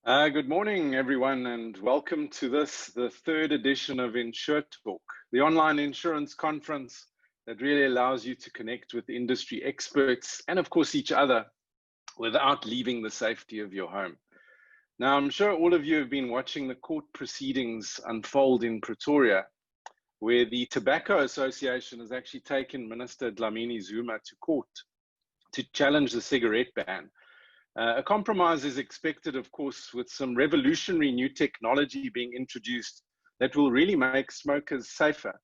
Good morning, everyone, and welcome to the third edition of InsureTalk, the online insurance conference that really allows you to connect with industry experts and, of course, each other without leaving the safety of your home. Now, I'm sure all of you have been watching the court proceedings unfold in Pretoria, where the Tobacco Association has actually taken Minister Dlamini Zuma to court to challenge the cigarette ban. A compromise is expected, of course, with some revolutionary new technology being introduced that will really make smokers safer.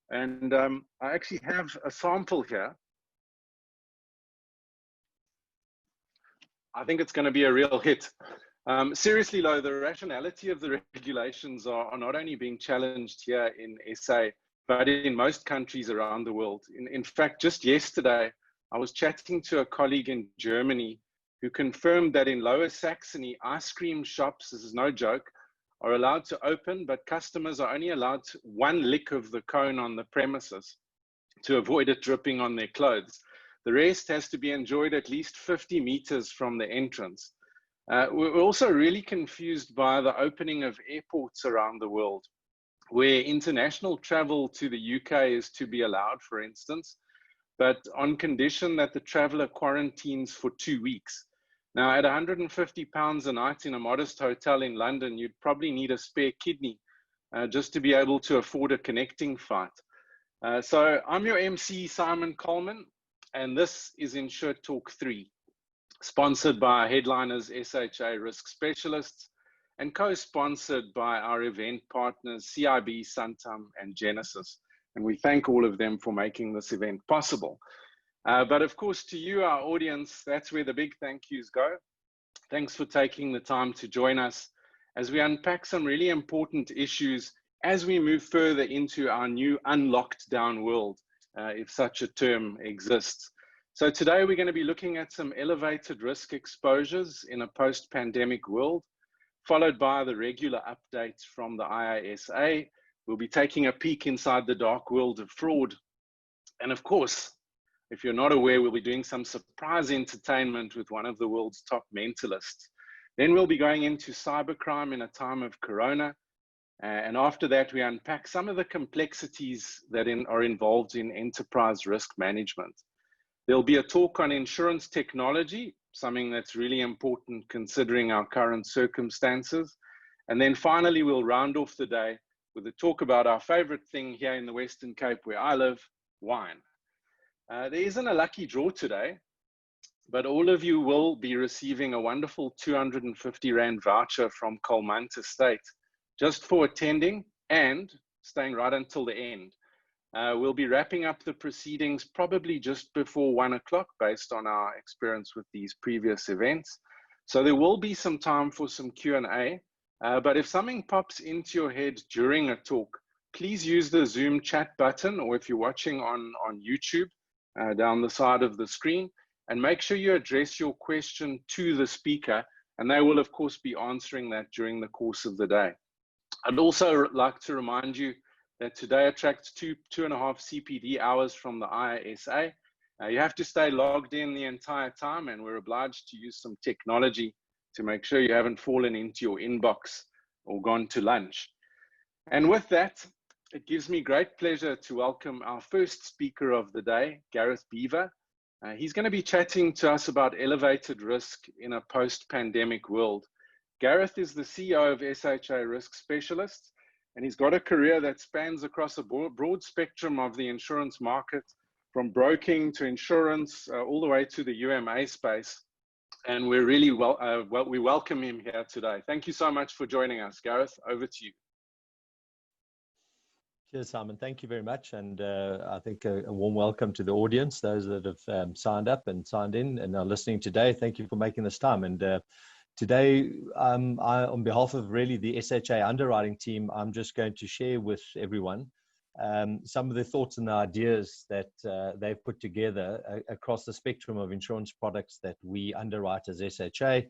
And I actually have a sample here. I think it's going to be a real hit. Seriously, though, the rationality of the regulations are not only being challenged here in SA, but in most countries around the world. In fact, just yesterday, I was chatting to a colleague in Germany who confirmed that in Lower Saxony, ice cream shops, this is no joke, are allowed to open, but customers are only allowed one lick of the cone on the premises to avoid it dripping on their clothes. The rest has to be enjoyed at least 50 meters from the entrance. We're also really confused by the opening of airports around the world, where international travel to the UK is to be allowed, for instance, but on condition that the traveler quarantines for 2 weeks. Now, at £150 a night in a modest hotel in London, you'd probably need a spare kidney just to be able to afford a connecting flight. So I'm your MC, Simon Coleman, and this is InsureTalk3, sponsored by headliners SHA Risk Specialists and co-sponsored by our event partners CIB, Santam, and Genesis. And we thank all of them for making this event possible. But of course, to you, our audience, that's where the big thank yous go. Thanks for taking the time to join us as we unpack some really important issues as we move further into our new unlocked down world, if such a term exists. So today we're going to be looking at some elevated risk exposures in a post-pandemic world, followed by the regular updates from the IISA. We'll be taking a peek inside the dark world of fraud. And of course, if you're not aware, we'll be doing some surprise entertainment with one of the world's top mentalists. Then we'll be going into cybercrime in a time of Corona. And after that, we unpack some of the complexities that are involved in enterprise risk management. There'll be a talk on insurance technology, something that's really important considering our current circumstances. And then finally, we'll round off the day with a talk about our favorite thing here in the Western Cape where I live, wine. There isn't a lucky draw today, but all of you will be receiving a wonderful 250 Rand voucher from Colmant Estate just for attending and staying right until the end. We'll be wrapping up the proceedings probably just before 1 o'clock based on our experience with these previous events. So there will be some time for some Q&A, but if something pops into your head during a talk, please use the Zoom chat button, or if you're watching on YouTube, down the side of the screen, and make sure you address your question to the speaker, and they will of course be answering that during the course of the day. I'd also like to remind you that today attracts two and a half CPD hours from the IISA. You have to stay logged in the entire time, and we're obliged to use some technology to make sure you haven't fallen into your inbox or gone to lunch. And with that, it gives me great pleasure to welcome our first speaker of the day, Gareth Beaver. He's going to be chatting to us about elevated risk in a post-pandemic world. Gareth is the CEO of SHA Risk Specialists, and he's got a career that spans across a broad spectrum of the insurance market, from broking to insurance, all the way to the UMA space. And we're really we welcome him here today. Thank you so much for joining us, Gareth. Over to you. Cheers, Simon. Thank you very much. And I think a warm welcome to the audience, those that have signed up and signed in and are listening today. Thank you for making this time. And today, on behalf of really the SHA underwriting team, I'm just going to share with everyone some of the thoughts and the ideas that they've put together across the spectrum of insurance products that we underwrite as SHA.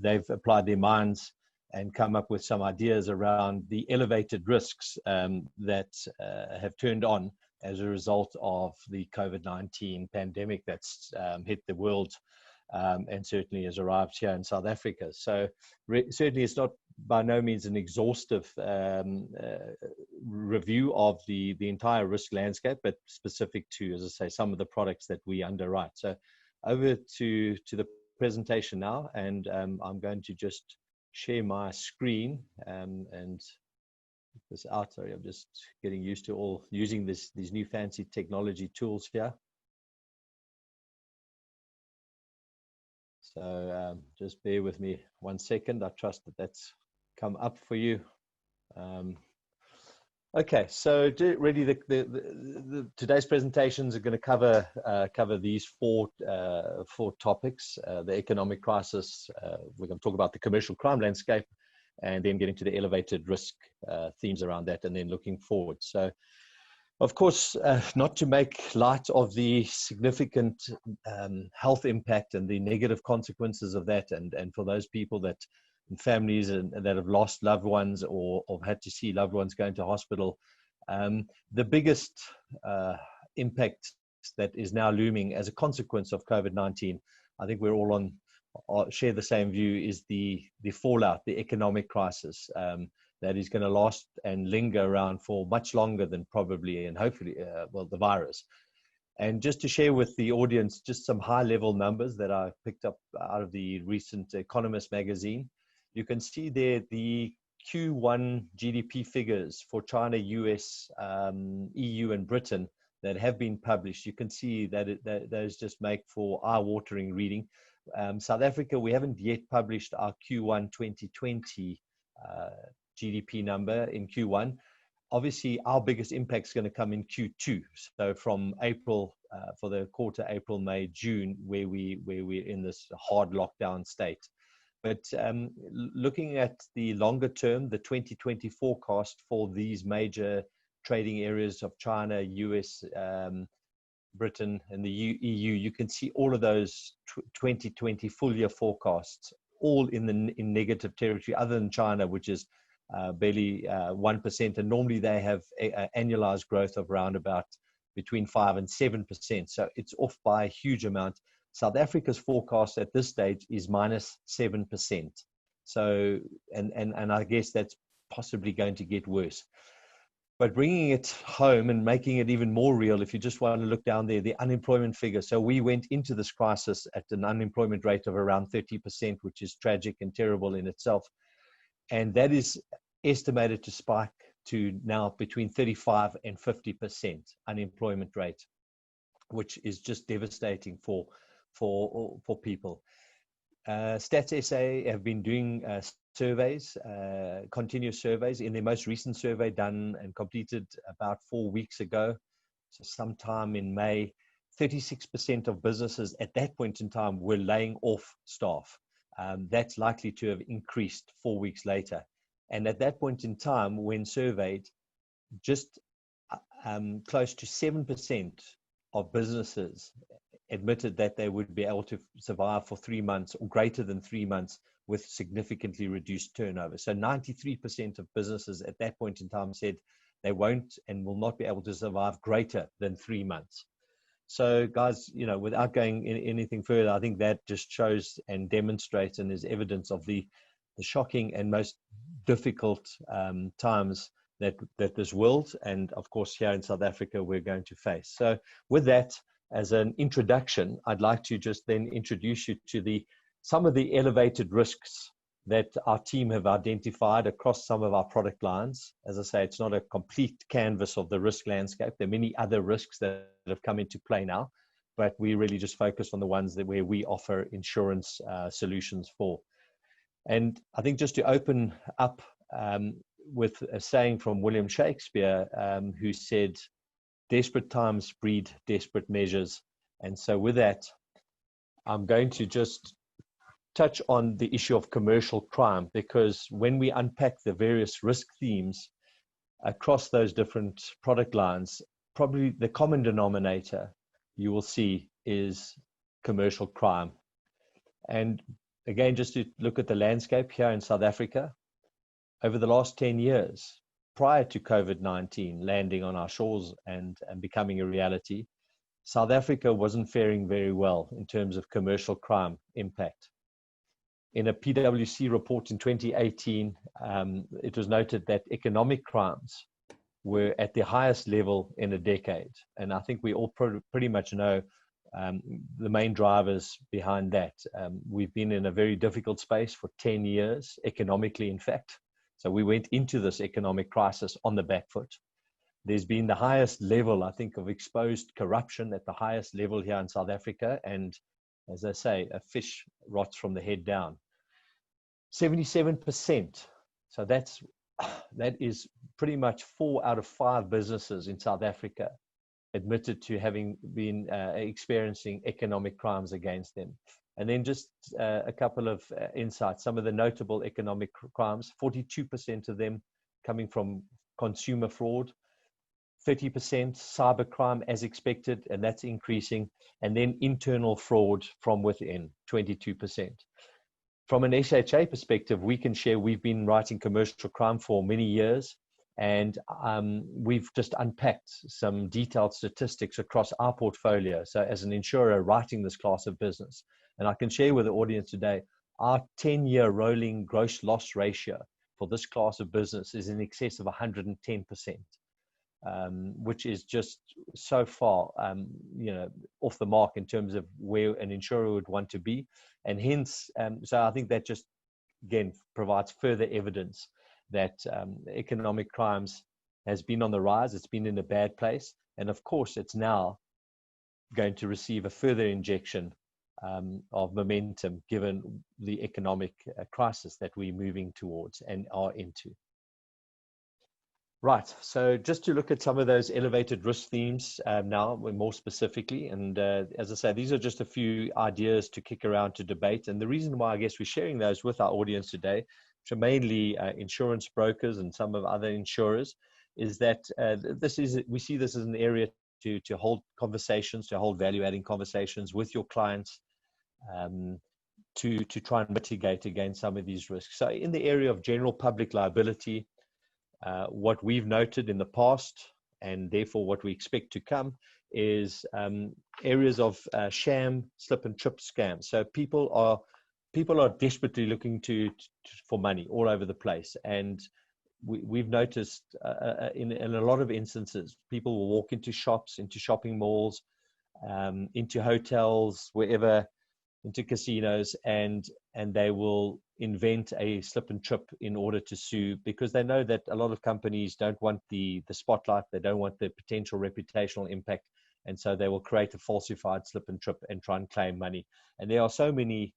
They've applied their minds and come up with some ideas around the elevated risks that have turned on as a result of the COVID-19 pandemic that's hit the world and certainly has arrived here in South Africa. So certainly it's not by no means an exhaustive review of the entire risk landscape, but specific to, as I say, some of the products that we underwrite. So over to the presentation now, and I'm going to just share my screen and this out. Sorry, I'm just getting used to all using these new fancy technology tools here. So just bear with me 1 second. I trust that that's come up for you. Okay, so really today's presentations are going to cover these four topics: the economic crisis. We're going to talk about the commercial crime landscape, and then getting to the elevated risk themes around that, and then looking forward. So, of course, not to make light of the significant health impact and the negative consequences of that, and for those people that families that have lost loved ones or had to see loved ones going to hospital, the biggest impact that is now looming as a consequence of COVID-19, I think we're all share the same view, is the fallout, the economic crisis that is going to last and linger around for much longer than probably and hopefully, the virus. And just to share with the audience just some high-level numbers that I picked up out of the recent Economist magazine. You can see there the Q1 GDP figures for China, US, EU, and Britain that have been published. You can see that those just make for eye-watering reading. South Africa, we haven't yet published our Q1 2020 GDP number in Q1. Obviously, our biggest impact is going to come in Q2. So from April, for the quarter April, May, June, where we're in this hard lockdown state. But looking at the longer term, the 2020 forecast for these major trading areas of China, US, Britain, and the EU, you can see all of those 2020 full year forecasts, all in negative territory, other than China, which is barely 1%. And normally they have annualized growth of around about between 5 and 7%. So it's off by a huge amount. South Africa's forecast at this stage is -7%. So, and I guess that's possibly going to get worse. But bringing it home and making it even more real, if you just want to look down there, the unemployment figure. So we went into this crisis at an unemployment rate of around 30%, which is tragic and terrible in itself. And that is estimated to spike to now between 35 and 50% unemployment rate, which is just devastating for people. Stats SA have been doing surveys, continuous surveys. In their most recent survey done and completed about 4 weeks ago, so sometime in May, 36% of businesses at that point in time were laying off staff. That's likely to have increased 4 weeks later. And at that point in time, when surveyed, just close to 7% of businesses admitted that they would be able to survive for 3 months or greater than 3 months with significantly reduced turnover. So 93% of businesses at that point in time said they won't and will not be able to survive greater than 3 months. So guys, without going anything further, I think that just shows and demonstrates and is evidence of the shocking and most difficult times that this world, and of course here in South Africa, we're going to face. So with that, as an introduction, I'd like to just then introduce you to some of the elevated risks that our team have identified across some of our product lines. As I say, it's not a complete canvas of the risk landscape. There are many other risks that have come into play now, but we really just focus on the ones where we offer insurance solutions for. And I think just to open up with a saying from William Shakespeare, who said, "Desperate times breed desperate measures." And so with that, I'm going to just touch on the issue of commercial crime, because when we unpack the various risk themes across those different product lines, probably the common denominator you will see is commercial crime. And again, just to look at the landscape here in South Africa, over the last 10 years, prior to COVID-19 landing on our shores and becoming a reality, South Africa wasn't faring very well in terms of commercial crime impact. In a PwC report in 2018, it was noted that economic crimes were at the highest level in a decade. And I think we all pretty much know the main drivers behind that. We've been in a very difficult space for 10 years, economically, in fact. So we went into this economic crisis on the back foot. There's been the highest level, I think, of exposed corruption at the highest level here in South Africa. And as I say, a fish rots from the head down. 77%. So that is pretty much 4 out of 5 businesses in South Africa admitted to having been experiencing economic crimes against them. And then just a couple of insights. Some of the notable economic crimes, 42% of them coming from consumer fraud, 30% cybercrime as expected, and that's increasing. And then internal fraud from within, 22%. From an SHA perspective, we can share we've been writing commercial crime for many years, and we've just unpacked some detailed statistics across our portfolio. So as an insurer writing this class of business, and I can share with the audience today, our 10-year rolling gross loss ratio for this class of business is in excess of 110%. Which is just so far, off the mark in terms of where an insurer would want to be. And hence, so I think that just, again, provides further evidence that economic crimes has been on the rise. It's been in a bad place. And of course, it's now going to receive a further injection of momentum given the economic crisis that we're moving towards and are into. Right, so just to look at some of those elevated risk themes now, more specifically, and as I say, these are just a few ideas to kick around to debate. And the reason why I guess we're sharing those with our audience today, which are mainly insurance brokers and some of other insurers, is that we see this as an area to hold conversations, to hold value-adding conversations with your clients, to try and mitigate against some of these risks. So in the area of general public liability, what we've noted in the past, and therefore what we expect to come, is areas of sham, slip and trip scams. So people are desperately looking for money all over the place, and we've noticed in a lot of instances, people will walk into shops, into shopping malls, into hotels, wherever, into casinos, and they will invent a slip and trip in order to sue, because they know that a lot of companies don't want the spotlight, they don't want the potential reputational impact, and so they will create a falsified slip and trip and try and claim money. And there are so many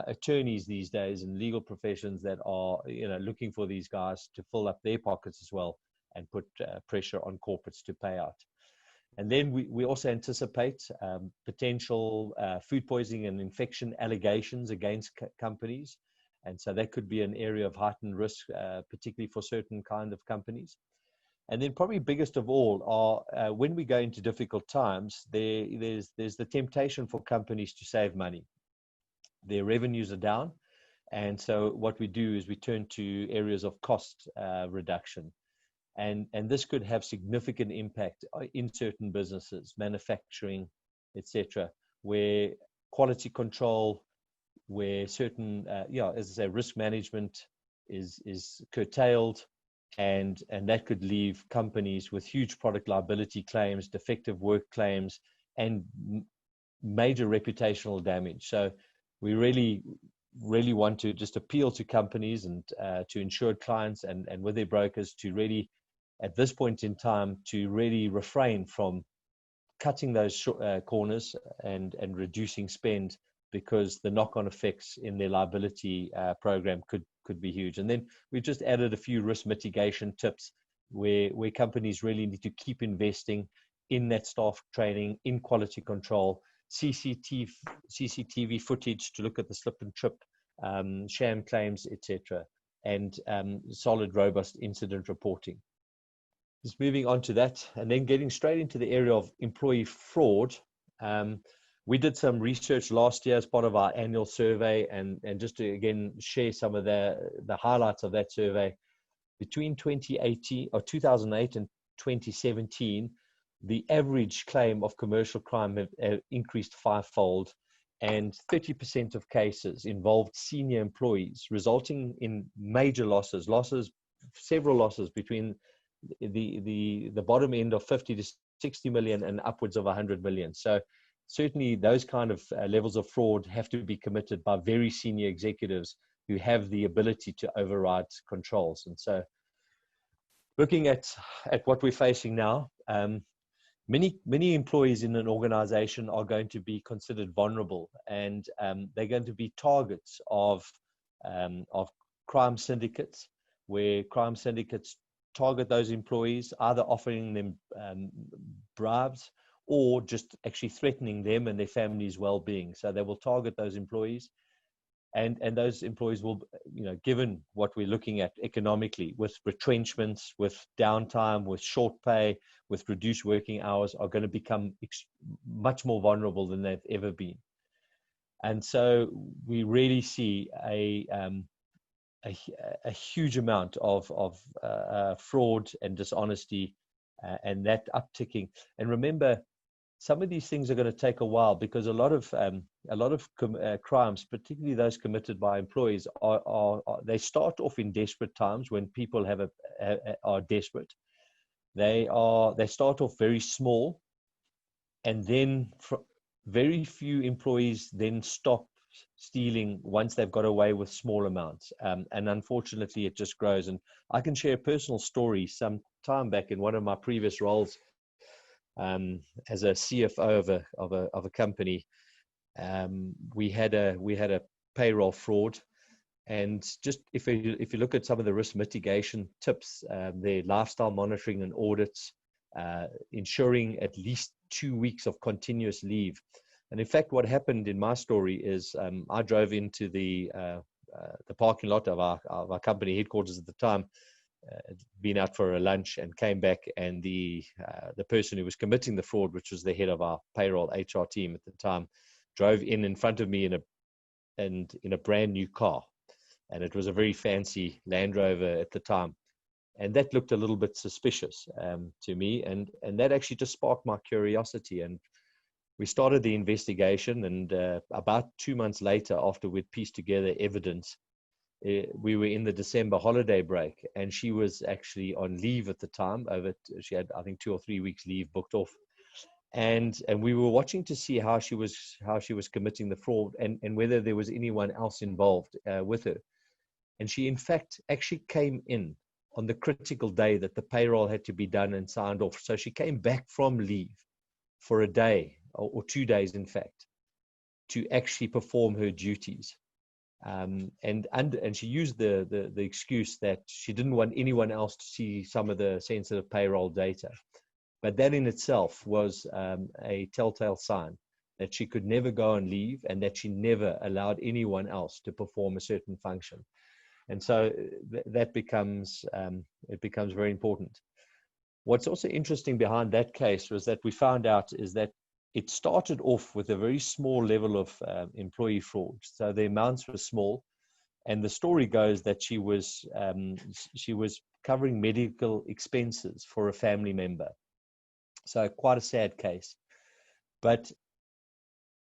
attorneys these days and legal professions that are looking for these guys to fill up their pockets as well and put pressure on corporates to pay out. And then we also anticipate potential food poisoning and infection allegations against companies. And so that could be an area of heightened risk, particularly for certain kind of companies. And then probably biggest of all are when we go into difficult times, there's the temptation for companies to save money. Their revenues are down. And so what we do is we turn to areas of cost reduction. And this could have significant impact in certain businesses, manufacturing, etc., where quality control, where certain, as I say, risk management is curtailed, and that could leave companies with huge product liability claims, defective work claims, and major reputational damage. So we really want to just appeal to companies and to insured clients and with their brokers to really, at this point in time, to really refrain from cutting those corners and reducing spend, because the knock-on effects in their liability program could be huge. And then we've just added a few risk mitigation tips where companies really need to keep investing in that staff training, in quality control, CCTV footage to look at the slip and trip, sham claims, etc., and solid, robust incident reporting. Just moving on to that, and then getting straight into the area of employee fraud. We did some research last year as part of our annual survey, and just to again share some of the highlights of that survey. Between 2008 and 2017, the average claim of commercial crime have increased fivefold, and 30% of cases involved senior employees, resulting in major losses, several losses between the bottom end of 50 to 60 million and upwards of 100 million. So certainly those kind of levels of fraud have to be committed by very senior executives who have the ability to override controls. And so looking at what we're facing now, many employees in an organization are going to be considered vulnerable, and they're going to be targets of crime syndicates, where crime syndicates target those employees, either offering them bribes or just actually threatening them and their families' well-being. So they will target those employees, and those employees will, given what we're looking at economically, with retrenchments, with downtime, with short pay, with reduced working hours, are going to become much more vulnerable than they've ever been. And so we really see a huge amount of fraud and dishonesty, and that upticking. And remember, some of these things are going to take a while, because a lot of crimes, particularly those committed by employees, they start off in desperate times when people are desperate. They start off very small, and then very few employees then stop stealing once they've got away with small amounts, and unfortunately it just grows. And I can share a personal story. Some time back, in one of my previous roles as a CFO of a company, we had a payroll fraud. And just if you look at some of the risk mitigation tips, their lifestyle monitoring and audits, ensuring at least 2 weeks of continuous leave. And in fact, what happened in my story is I drove into the parking lot of our company headquarters at the time, been out for a lunch, and came back, and the person who was committing the fraud, which was the head of our payroll HR team at the time, drove in front of me in a brand new car, and it was a very fancy Land Rover at the time, and that looked a little bit suspicious to me, and that actually just sparked my curiosity, and we started the investigation. And about 2 months later, after we'd pieced together evidence, we were in the December holiday break, and she was actually on leave at the time. She had, I think, 2 or 3 weeks leave booked off, and we were watching to see how she was committing the fraud, and whether there was anyone else involved with her. And she, in fact, actually came in on the critical day that the payroll had to be done and signed off. So she came back from leave for a day or 2 days, in fact, to actually perform her duties. And she used the excuse that she didn't want anyone else to see some of the sensitive payroll data. But that in itself was a telltale sign that she could never go on leave, and that she never allowed anyone else to perform a certain function. And so that becomes very important. What's also interesting behind that case was that we found out is that it started off with a very small level of employee fraud. So the amounts were small, and the story goes that she was covering medical expenses for a family member. So quite a sad case. But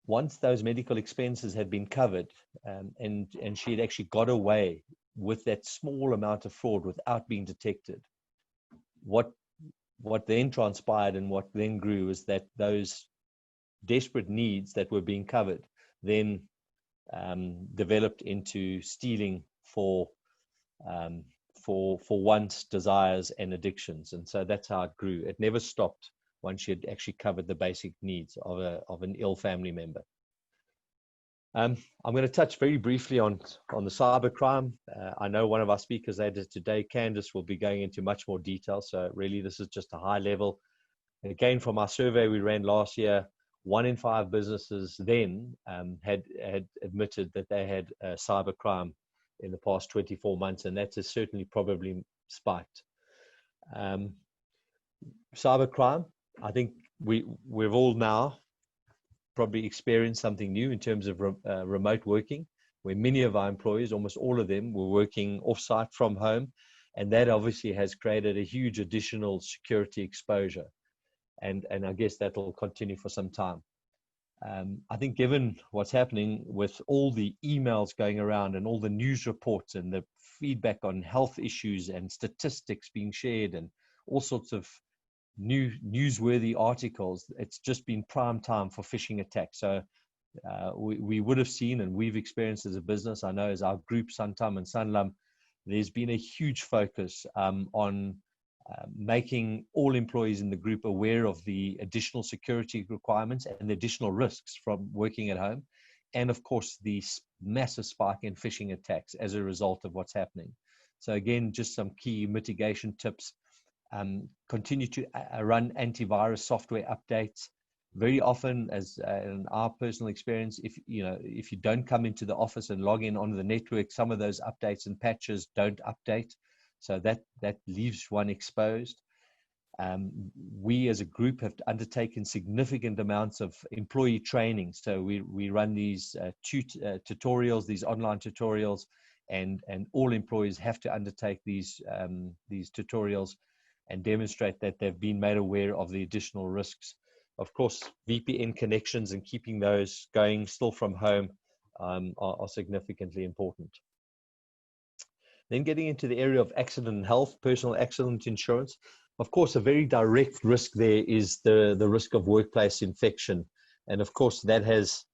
once those medical expenses had been covered, and she had actually got away with that small amount of fraud without being detected, what then transpired and what then grew is that those desperate needs that were being covered then developed into stealing for wants, desires, and addictions. And so that's how it grew. It never stopped once she had actually covered the basic needs of an ill family member. I'm going to touch very briefly on the cybercrime. I know one of our speakers later today, Candice, will be going into much more detail. So really, this is just a high level. And again, from our survey we ran last year, 1 in 5 businesses then had admitted that they had cybercrime in the past 24 months, and that has certainly probably spiked. Cybercrime, I think we've all now probably experienced something new in terms of remote working, where many of our employees, almost all of them, were working offsite from home, and that obviously has created a huge additional security exposure. and I guess that will continue for some time. I think given what's happening with all the emails going around and all the news reports and the feedback on health issues and statistics being shared and all sorts of newsworthy articles, it's just been prime time for phishing attacks. So we would have seen, and we've experienced as a business, I know as our group, Santam and Sanlam, there's been a huge focus on making all employees in the group aware of the additional security requirements and the additional risks from working at home. And of course, the massive spike in phishing attacks as a result of what's happening. So again, just some key mitigation tips. Continue to run antivirus software updates. Very often, as in our personal experience, if you don't come into the office and log in onto the network, some of those updates and patches don't update. So that leaves one exposed. We as a group have undertaken significant amounts of employee training. So we run these tutorials, these online tutorials, and all employees have to undertake these tutorials and demonstrate that they've been made aware of the additional risks. Of course, VPN connections and keeping those going still from home are significantly important. Then getting into the area of accident and health, personal accident insurance. Of course, a very direct risk there is the risk of workplace infection. And of course, that has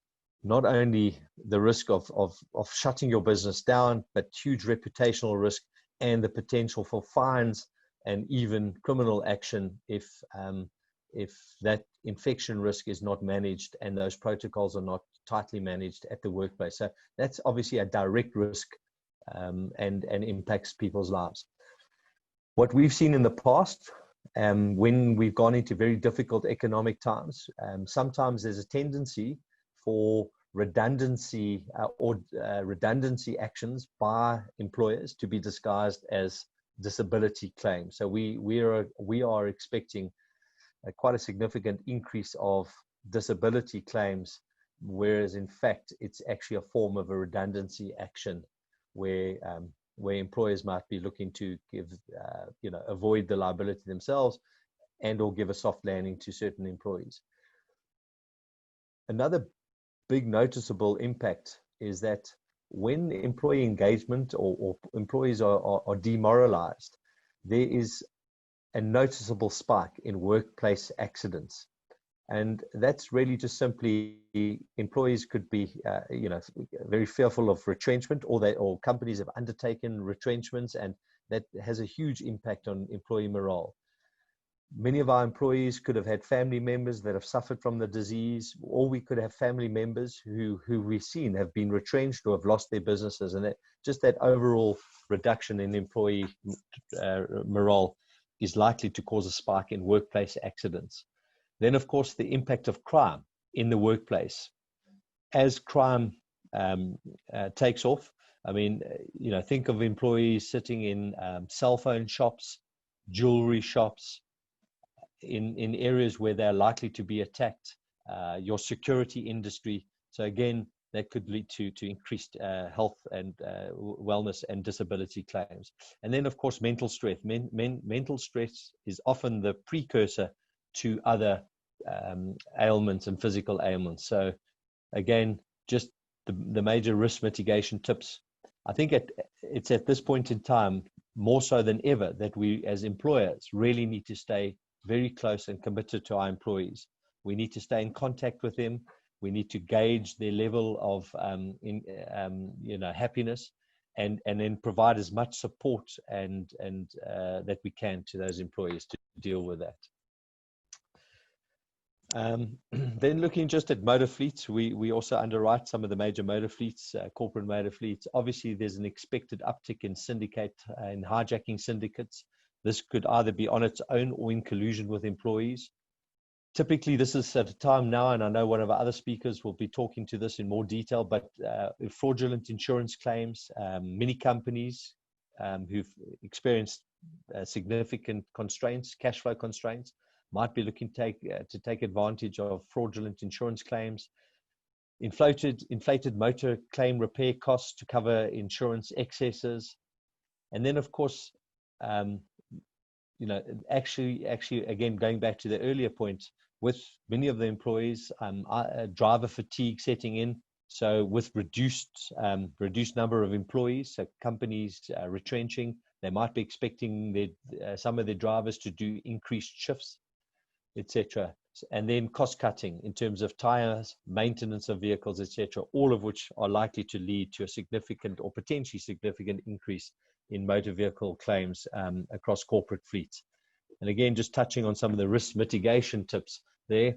not only the risk of shutting your business down, but huge reputational risk and the potential for fines and even criminal action if that infection risk is not managed and those protocols are not tightly managed at the workplace. So that's obviously a direct risk and impacts people's lives. What we've seen in the past, when we've gone into very difficult economic times, sometimes there's a tendency for redundancy redundancy actions by employers to be disguised as disability claims. So we are expecting quite a significant increase of disability claims, whereas in fact it's actually a form of a redundancy action where employers might be looking to give avoid the liability themselves and or give a soft landing to certain employees. Another big noticeable impact is that when employee engagement or employees are demoralized, there is a noticeable spike in workplace accidents. And that's really just simply employees could be, very fearful of retrenchment, or companies have undertaken retrenchments, and that has a huge impact on employee morale. Many of our employees could have had family members that have suffered from the disease, or we could have family members who we've seen have been retrenched or have lost their businesses, and that overall reduction in employee morale is likely to cause a spike in workplace accidents. Then, of course, the impact of crime in the workplace. As crime takes off, I mean, think of employees sitting in cell phone shops, jewelry shops, in areas where they're likely to be attacked, your security industry. So again, that could lead to increased health and wellness and disability claims. And then, of course, mental stress. Mental stress is often the precursor to other ailments and physical ailments. So again, just the major risk mitigation tips. I think it's at this point in time, more so than ever, that we as employers really need to stay very close and committed to our employees. We need to stay in contact with them. We need to gauge their level of happiness, and then provide as much support and that we can to those employees to deal with that. Then looking just at motor fleets, we also underwrite some of the major motor fleets, corporate motor fleets. Obviously, there's an expected uptick in hijacking syndicates. This could either be on its own or in collusion with employees. Typically, this is at a time now, and I know one of our other speakers will be talking to this in more detail, but fraudulent insurance claims, many companies who've experienced significant constraints, cash flow constraints, might be looking to take advantage of fraudulent insurance claims, inflated motor claim repair costs to cover insurance excesses. And then, of course, actually, again, going back to the earlier point, with many of the employees, driver fatigue setting in. So with reduced number of employees, so companies retrenching, they might be expecting some of their drivers to do increased shifts, etc. And then cost cutting in terms of tires, maintenance of vehicles, etc. All of which are likely to lead to a significant or potentially significant increase in motor vehicle claims across corporate fleets. And again, just touching on some of the risk mitigation tips there,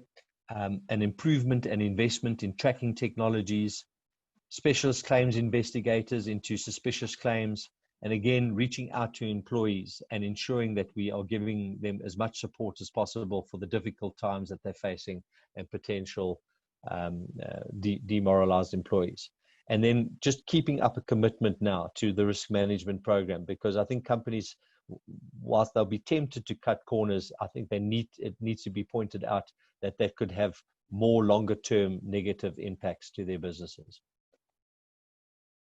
an improvement and investment in tracking technologies, specialist claims investigators into suspicious claims, and again, reaching out to employees and ensuring that we are giving them as much support as possible for the difficult times that they're facing and potential demoralized employees. And then just keeping up a commitment now to the risk management program, because I think companies, whilst they'll be tempted to cut corners, I think it needs to be pointed out that could have more longer term negative impacts to their businesses.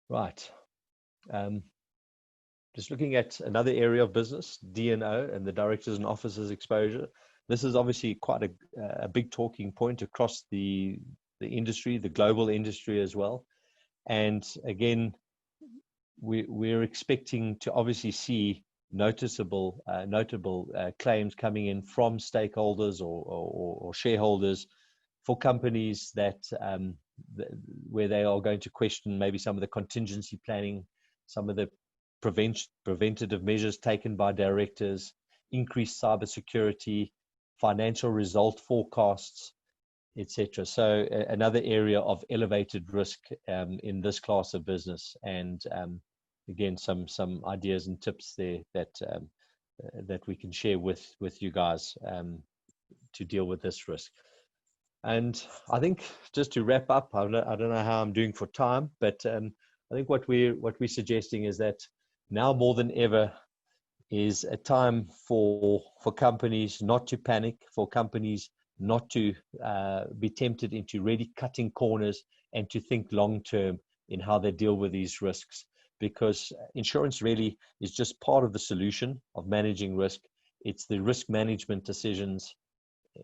Right. Just looking at another area of business, D&O, and the directors and officers exposure. This is obviously quite a big talking point across the industry, the global industry as well. And again, we're expecting to obviously see notable claims coming in from stakeholders or shareholders for companies where they are going to question maybe some of the contingency planning, some of the preventative measures taken by directors, increased cybersecurity, financial result forecasts, etc. So another area of elevated risk in this class of business. And again, some ideas and tips there that we can share with you guys to deal with this risk. And I think just to wrap up, I don't know how I'm doing for time, but I think what we're suggesting is that now more than ever is a time for companies not to panic, for companies not to be tempted into really cutting corners, and to think long term in how they deal with these risks, because insurance really is just part of the solution of managing risk. It's the risk management decisions,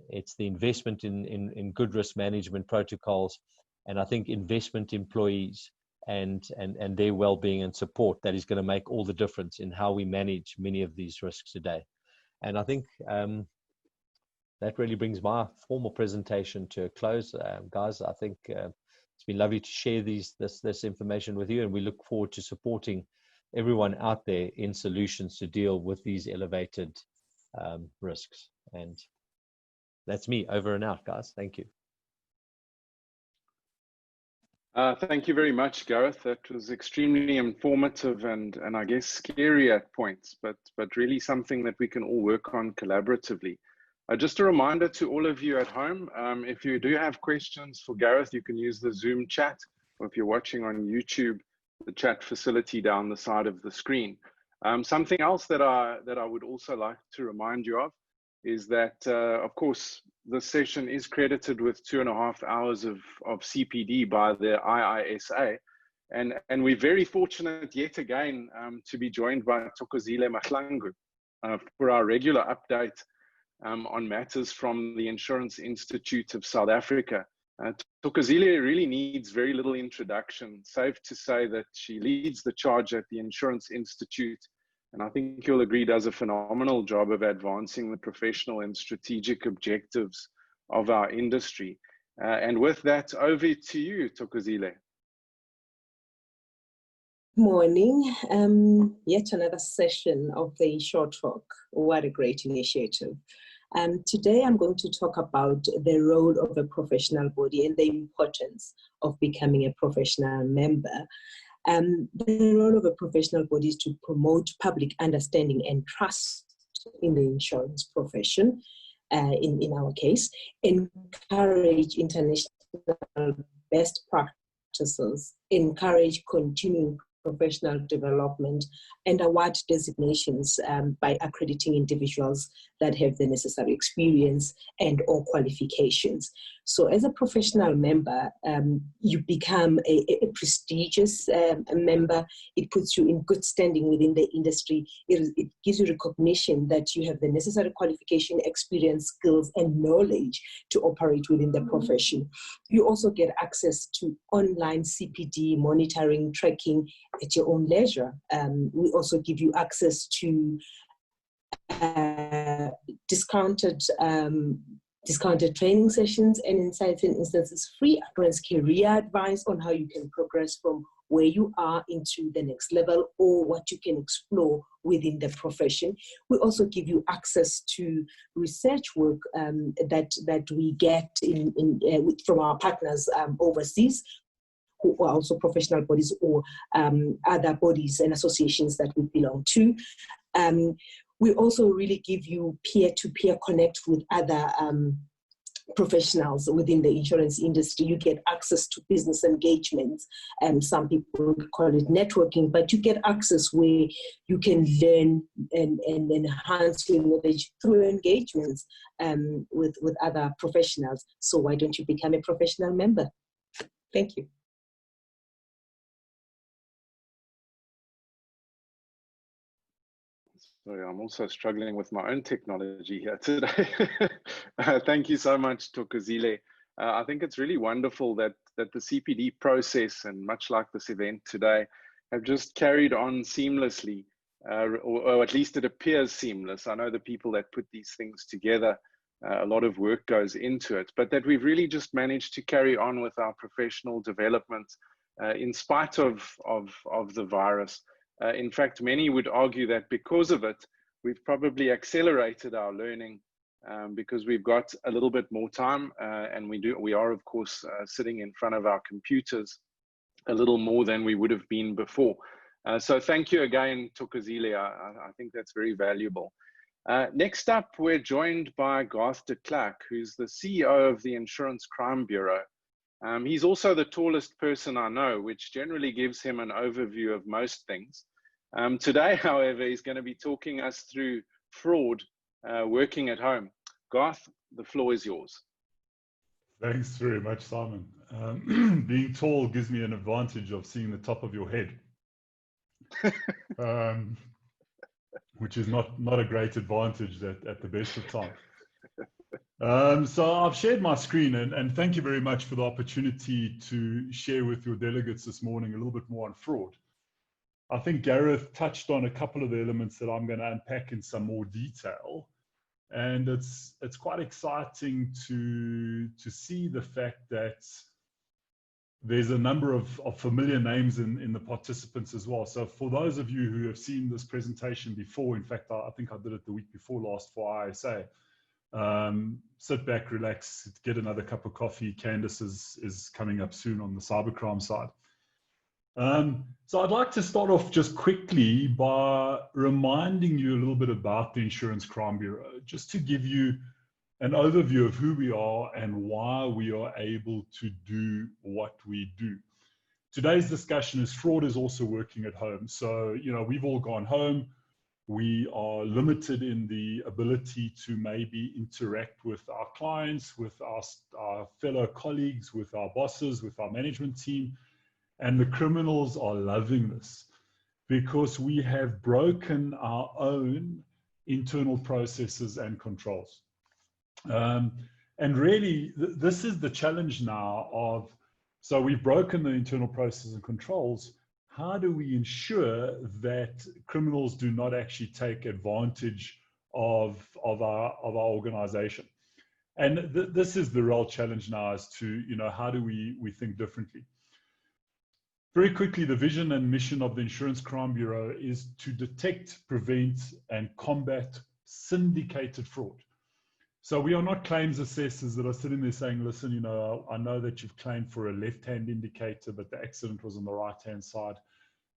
it's the investment in good risk management protocols, and I think investment employees and their well-being and support that is going to make all the difference in how we manage many of these risks today. And I think that really brings my formal presentation to a close. Guys, I think it's been lovely to share this information with you, and we look forward to supporting everyone out there in solutions to deal with these elevated risks. And that's me, over and out, guys. Thank you. Thank you very much, Gareth. That was extremely informative and I guess scary at points, but really something that we can all work on collaboratively. Just a reminder to all of you at home, if you do have questions for Gareth, you can use the Zoom chat, or if you're watching on YouTube, the chat facility down the side of the screen. Something else that I would also like to remind you of is that, of course, this session is credited with 2.5 hours of CPD by the IISA. And we're very fortunate yet again to be joined by Thokozile Mahlangu for our regular update on matters from the Insurance Institute of South Africa. Thokozile really needs very little introduction. Safe to say that she leads the charge at the Insurance Institute, and I think you'll agree does a phenomenal job of advancing the professional and strategic objectives of our industry. And with that, over to you, Thokozile. Morning. Yet another session of the InsureTalk. What a great initiative. Today I'm going to talk about the role of a professional body and the importance of becoming a professional member. The role of a professional body is to promote public understanding and trust in the insurance profession, in our case, encourage international best practices, encourage continuing professional development, and award designations by accrediting individuals that have the necessary experience and or qualifications. So as a professional member, you become a prestigious member. It puts you in good standing within the industry. It gives you recognition that you have the necessary qualification, experience, skills, and knowledge to operate within the profession. You also get access to online CPD monitoring, tracking at your own leisure. We also give you access to discounted training sessions, and in certain instances, free appearance career advice on how you can progress from where you are into the next level or what you can explore within the profession. We also give you access to research work that we get from our partners overseas, who are also professional bodies or other bodies and associations that we belong to. We also really give you peer-to-peer connect with other professionals within the insurance industry. You get access to business engagements, and some people call it networking, but you get access where you can learn and enhance your knowledge through engagements with other professionals. So why don't you become a professional member? Thank you. Sorry, I'm also struggling with my own technology here today. Thank you so much, Thokozile. I think it's really wonderful that the CPD process, and much like this event today, have just carried on seamlessly, or at least it appears seamless. I know the people that put these things together, a lot of work goes into it, but that we've really just managed to carry on with our professional development in spite of the virus. In fact, many would argue that because of it, we've probably accelerated our learning because we've got a little bit more time, and we are of course sitting in front of our computers a little more than we would have been before. So thank you again, Thokozile. I think that's very valuable. Next up, we're joined by Garth de Klerk, who's the CEO of the Insurance Crime Bureau. He's also the tallest person I know, which generally gives him an overview of most things. Today, however, he's going to be talking us through fraud working at home. Garth, the floor is yours. Thanks very much, Simon. Being tall gives me an advantage of seeing the top of your head, which is not a great advantage at the best of times. So I've shared my screen, and thank you very much for the opportunity to share with your delegates this morning a little bit more on fraud. I think Gareth touched on a couple of the elements that I'm going to unpack in some more detail, and it's quite exciting to see the fact that there's a number of familiar names in the participants as well. So for those of you who have seen this presentation before, in fact, I think I did it the week before last for ISA. Sit back, relax, get another cup of coffee. Candice is coming up soon on the cybercrime side. So I'd like to start off just quickly by reminding you a little bit about the Insurance Crime Bureau, just to give you an overview of who we are and why we are able to do what we do. Today's discussion is fraud is also working at home. So, we've all gone home. We are limited in the ability to maybe interact with our clients, with our fellow colleagues, with our bosses, with our management team. And the criminals are loving this because we have broken our own internal processes and controls. And really, this is the challenge now so we've broken the internal processes and controls. How do we ensure that criminals do not actually take advantage of our organization? And this is the real challenge now as to, how do we think differently? Very quickly, the vision and mission of the Insurance Crime Bureau is to detect, prevent, and combat syndicated fraud. So we are not claims assessors that are sitting there saying, listen, I know that you've claimed for a left-hand indicator, but the accident was on the right-hand side.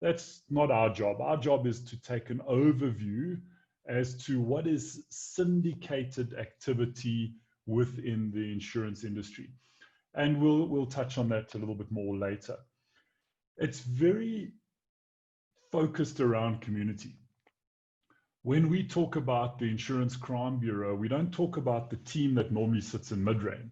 That's not our job. Our job is to take an overview as to what is syndicated activity within the insurance industry. And we'll touch on that a little bit more later. It's very focused around community. When we talk about the Insurance Crime Bureau, we don't talk about the team that normally sits in Midrand.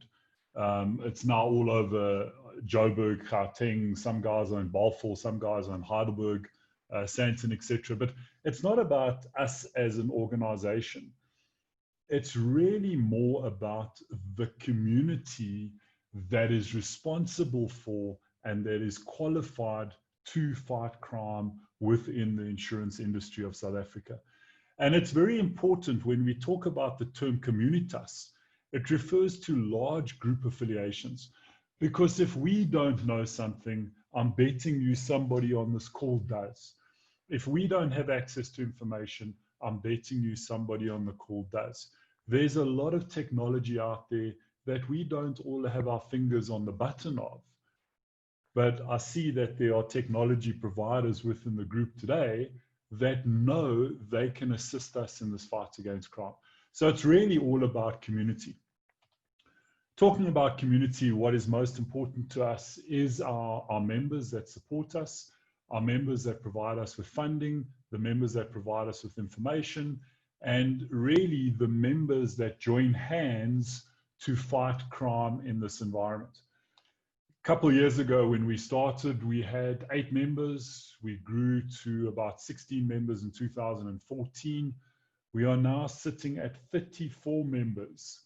It's now all over Joburg, Gauteng. Some guys are in Balfour, some guys are in Heidelberg, Sandton, etc. But it's not about us as an organization. It's really more about the community that is responsible for and that is qualified to fight crime within the insurance industry of South Africa. And it's very important when we talk about the term communitas, it refers to large group affiliations. Because if we don't know something, I'm betting you somebody on this call does. If we don't have access to information, I'm betting you somebody on the call does. There's a lot of technology out there that we don't all have our fingers on the button of. But I see that there are technology providers within the group today that know they can assist us in this fight against crime. So it's really all about community. Talking about community, what is most important to us is our members that support us, our members that provide us with funding, the members that provide us with information, and really the members that join hands to fight crime in this environment. A couple of years ago when we started, we had 8 members. We grew to about 16 members in 2014. We are now sitting at 34 members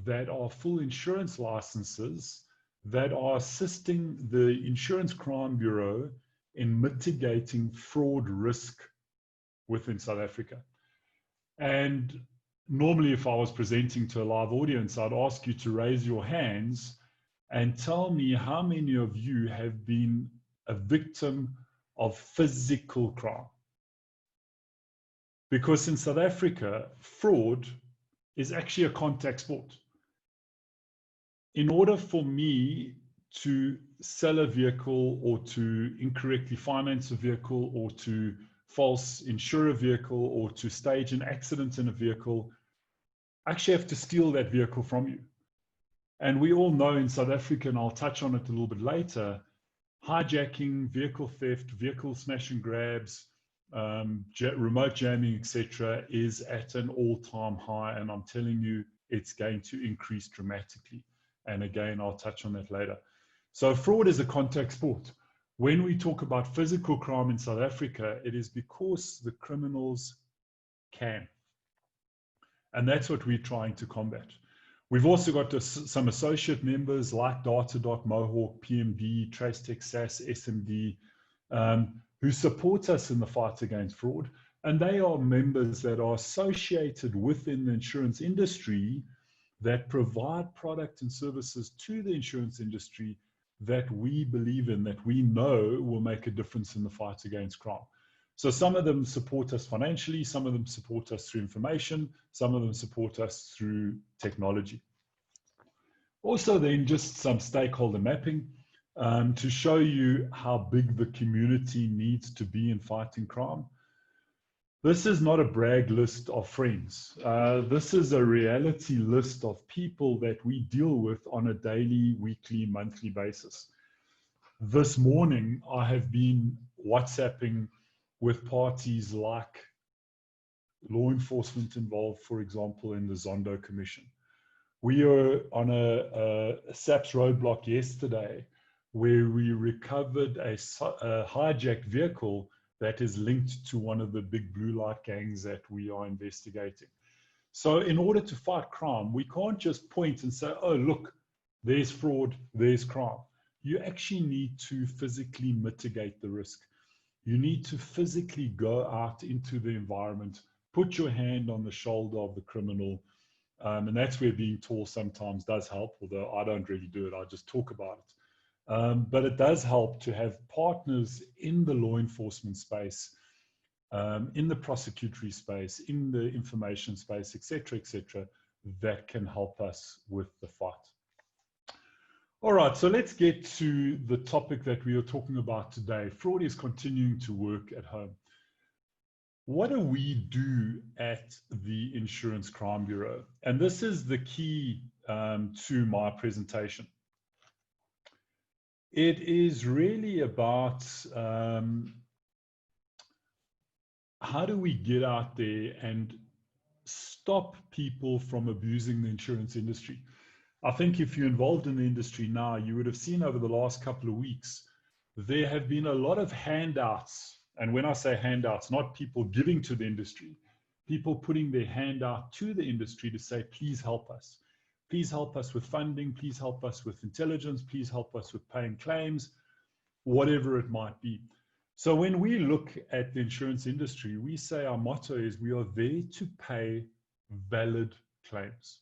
that are full insurance licenses that are assisting the Insurance Crime Bureau in mitigating fraud risk within South Africa. And normally if I was presenting to a live audience, I'd ask you to raise your hands and tell me how many of you have been a victim of physical crime. Because in South Africa, fraud is actually a contact sport. In order for me to sell a vehicle or to incorrectly finance a vehicle or to false insure a vehicle or to stage an accident in a vehicle, I actually have to steal that vehicle from you. And we all know in South Africa, and I'll touch on it a little bit later, hijacking, vehicle theft, vehicle smash and grabs, remote jamming, etc., is at an all-time high, and I'm telling you, it's going to increase dramatically. And again, I'll touch on that later. So fraud is a contact sport. When we talk about physical crime in South Africa, it is because the criminals can. And that's what we're trying to combat. We've also got some associate members like Datadog, Mohawk, PMD, Tracetech, SAS, SMD, who support us in the fight against fraud. And they are members that are associated within the insurance industry that provide product and services to the insurance industry that we believe in, that we know will make a difference in the fight against crime. So some of them support us financially, some of them support us through information, some of them support us through technology. Also then just some stakeholder mapping to show you how big the community needs to be in fighting crime. This is not a brag list of friends. This is a reality list of people that we deal with on a daily, weekly, monthly basis. This morning, I have been WhatsApping with parties like law enforcement involved, for example, in the Zondo Commission. We are on a SAPS roadblock yesterday where we recovered a hijacked vehicle that is linked to one of the big blue light gangs that we are investigating. So in order to fight crime, we can't just point and say, oh, look, there's fraud, there's crime. You actually need to physically mitigate the risk. You need to physically go out into the environment, put your hand on the shoulder of the criminal, and that's where being tall sometimes does help, although I don't really do it, I just talk about it. But it does help to have partners in the law enforcement space, in the prosecutory space, in the information space, etc., that can help us with the fight. All right, so let's get to the topic that we are talking about today. Fraud is continuing to work at home. What do we do at the Insurance Crime Bureau? And this is the key to my presentation. It is really about how do we get out there and stop people from abusing the insurance industry. I think if you're involved in the industry now, you would have seen over the last couple of weeks, there have been a lot of handouts. And when I say handouts, not people giving to the industry, people putting their hand out to the industry to say, please help us. Please help us with funding. Please help us with intelligence. Please help us with paying claims, whatever it might be. So when we look at the insurance industry, we say our motto is we are there to pay valid claims.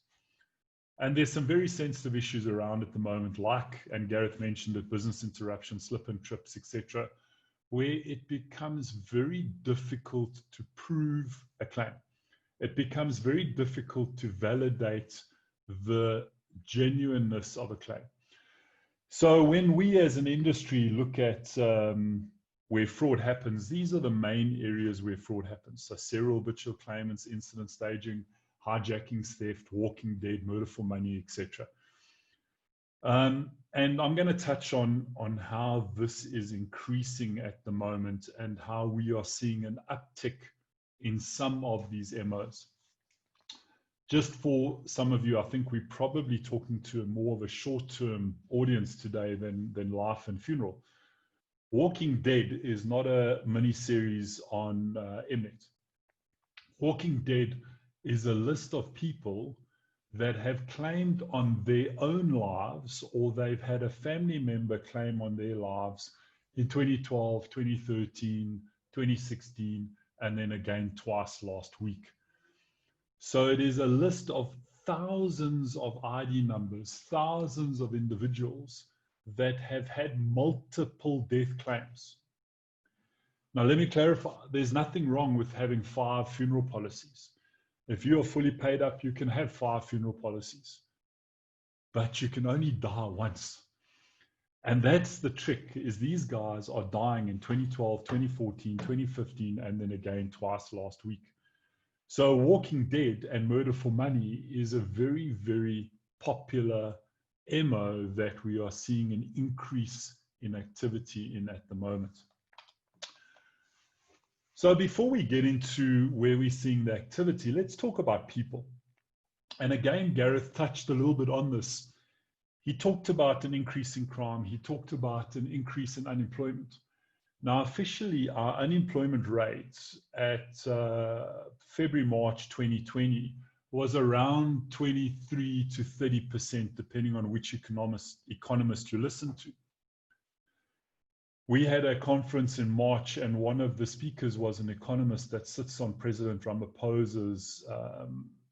And there's some very sensitive issues around at the moment, like, and Gareth mentioned it, business interruption, slip and trips, etc., where it becomes very difficult to prove a claim. It becomes very difficult to validate the genuineness of a claim. So when we as an industry look at where fraud happens, these are the main areas where fraud happens. So serial habitual claimants, incident staging, hijackings, theft, walking dead, murder for money, etc. And I'm going to touch on how this is increasing at the moment and how we are seeing an uptick in some of these MOs. Just for some of you, I think we're probably talking to more of a short-term audience today than life and funeral. Walking Dead is not a mini-series on Mnet. Walking Dead is a list of people that have claimed on their own lives, or they've had a family member claim on their lives in 2012, 2013, 2016, and then again twice last week. So it is a list of thousands of ID numbers, thousands of individuals that have had multiple death claims. Now, let me clarify, there's nothing wrong with having 5 funeral policies. If you are fully paid up, you can have 5 funeral policies, but you can only die once. And that's the trick, is these guys are dying in 2012, 2014, 2015, and then again twice last week. So Walking Dead and murder for money is a very, very popular MO that we are seeing an increase in activity in at the moment. So before we get into where we're seeing the activity, let's talk about people. And again, Gareth touched a little bit on this. He talked about an increase in crime. He talked about an increase in unemployment. Now, officially, our unemployment rates at February, March 2020 was around 23 to 30%, depending on which economist you listen to. We had a conference in March, and one of the speakers was an economist that sits on President Ramaphosa's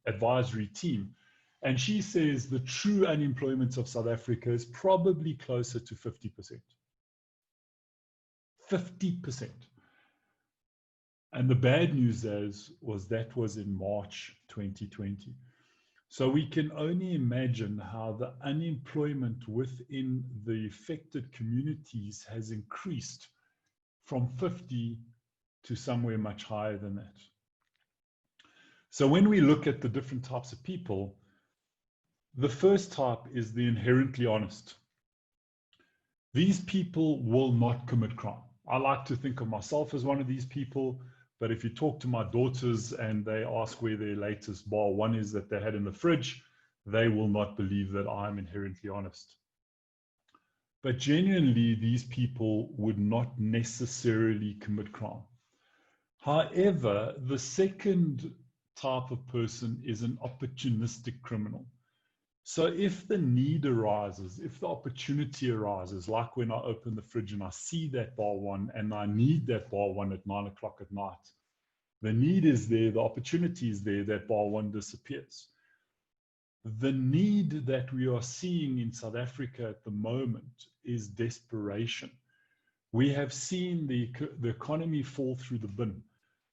advisory team. And she says the true unemployment of South Africa is probably closer to 50%. 50%. And the bad news was that was in March 2020. So we can only imagine how the unemployment within the affected communities has increased from 50 to somewhere much higher than that. So when we look at the different types of people, the first type is the inherently honest. These people will not commit crime. I like to think of myself as one of these people, but if you talk to my daughters and they ask where their latest bar one is that they had in the fridge, they will not believe that I'm inherently honest. But genuinely, these people would not necessarily commit crime. However, the second type of person is an opportunistic criminal. So if the need arises, if the opportunity arises, like when I open the fridge and I see that bar one and I need that bar one at 9 o'clock at night, the need is there, the opportunity is there, that bar one disappears. The need that we are seeing in South Africa at the moment is desperation. We have seen the economy fall through the bin.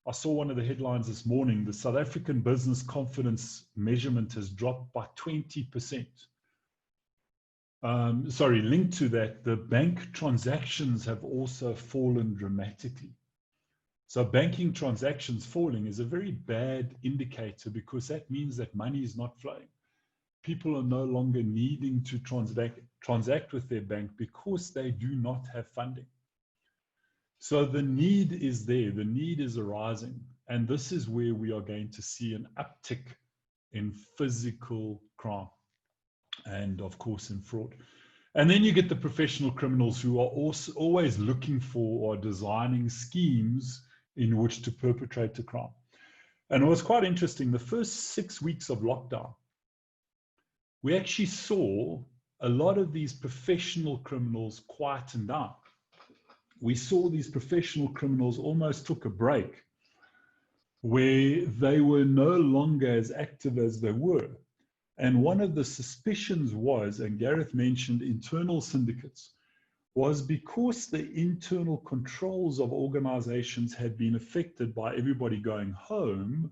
I saw one of the headlines this morning, the South African business confidence measurement has dropped by 20%. Linked to that, the bank transactions have also fallen dramatically. So banking transactions falling is a very bad indicator, because that means that money is not flowing. People are no longer needing to transact with their bank because they do not have funding. So the need is there, the need is arising, and this is where we are going to see an uptick in physical crime. and of course in fraud. And then you get the professional criminals who are also always looking for or designing schemes in which to perpetrate a crime. And it was quite interesting. The first 6 weeks of lockdown, we actually saw a lot of these professional criminals quieten down. We saw these professional criminals almost took a break, where they were no longer as active as they were. And one of the suspicions was, and Gareth mentioned internal syndicates, was because the internal controls of organizations had been affected by everybody going home,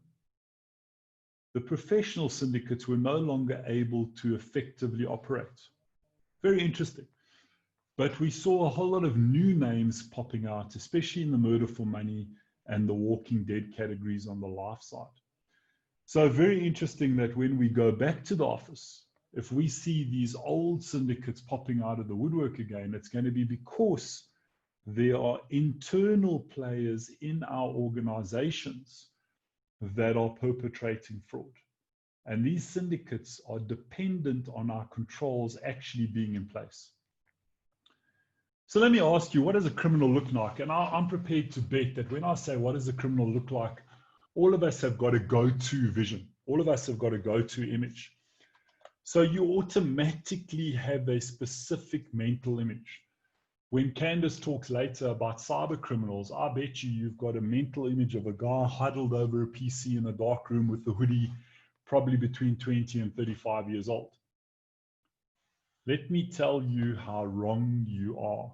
the professional syndicates were no longer able to effectively operate. Very interesting. But we saw a whole lot of new names popping out, especially in the murder for money and the Walking Dead categories on the life side. So very interesting that when we go back to the office, if we see these old syndicates popping out of the woodwork again, it's going to be because there are internal players in our organizations that are perpetrating fraud. And these syndicates are dependent on our controls actually being in place. So let me ask you, what does a criminal look like? And I'm prepared to bet that when I say what does a criminal look like, all of us have got a go-to vision. All of us have got a go-to image. So you automatically have a specific mental image. When Candace talks later about cyber criminals, I bet you've got a mental image of a guy huddled over a PC in a dark room with a hoodie, probably between 20 and 35 years old. Let me tell you how wrong you are.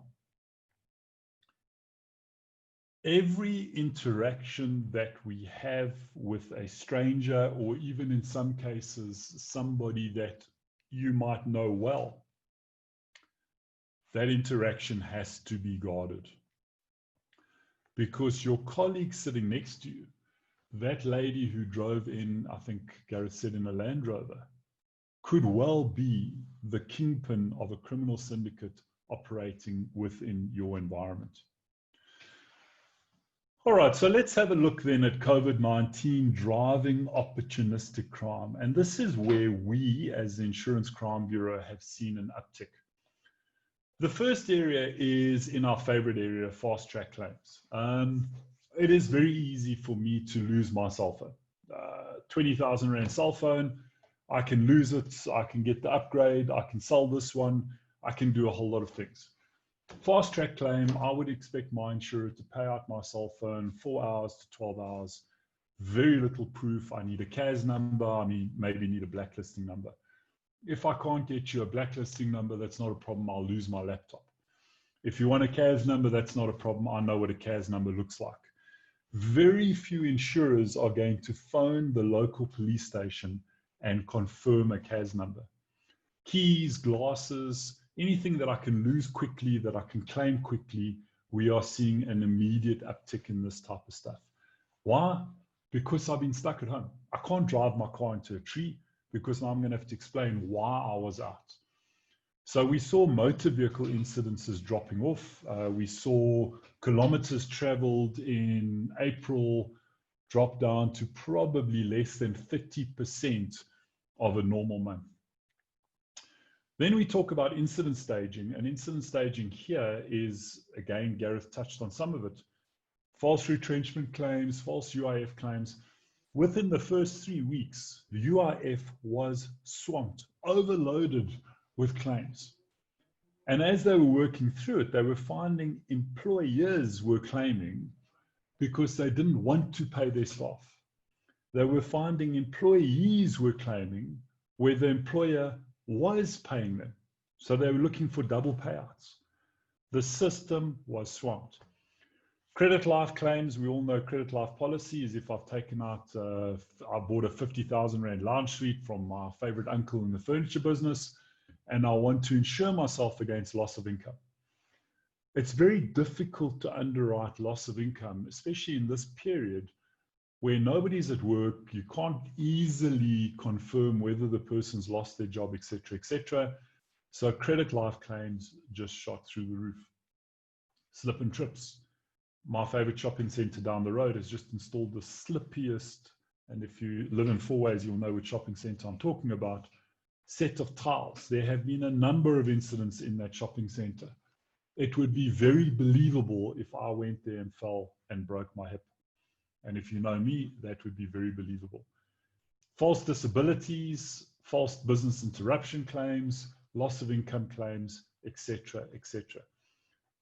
Every interaction that we have with a stranger, or even in some cases, somebody that you might know well, that interaction has to be guarded. Because your colleague sitting next to you, that lady who drove in, I think Gareth said in a Land Rover, could well be the kingpin of a criminal syndicate operating within your environment. All right, so let's have a look then at COVID-19 driving opportunistic crime. And this is where we, as the Insurance Crime Bureau, have seen an uptick. The first area is in our favorite area, fast-track claims. It is very easy for me to lose my cell phone. 20,000 Rand cell phone, I can lose it, I can get the upgrade, I can sell this one, I can do a whole lot of things. Fast track claim, I would expect my insurer to pay out my cell phone 4 hours to 12 hours. Very little proof. I need a CAS number. I maybe need a blacklisting number. If I can't get you a blacklisting number, that's not a problem. I'll lose my laptop. If you want a CAS number, that's not a problem. I know what a CAS number looks like. Very few insurers are going to phone the local police station and confirm a CAS number. Keys, glasses, anything that I can lose quickly, that I can claim quickly, we are seeing an immediate uptick in this type of stuff. Why? Because I've been stuck at home. I can't drive my car into a tree because now I'm going to have to explain why I was out. So we saw motor vehicle incidences dropping off. We saw kilometers traveled in April drop down to probably less than 30% of a normal month. Then we talk about incident staging, and incident staging here is, again, Gareth touched on some of it, false retrenchment claims, false UIF claims. Within the first 3 weeks, the UIF was swamped, overloaded with claims. And as they were working through it, they were finding employers were claiming because they didn't want to pay their staff. They were finding employees were claiming where the employer was paying them. So they were looking for double payouts. The system was swamped. Credit life claims, we all know credit life policy is if I've taken out, I bought a 50,000 Rand lounge suite from my favorite uncle in the furniture business, and I want to insure myself against loss of income. It's very difficult to underwrite loss of income, especially in this period where nobody's at work, you can't easily confirm whether the person's lost their job, etc., etc. So credit life claims just shot through the roof. Slip and trips. My favorite shopping center down the road has just installed the slippiest, and if you live in Four Ways, you'll know which shopping center I'm talking about, set of tiles. There have been a number of incidents in that shopping center. It would be very believable if I went there and fell and broke my hip. And if you know me, that would be very believable. False disabilities, false business interruption claims, loss of income claims, etc., etc.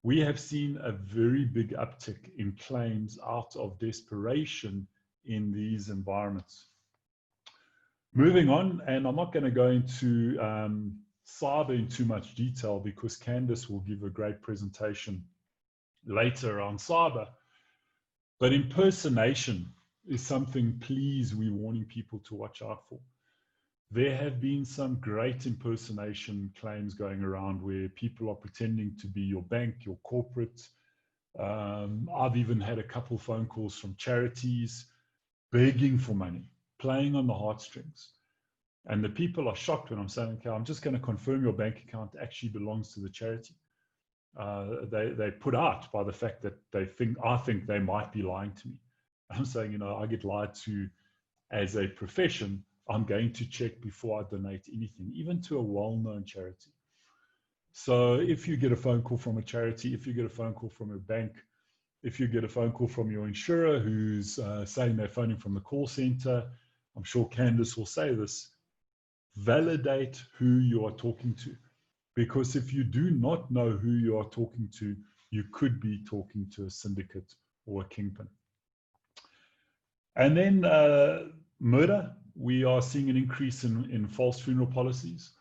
We have seen a very big uptick in claims out of desperation in these environments. Moving on, and I'm not going to go into cyber in too much detail because Candice will give a great presentation later on cyber, but impersonation is something, please, we're warning people to watch out for. There have been some great impersonation claims going around where people are pretending to be your bank, your corporate. I've even had a couple phone calls from charities begging for money, playing on the heartstrings. And the people are shocked when I'm saying, okay, I'm just going to confirm your bank account actually belongs to the charity. They put out by the fact that I think they might be lying to me. I'm saying, you know, I get lied to as a profession. I'm going to check before I donate anything, even to a well-known charity. So if you get a phone call from a charity, if you get a phone call from a bank, if you get a phone call from your insurer who's saying they're phoning from the call center, I'm sure Candice will say this, validate who you are talking to. Because if you do not know who you are talking to, you could be talking to a syndicate or a kingpin. And then murder, we are seeing an increase in false funeral policies.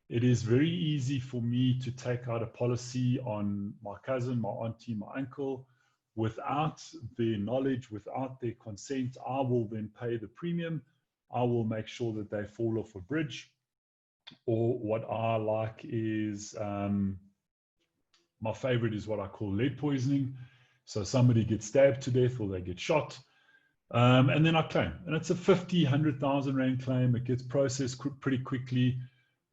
It is very easy for me to take out a policy on my cousin, my auntie, my uncle, without their knowledge, without their consent. I will then pay the premium. I will make sure that they fall off a bridge. Or what I like is, my favorite is what I call lead poisoning. So somebody gets stabbed to death or they get shot. And then I claim. And it's a 50, 100,000 Rand claim. It gets processed pretty quickly.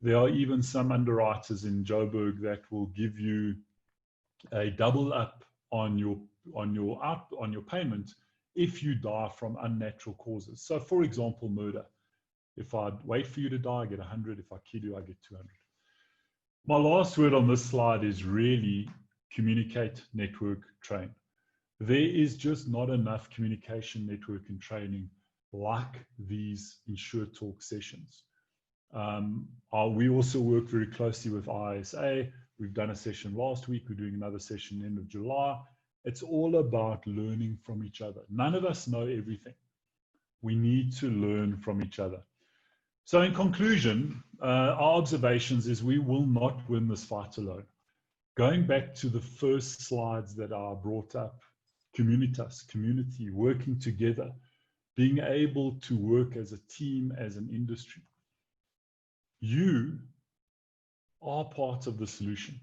There are even some underwriters in Joburg that will give you a double up on your payment if you die from unnatural causes. So for example, murder. If I wait for you to die, I get 100. If I kill you, I get 200. My last word on this slide is really communicate, network, train. There is just not enough communication, network, and training like these InsureTalk sessions. We also work very closely with ISA. We've done a session last week. We're doing another session end of July. It's all about learning from each other. None of us know everything. We need to learn from each other. So in conclusion, our observations is we will not win this fight alone. Going back to the first slides that are brought up, communitas, community, working together, being able to work as a team, as an industry. You are part of the solution.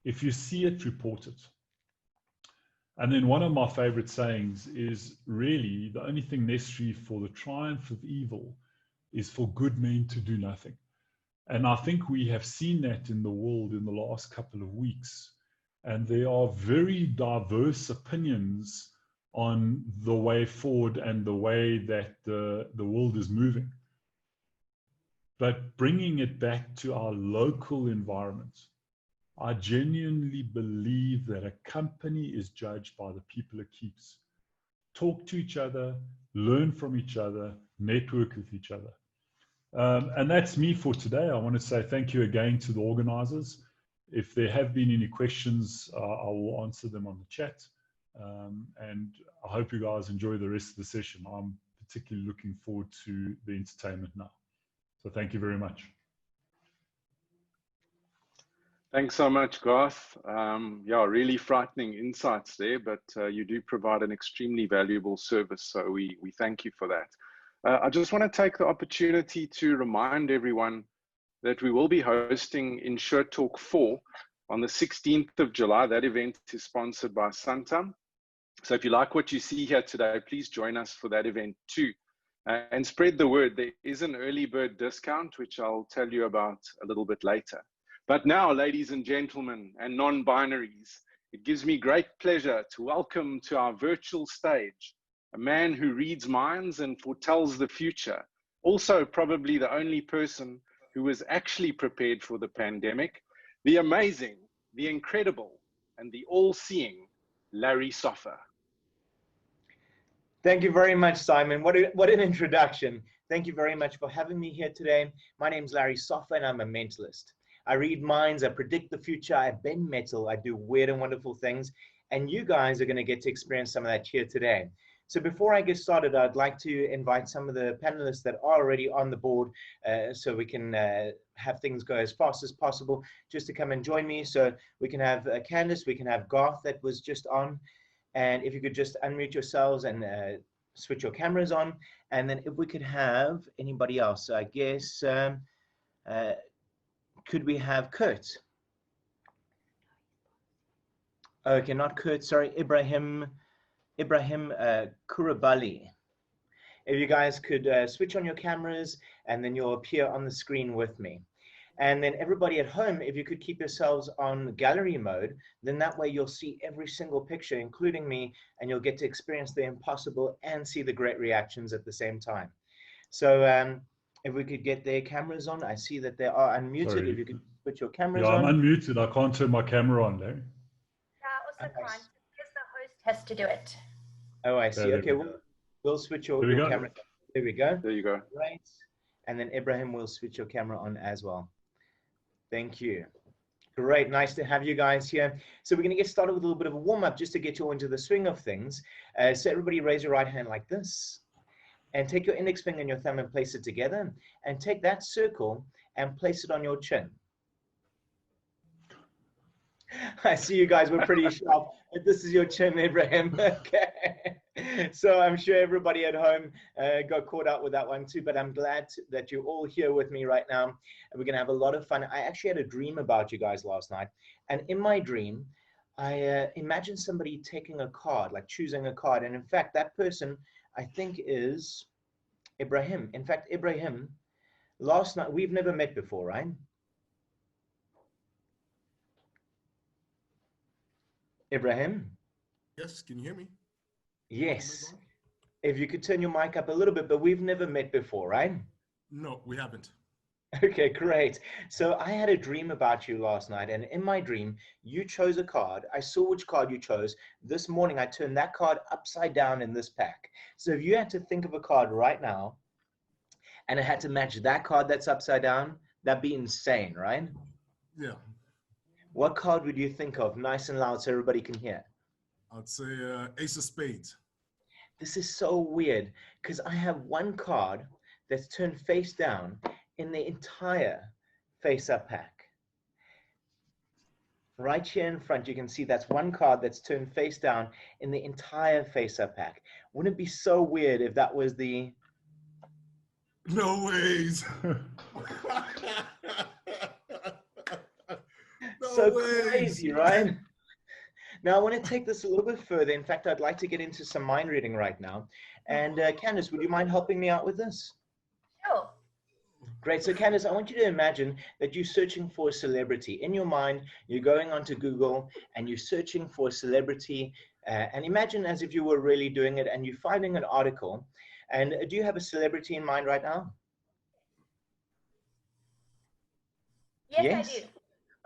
If you see it, report it. And then one of my favorite sayings is really the only thing necessary for the triumph of evil is for good men to do nothing. And I think we have seen that in the world in the last couple of weeks. And there are very diverse opinions on the way forward and the way that the world is moving. But bringing it back to our local environment, I genuinely believe that a company is judged by the people it keeps. Talk to each other, learn from each other, network with each other. And that's me for today. I want to say thank you again to the organizers. If there have been any questions, I will answer them on the chat. And I hope you guys enjoy the rest of the session. I'm particularly looking forward to the entertainment now. So thank you very much. Thanks so much, Garth. Yeah, really frightening insights there, but you do provide an extremely valuable service. So we thank you for that. I just want to take the opportunity to remind everyone that we will be hosting InsureTalk3 on the 16th of July. That event is sponsored by Santam. So if you like what you see here today, please join us for that event too. And spread the word. There is an early bird discount, which I'll tell you about a little bit later. But now, ladies and gentlemen and non-binaries, it gives me great pleasure to welcome to our virtual stage a man who reads minds and foretells the future. Also, probably the only person who was actually prepared for the pandemic, the amazing, the incredible, and the all-seeing Larry Soffer. Thank you very much, Simon. What an introduction. Thank you very much for having me here today. My name is Larry Soffer, and I'm a mentalist. I read minds, I predict the future, I bend metal, I do weird and wonderful things, and you guys are going to get to experience some of that here today. So before I get started, I'd like to invite some of the panelists that are already on the board so we can have things go as fast as possible, just to come and join me. So we can have Candice, we can have Garth that was just on, and if you could just unmute yourselves and switch your cameras on, and then if we could have anybody else, I guess, could we have Kurt? Okay, not Kurt, sorry, Ibrahim Kurabali. If you guys could switch on your cameras, and then you'll appear on the screen with me. And then everybody at home, if you could keep yourselves on gallery mode, then that way you'll see every single picture, including me, and you'll get to experience the impossible and see the great reactions at the same time. So if we could get their cameras on, I see that they are unmuted. Sorry. If you could put your cameras on. Yeah, I'm unmuted. I can't turn my camera on, Larry. Yeah, also can't, because the host has to do it. Oh, I see. Okay, we'll switch your camera. There we go. There you go. Right. And then Ibrahim will switch your camera on as well. Thank you. Great, nice to have you guys here. So we're going to get started with a little bit of a warm-up just to get you all into the swing of things. So everybody raise your right hand like this. And take your index finger and your thumb and place it together. And take that circle and place it on your chin. I see you guys were pretty sharp. This is your chin, Ibrahim. Okay. So I'm sure everybody at home got caught out with that one too, but I'm glad that you're all here with me right now. And we're going to have a lot of fun. I actually had a dream about you guys last night. And in my dream, I imagined somebody taking a card, like choosing a card. And in fact, that person, I think, is Ibrahim. In fact, Ibrahim, last night, we've never met before, right? Ibrahim? Yes, can you hear me? Yes. If you could turn your mic up a little bit, but we've never met before, right? No, we haven't. Okay, great. So I had a dream about you last night, and in my dream, you chose a card. I saw which card you chose. This morning, I turned that card upside down in this pack. So if you had to think of a card right now, and it had to match that card that's upside down, that'd be insane, right? Yeah. What card would you think of, nice and loud so everybody can hear? I'd say Ace of Spades. This is so weird, because I have one card that's turned face down in the entire face-up pack. Right here in front, you can see that's one card that's turned face down in the entire face-up pack. Wouldn't it be so weird if that was the... No ways. So crazy, right? Now, I want to take this a little bit further. In fact, I'd like to get into some mind reading right now. And Candice, would you mind helping me out with this? Sure. Great. So Candice, I want you to imagine that you're searching for a celebrity. In your mind, you're going onto Google and you're searching for a celebrity. And imagine as if you were really doing it and you're finding an article. And do you have a celebrity in mind right now? Yes, I do.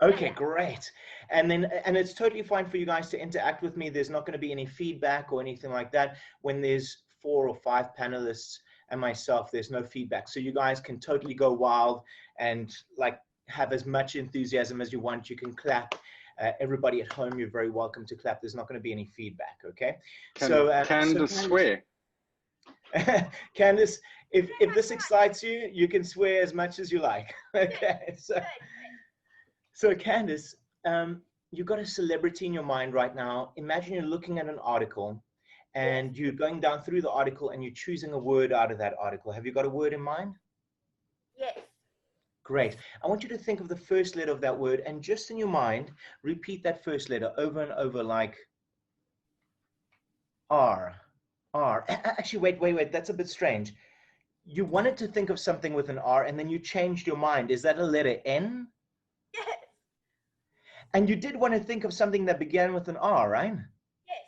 Okay, great. And it's totally fine for you guys to interact with me. There's not going to be any feedback or anything like that. When there's 4 or 5 panelists and myself, there's no feedback. So you guys can totally go wild and like have as much enthusiasm as you want. You can clap. Everybody at home, you're very welcome to clap. There's not going to be any feedback, okay? Candice swear. Candice, if this excites you, you can swear as much as you like. Okay, so Candice, you've got a celebrity in your mind right now. Imagine you're looking at an article and you're going down through the article and you're choosing a word out of that article. Have you got a word in mind? Yes. Great. I want you to think of the first letter of that word and just in your mind, repeat that first letter over and over like R. R. Actually, wait. That's a bit strange. You wanted to think of something with an R and then you changed your mind. Is that a letter N? Yes. And you did want to think of something that began with an R, right?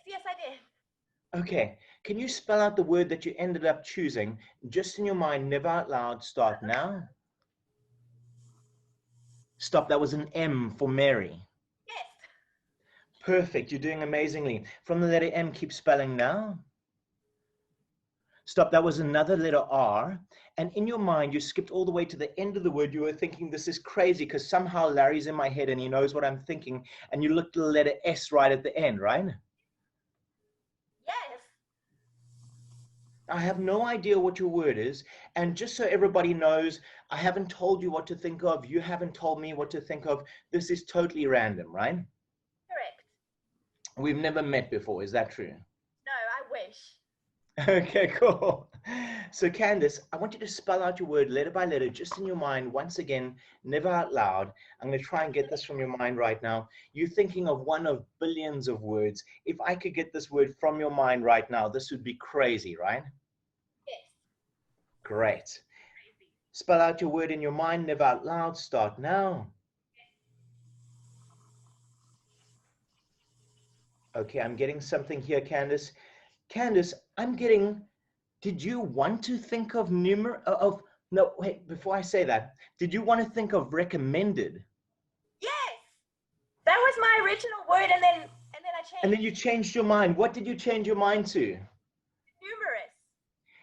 Yes, I did. Okay. Can you spell out the word that you ended up choosing just in your mind, never out loud? Start now. Stop, that was an M for Mary. Yes. Perfect, you're doing amazingly. From the letter M, keep spelling now. Stop, that was another letter R. And in your mind, you skipped all the way to the end of the word. You were thinking, this is crazy because somehow Larry's in my head and he knows what I'm thinking. And you looked at the letter S right at the end, right? Yes. I have no idea what your word is. And just so everybody knows, I haven't told you what to think of. You haven't told me what to think of. This is totally random, right? Correct. We've never met before. Is that true? No, I wish. Okay, cool. So Candace, I want you to spell out your word letter by letter, just in your mind. Once again, never out loud. I'm going to try and get this from your mind right now. You're thinking of one of billions of words. If I could get this word from your mind right now, this would be crazy, right? Yes. Great. Spell out your word in your mind, never out loud. Start now. Okay, I'm getting something here, Candace. Candace, I'm getting, did you want to think of no, wait, before I say that, did you want to think of recommended? Yes. That was my original word, and then I changed. And then you changed your mind. What did you change your mind to? Numerous.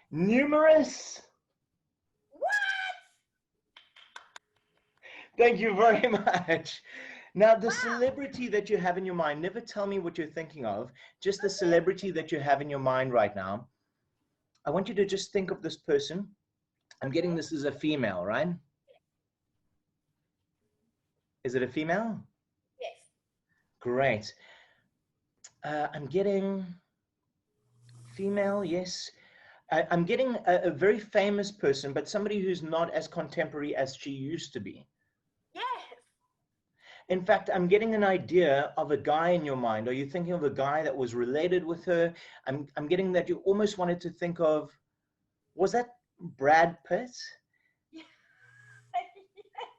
Numerous? What? Thank you very much. Now, the celebrity that you have in your mind, never tell me what you're thinking of, just the celebrity that you have in your mind right now. I want you to just think of this person. I'm getting this as a female, right? Is it a female? Yes. Great. I'm getting female, yes. I'm getting a very famous person, but somebody who's not as contemporary as she used to be. Yes. In fact, I'm getting an idea of a guy in your mind. Are you thinking of a guy that was related with her? I'm getting that you almost wanted to think of, was that Brad Pitt? Yes.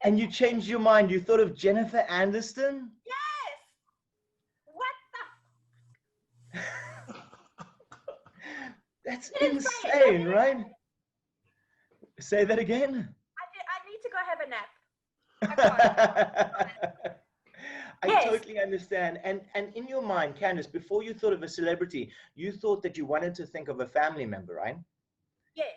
And you changed your mind. You thought of Jennifer Aniston? Yes. What the? That's insane, right? Say that again. I need to go have a nap. I Yes. totally understand. And in your mind, Candace, before you thought of a celebrity, you thought that you wanted to think of a family member, right? Yes.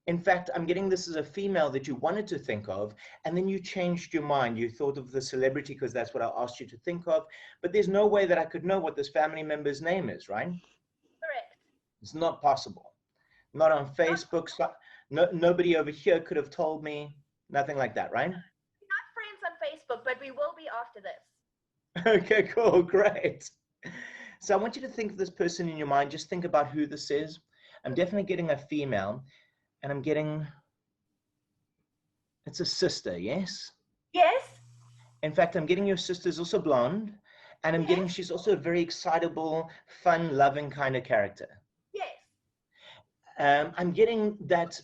In fact, I'm getting this as a female that you wanted to think of, and then you changed your mind. You thought of the celebrity because that's what I asked you to think of. But there's no way that I could know what this family member's name is, right? Correct. It's not possible. Not on Facebook. So, nobody over here could have told me. Nothing like that, right? We're not friends on Facebook, but we will be after this. Okay, cool, great. So I want you to think of this person in your mind. Just think about who this is. I'm definitely getting a female, and I'm getting, it's a sister, yes? Yes. In fact, I'm getting your sister's also blonde, and I'm getting she's also a very excitable, fun, loving kind of character. Yes. I'm getting that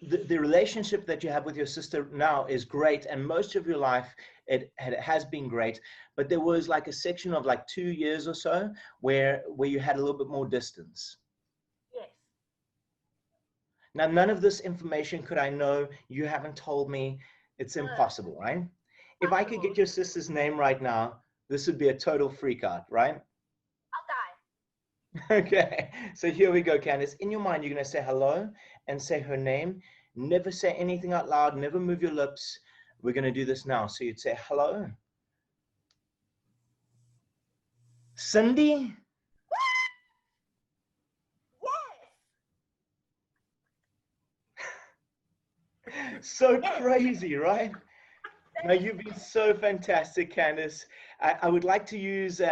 the relationship that you have with your sister now is great, and most of your life it has been great, but there was like a section of like 2 years or so where you had a little bit more distance. Yes. Now, none of this information could I know. You haven't told me. It's impossible, right? If I could get your sister's name right now, this would be a total freak out, right? I'll die. Okay, so here we go, Candace. In your mind, you're going to say hello and say her name. Never say anything out loud. Never move your lips. We're going to do this now. So you'd say hello. Cindy? Yes. So crazy, right? No, you've been so fantastic, Candace. I would like to use,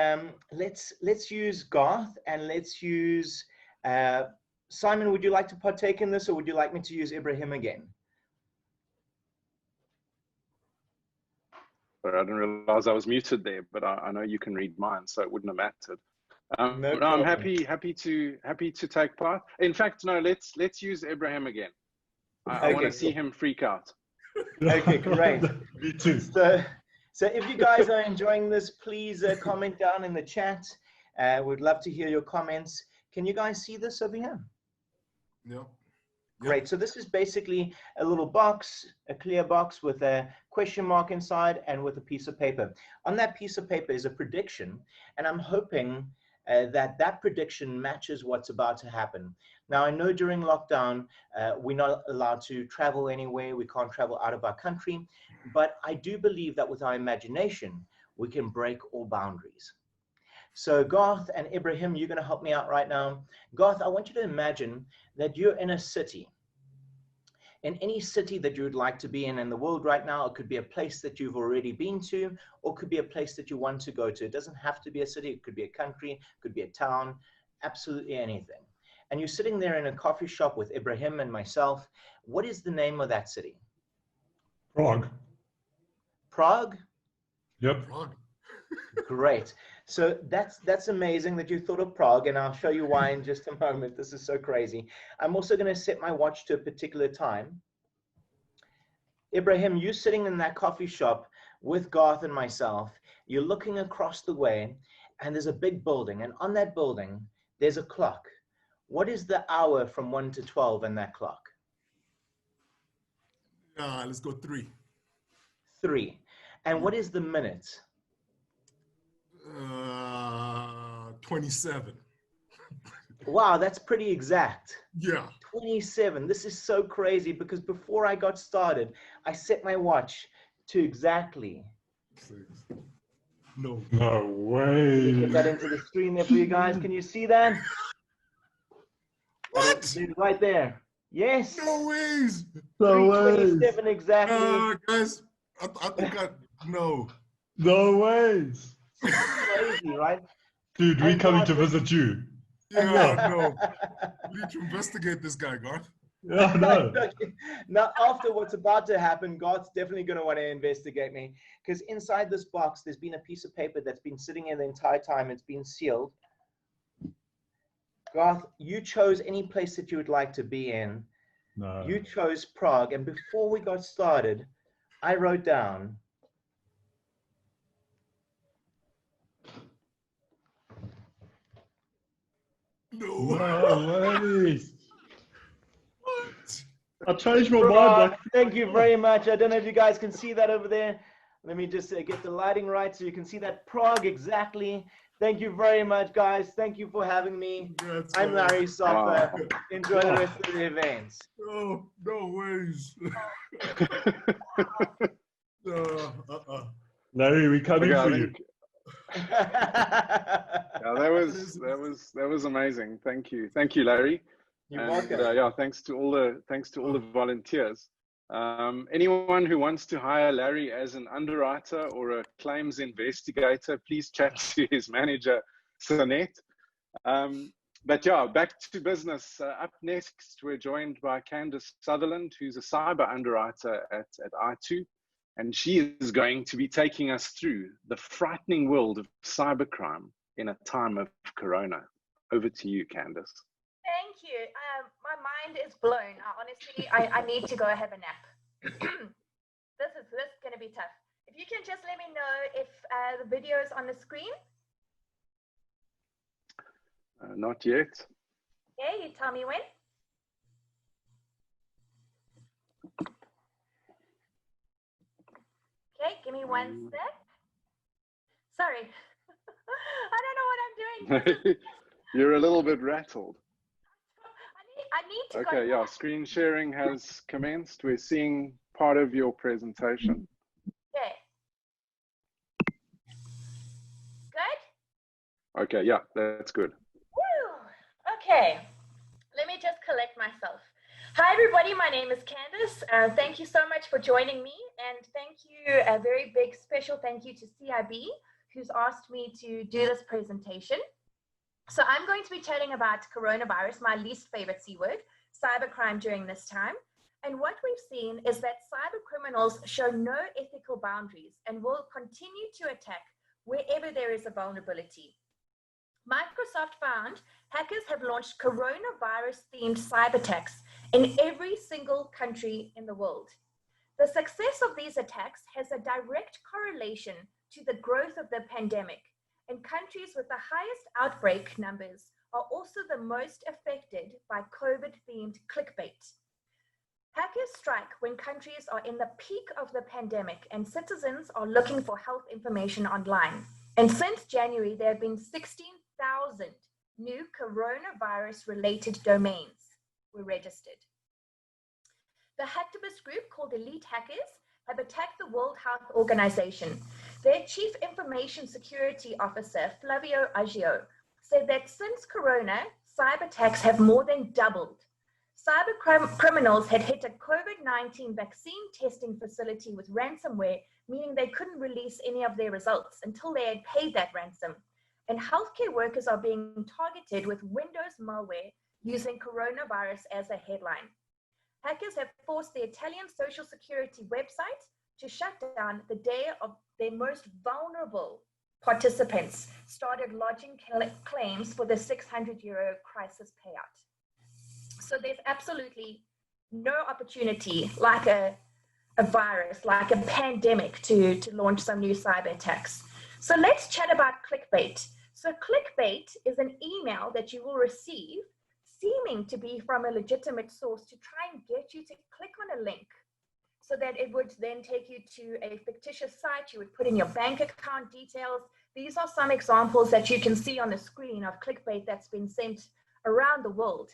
let's use Garth, and let's use, Simon, would you like to partake in this, or would you like me to use Ibrahim again? Sorry, I didn't realize I was muted there, but I know you can read mine, so it wouldn't have mattered. No no, I'm problem. happy to take part. In fact, no, let's use Ibrahim again. I want to see him freak out. Okay, great. Me too. So if you guys are enjoying this, please comment down in the chat. We'd love to hear your comments. Can you guys see this over here? No. Great. So this is basically a little box, a clear box with a question mark inside and with a piece of paper. On that piece of paper is a prediction, and I'm hoping that prediction matches what's about to happen. Now, I know during lockdown, we're not allowed to travel anywhere. We can't travel out of our country, but I do believe that with our imagination, we can break all boundaries. So Garth and Ibrahim, you're going to help me out right now. Garth, I want you to imagine that you're in a city. In any city that you would like to be in the world right now, it could be a place that you've already been to, or it could be a place that you want to go to. It doesn't have to be a city. It could be a country, it could be a town, absolutely anything. And you're sitting there in a coffee shop with Ibrahim and myself. What is the name of that city? Prague. Prague? Yep. Prague. Great. So that's amazing that you thought of Prague, and I'll show you why in just a moment. This is so crazy. I'm also going to set my watch to a particular time. Ibrahim, you sitting in that coffee shop with Garth and myself, you're looking across the way, and there's a big building, and on that building, there's a clock. What is the hour from 1 to 12 in that clock? Let's go 3. 3. And what is the minute? 27. Wow, that's pretty exact. Yeah. 27. This is so crazy because before I got started, I set my watch to exactly. 6. No. No way. Get that into the screen there for you guys. Can you see that? What? Right there. Yes. No ways. No ways. 3:27 exactly. Guys, I think no. No ways. Crazy, right? Dude, we're And coming to Garth- visit you. Yeah, no. We need to investigate this guy, Garth. Yeah, no. Now, after what's about to happen, God's definitely going to want to investigate me, because inside this box, there's been a piece of paper that's been sitting here the entire time. It's been sealed. Garth, you chose any place that you would like to be in. No. You chose Prague, and before we got started, I wrote down No. No ways. What? I changed my mind. Prague. Like, Thank you very much. I don't know if you guys can see that over there. Let me just get the lighting right so you can see that. Prague, exactly. Thank you very much, guys. Thank you for having me. Congrats, I'm man. Larry Soffer. Enjoy the rest of the events. No, no ways. Larry, we're coming Okay, I for you. think- Yeah, that was amazing. Thank you, Larry. You're And welcome. yeah, thanks to all the volunteers. Anyone who wants to hire Larry as an underwriter or a claims investigator, please chat to his manager, Sonette. But yeah, back to business. Up next, we're joined by Candice Sutherland, who's a cyber underwriter at I2. And she is going to be taking us through the frightening world of cybercrime in a time of Corona. Over to you, Candice. Thank you. My mind is blown. I need to go have a nap. This is going to be tough. If you can just let me know if the video is on the screen. Not yet. Okay, you tell me when. Okay, give me 1 sec. Sorry. I don't know what I'm doing. You're a little bit rattled. I need to go. Okay, yeah, screen sharing has commenced. We're seeing part of your presentation. Okay. Good? Okay, yeah, that's good. Woo! Okay. Let me just collect myself. Hi, everybody. My name is Candice. Thank you so much for joining me. And thank you, a very big special thank you to CIB, who's asked me to do this presentation. So I'm going to be chatting about coronavirus, my least favorite C word, cybercrime during this time. And what we've seen is that cyber criminals show no ethical boundaries and will continue to attack wherever there is a vulnerability. Microsoft found hackers have launched coronavirus-themed cyber attacks in every single country in the world. The success of these attacks has a direct correlation to the growth of the pandemic, and countries with the highest outbreak numbers are also the most affected by COVID-themed clickbait. Hackers strike when countries are in the peak of the pandemic and citizens are looking for health information online. And since January, there have been 16,000 new coronavirus-related domains were registered. The hacktivist group called Elite Hackers have attacked the World Health Organization. Their Chief Information Security Officer, Flavio Aggio, said that since Corona, cyber attacks have more than doubled. Cyber criminals had hit a COVID-19 vaccine testing facility with ransomware, meaning they couldn't release any of their results until they had paid that ransom. And healthcare workers are being targeted with Windows malware using coronavirus as a headline. Hackers have forced the Italian Social Security website to shut down the day of their most vulnerable participants started lodging claims for the €600 crisis payout. So there's absolutely no opportunity like a virus, like a pandemic to launch some new cyber attacks. So let's chat about clickbait. So clickbait is an email that you will receive seeming to be from a legitimate source to try and get you to click on a link so that it would then take you to a fictitious site. You would put in your bank account details. These are some examples that you can see on the screen of clickbait that's been sent around the world.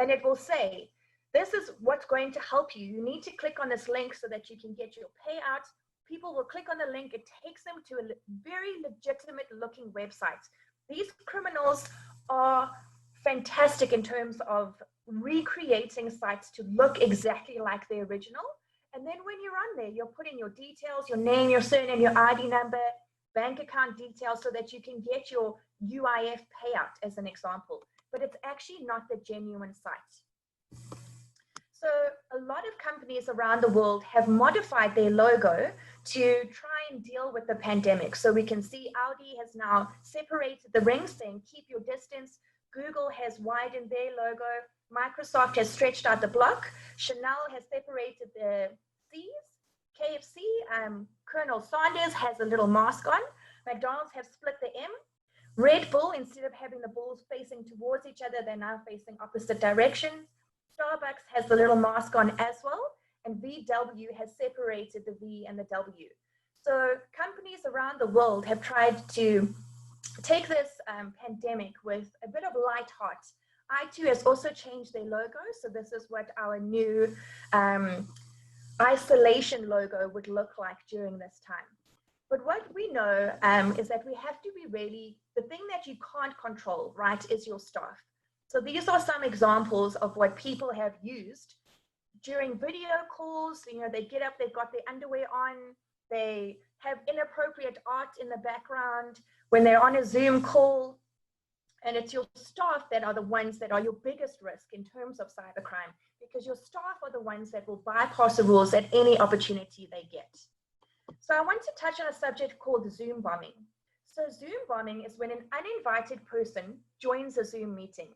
And it will say, this is what's going to help you. You need to click on this link so that you can get your payout. People will click on the link. It takes them to a very legitimate looking website. These criminals are fantastic in terms of recreating sites to look exactly like the original. And then when you're on there, you'll put in your details, your name, your surname, your ID number, bank account details so that you can get your UIF payout as an example. But it's actually not the genuine site. So a lot of companies around the world have modified their logo to try and deal with the pandemic. So we can see Audi has now separated the rings saying keep your distance. Google has widened their logo. Microsoft has stretched out the block. Chanel has separated the C's. KFC, Colonel Sanders has a little mask on. McDonald's have split the M. Red Bull, instead of having the balls facing towards each other, they're now facing opposite directions. Starbucks has the little mask on as well, and VW has separated the V and the W. So companies around the world have tried to take this pandemic with a bit of light heart. i2 has also changed their logo, so this is what our new isolation logo would look like during this time. But what we know is that we have to be really, the thing that you can't control, right, is your staff. So these are some examples of what people have used during video calls. You know, they get up, they've got their underwear on, they have inappropriate art in the background when they're on a Zoom call. And it's your staff that are the ones that are your biggest risk in terms of cybercrime, because your staff are the ones that will bypass the rules at any opportunity they get. So I want to touch on a subject called Zoom bombing. So Zoom bombing is when an uninvited person joins a Zoom meeting.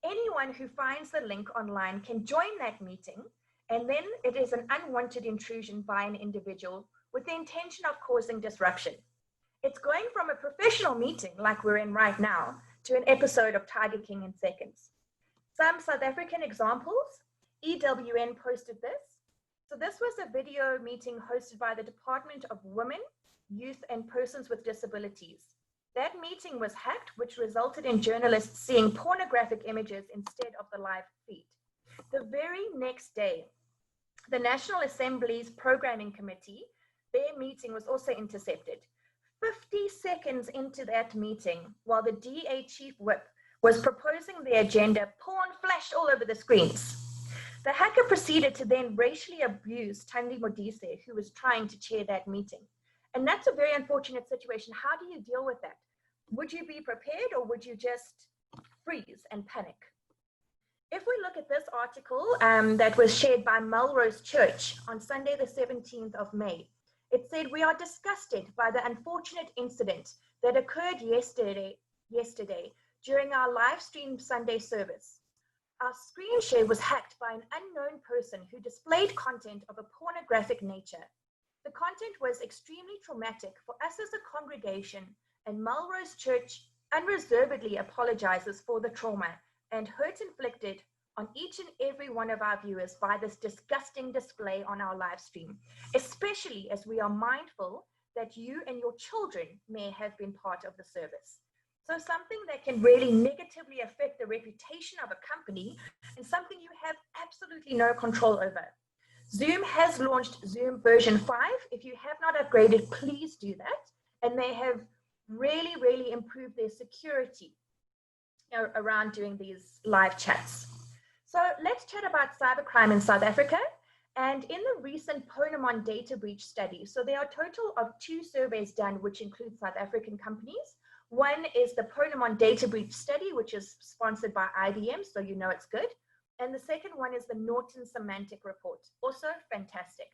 Anyone who finds the link online can join that meeting, and then it is an unwanted intrusion by an individual with the intention of causing disruption. It's going from a professional meeting like we're in right now to an episode of Tiger King in seconds. Some South African examples, EWN posted this. So this was a video meeting hosted by the Department of Women, Youth and Persons with Disabilities. That meeting was hacked, which resulted in journalists seeing pornographic images instead of the live feed. The very next day, the National Assembly's Programming Committee, their meeting was also intercepted. 50 seconds into that meeting, while the DA chief whip was proposing the agenda, porn flashed all over the screens. The hacker proceeded to then racially abuse Thandi Modise, who was trying to chair that meeting. And that's a very unfortunate situation. How do you deal with that? Would you be prepared, or would you just freeze and panic? If we look at this article that was shared by Melrose Church on Sunday, the 17th of May, it said, "We are disgusted by the unfortunate incident that occurred yesterday during our live stream Sunday service. Our screen share was hacked by an unknown person who displayed content of a pornographic nature. The content was extremely traumatic for us as a congregation, and Melrose Church unreservedly apologizes for the trauma and hurt inflicted on each and every one of our viewers by this disgusting display on our live stream, especially as we are mindful that you and your children may have been part of the service. So something that can really negatively affect the reputation of a company and something you have absolutely no control over. Zoom has launched Zoom version 5. If you have not upgraded, please do that. And they have really, really improved their security around doing these live chats. So let's chat about cybercrime in South Africa. And in the recent Ponemon data breach study, so there are a total of 2 surveys done, which include South African companies. One is the Ponemon data breach study, which is sponsored by IBM, so you know it's good. And the second one is the Norton Semantic Report, also fantastic.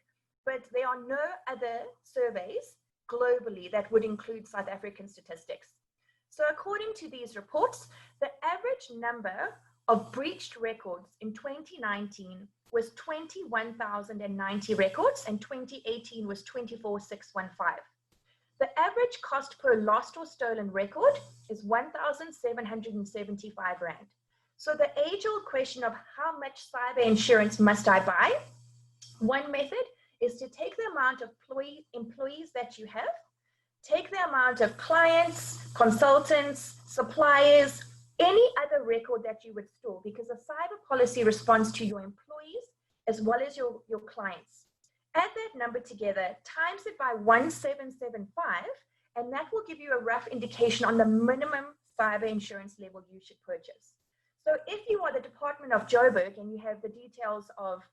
But there are no other surveys globally that would include South African statistics. So according to these reports, the average number of breached records in 2019 was 21,090 records, and 2018 was 24,615. The average cost per lost or stolen record is 1,775 Rand. So the age-old question of how much cyber insurance must I buy? One method is to take the amount of employees that you have, take the amount of clients, consultants, suppliers, any other record that you would store, because a cyber policy responds to your employees as well as your clients. Add that number together, times it by 1,775, and that will give you a rough indication on the minimum cyber insurance level you should purchase. So if you are the Department of Joburg and you have the details of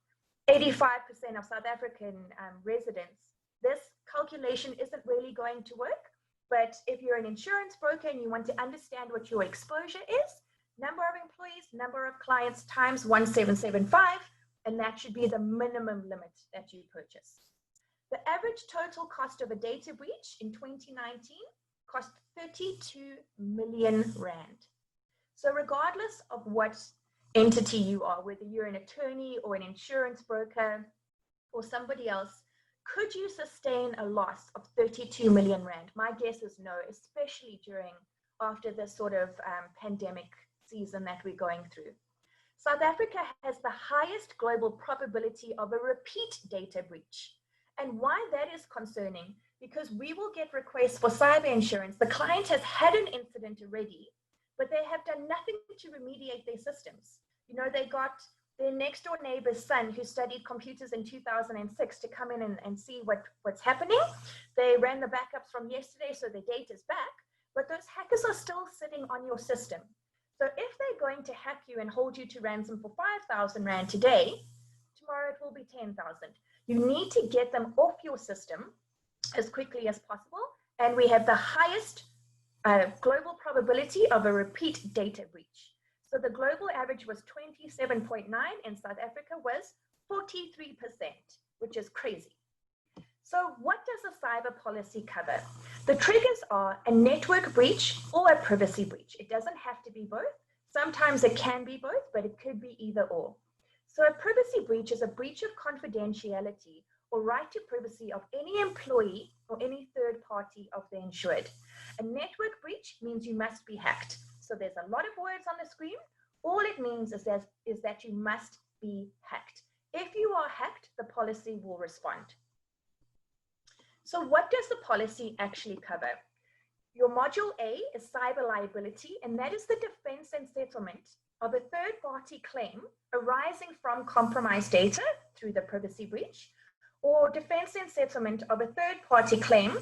85% of South African residents, this calculation isn't really going to work. But if you're an insurance broker and you want to understand what your exposure is, number of employees, number of clients times 1,775, and that should be the minimum limit that you purchase. The average total cost of a data breach in 2019 cost 32 million Rand. So regardless of what entity you are, whether you're an attorney or an insurance broker or somebody else, could you sustain a loss of 32 million Rand? My guess is no, especially after this sort of pandemic season that we're going through. South Africa has the highest global probability of a repeat data breach. And why that is concerning, because we will get requests for cyber insurance. The client has had an incident already, but they have done nothing to remediate their systems. You know, they got their next door neighbor's son who studied computers in 2006 to come in and see what's happening. They ran the backups from yesterday, so the data's back, but those hackers are still sitting on your system. So if they're going to hack you and hold you to ransom for 5,000 Rand today, tomorrow it will be 10,000. You need to get them off your system as quickly as possible. And we have the highest global probability of a repeat data breach. So the global average was 27.9, and South Africa was 43%, which is crazy. So what does a cyber policy cover? The triggers are a network breach or a privacy breach. It doesn't have to be both. Sometimes it can be both, but it could be either or. So a privacy breach is a breach of confidentiality or right to privacy of any employee or any third party of the insured. A network breach means you must be hacked. So there's a lot of words on the screen. All it means is that you must be hacked. If you are hacked, the policy will respond. So what does the policy actually cover? Your module A is cyber liability, and that is the defense and settlement of a third-party claim arising from compromised data through the privacy breach, or defense and settlement of a third-party claim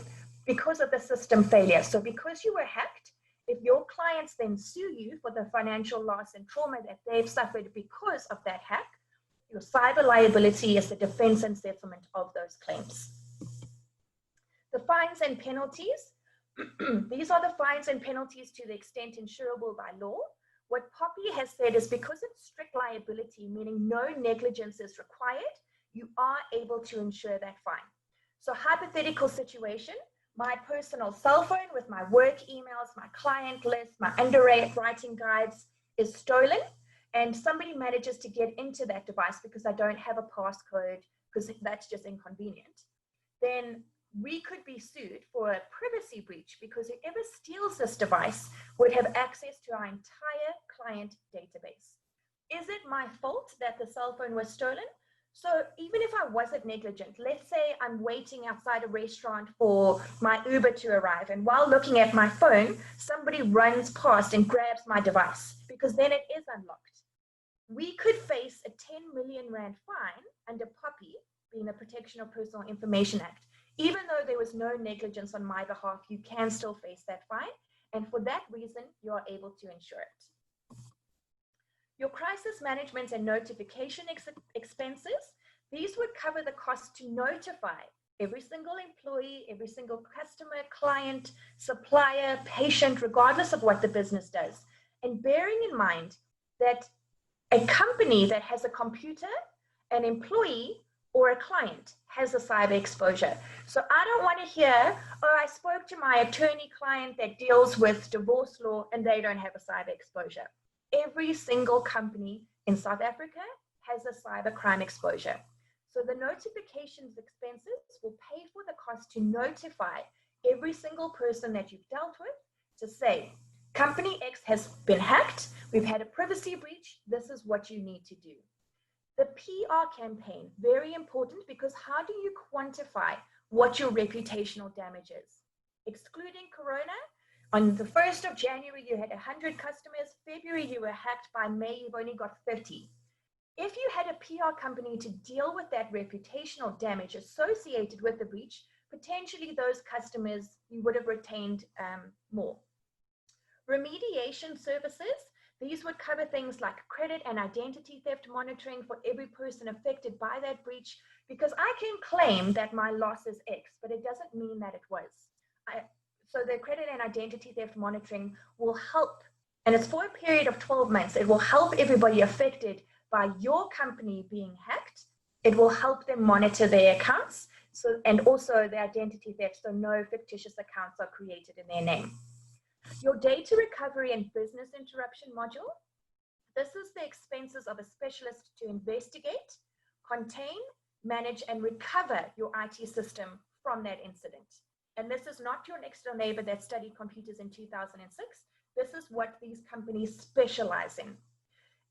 because of the system failure. So because you were hacked, if your clients then sue you for the financial loss and trauma that they've suffered because of that hack, your cyber liability is the defense and settlement of those claims. The fines and penalties, these are the fines and penalties to the extent insurable by law. What Poppy has said is because it's strict liability, meaning no negligence is required, you are able to insure that fine. So hypothetical situation, my personal cell phone with my work emails, my client list, my underwriting guides is stolen, and somebody manages to get into that device because I don't have a passcode, because that's just inconvenient, then we could be sued for a privacy breach because whoever steals this device would have access to our entire client database. Is it my fault that the cell phone was stolen? So even if I wasn't negligent, let's say I'm waiting outside a restaurant for my Uber to arrive, and while looking at my phone, somebody runs past and grabs my device, because then it is unlocked. We could face a 10 million rand fine under POPI, being the Protection of Personal Information Act. Even though there was no negligence on my behalf, you can still face that fine. And for that reason, you are able to insure it. Your crisis management and notification expenses, these would cover the cost to notify every single employee, every single customer, client, supplier, patient, regardless of what the business does. And bearing in mind that a company that has a computer, an employee, or a client has a cyber exposure. So I don't want to hear, oh, I spoke to my attorney client that deals with divorce law and they don't have a cyber exposure. Every single company in South Africa has a cyber crime exposure. So the notifications expenses will pay for the cost to notify every single person that you've dealt with to say, Company X has been hacked, we've had a privacy breach, this is what you need to do. The PR campaign, very important, because how do you quantify what your reputational damage is? Excluding Corona, on the 1st of January, you had 100 customers. February, you were hacked. By May, you've only got 30. If you had a PR company to deal with that reputational damage associated with the breach, potentially those customers, you would have retained more. Remediation services, these would cover things like credit and identity theft monitoring for every person affected by that breach, because I can claim that my loss is X, but it doesn't mean that it was. So the credit and identity theft monitoring will help, and it's for a period of 12 months. It will help everybody affected by your company being hacked. It will help them monitor their accounts, and also the identity theft, so no fictitious accounts are created in their name. Your data recovery and business interruption module, this is the expenses of a specialist to investigate, contain, manage, and recover your IT system from that incident. And this is not your next door neighbor that studied computers in 2006. This is what these companies specialize in.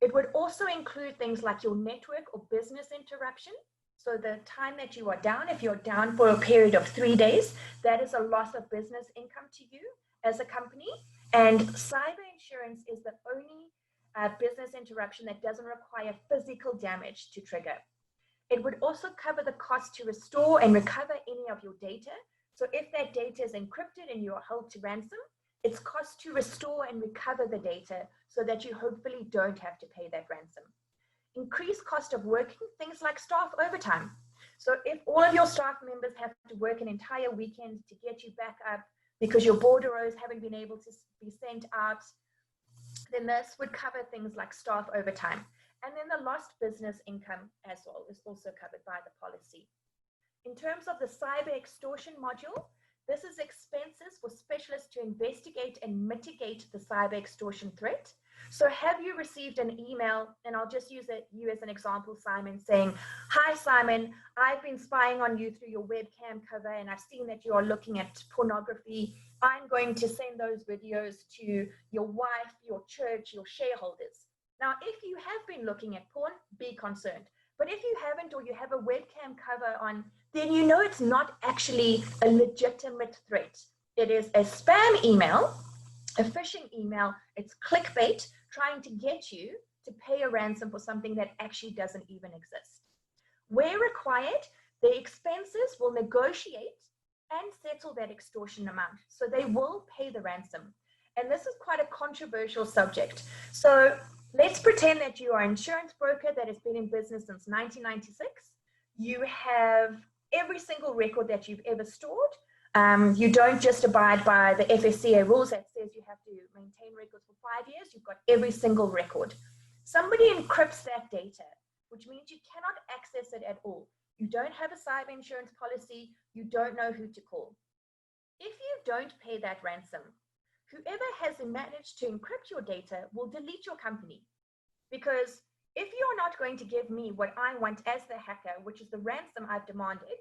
It would also include things like your network or business interruption. So the time that you are down, if you're down for a period of 3 days, that is a loss of business income to you as a company. And cyber insurance is the only business interruption that doesn't require physical damage to trigger. It would also cover the cost to restore and recover any of your data. So if that data is encrypted and you are held to ransom, it's cost to restore and recover the data so that you hopefully don't have to pay that ransom. Increased cost of working, things like staff overtime. So if all of your staff members have to work an entire weekend to get you back up because your bordereaux haven't been able to be sent out, then this would cover things like staff overtime. And then the lost business income as well is also covered by the policy. In terms of the cyber extortion module, this is expenses for specialists to investigate and mitigate the cyber extortion threat. So have you received an email, and I'll just use you as an example, Simon, saying, hi, Simon, I've been spying on you through your webcam cover, and I've seen that you are looking at pornography. I'm going to send those videos to your wife, your church, your shareholders. Now, if you have been looking at porn, be concerned. But if you haven't, or you have a webcam cover on, then you know it's not actually a legitimate threat. It is a spam email, a phishing email. It's clickbait trying to get you to pay a ransom for something that actually doesn't even exist. Where required, the expenses will negotiate and settle that extortion amount. So they will pay the ransom. And this is quite a controversial subject. So let's pretend that you are an insurance broker that has been in business since 1996. You have every single record that you've ever stored. You don't just abide by the FSCA rules that says you have to maintain records for 5 years. You've got every single record. Somebody encrypts that data, which means you cannot access it at all. You don't have a cyber insurance policy. You don't know who to call. If you don't pay that ransom, whoever has managed to encrypt your data will delete your company. Because if you're not going to give me what I want as the hacker, which is the ransom I've demanded,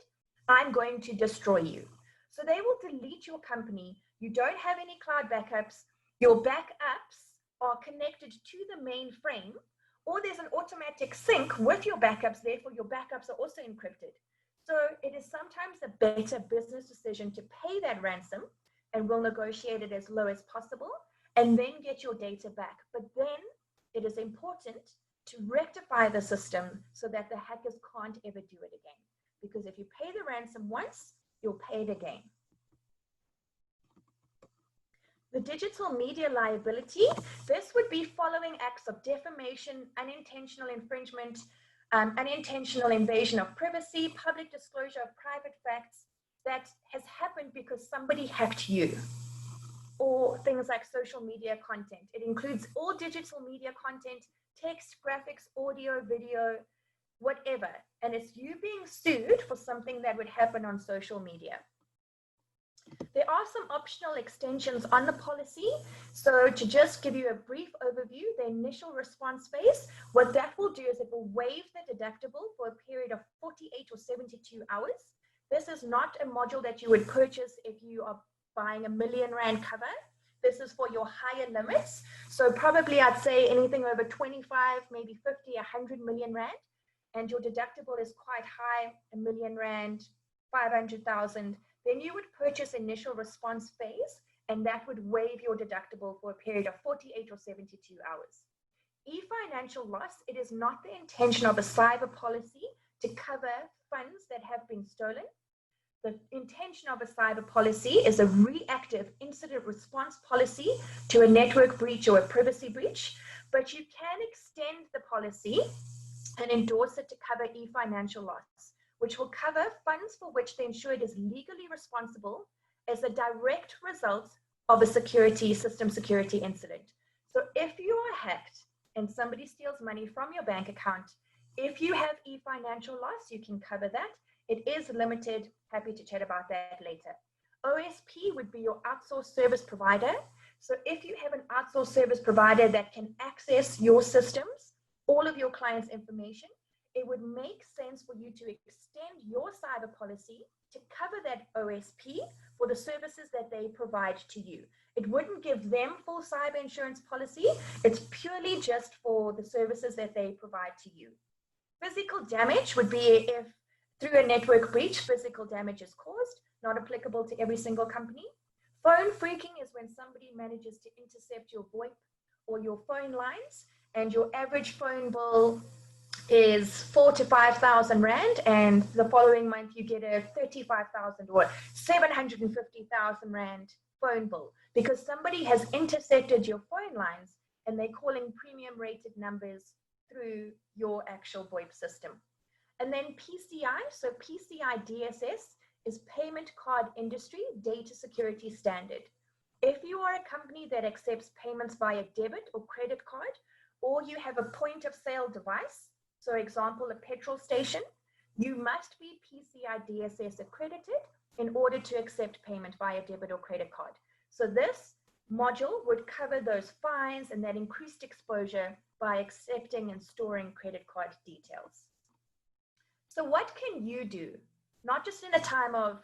I'm going to destroy you. So they will delete your company. You don't have any cloud backups. Your backups are connected to the mainframe or there's an automatic sync with your backups, therefore your backups are also encrypted. So it is sometimes a better business decision to pay that ransom, and we'll negotiate it as low as possible, and then get your data back. But then it is important to rectify the system so that the hackers can't ever do it again. Because if you pay the ransom once, you'll pay it again. The digital media liability, this would be following acts of defamation, unintentional infringement, unintentional invasion of privacy, public disclosure of private facts that has happened because somebody hacked you, or things like social media content. It includes all digital media content, text, graphics, audio, video, whatever. And it's you being sued for something that would happen on social media. There are some optional extensions on the policy. So to just give you a brief overview, the initial response phase, what that will do is it will waive the deductible for a period of 48 or 72 hours. This is not a module that you would purchase if you are buying R1 million cover. This is for your higher limits. So probably I'd say anything over 25, maybe 50, 100 million rand. And your deductible is quite high, R1 million, 500,000. Then you would purchase initial response phase, and that would waive your deductible for a period of 48 or 72 hours. E-financial loss, it is not the intention of a cyber policy to cover funds that have been stolen. The intention of a cyber policy is a reactive incident response policy to a network breach or a privacy breach, but you can extend the policy and endorse it to cover e-financial loss, which will cover funds for which the insured is legally responsible as a direct result of a system security incident. So if you are hacked and somebody steals money from your bank account, if you have e-financial loss, you can cover that. It is limited. Happy to chat about that later. OSP would be your outsourced service provider. So if you have an outsourced service provider that can access your systems, all of your clients' information, it would make sense for you to extend your cyber policy to cover that OSP for the services that they provide to you. It wouldn't give them full cyber insurance policy. It's purely just for the services that they provide to you. Physical damage would be if through a network breach, physical damage is caused, not applicable to every single company. Phone phreaking is when somebody manages to intercept your VoIP or your phone lines, and your average phone bill is 4,000 to 5,000 rand, and the following month you get a 35,000 or 750,000 rand phone bill because somebody has intercepted your phone lines and they're calling premium rated numbers through your actual VoIP system. And then PCI, so PCI DSS is Payment Card Industry Data Security Standard. If you are a company that accepts payments via debit or credit card, or you have a point of sale device, so example, a petrol station, you must be PCI DSS accredited in order to accept payment via debit or credit card. So this module would cover those fines and that increased exposure by accepting and storing credit card details. So what can you do, not just in a time of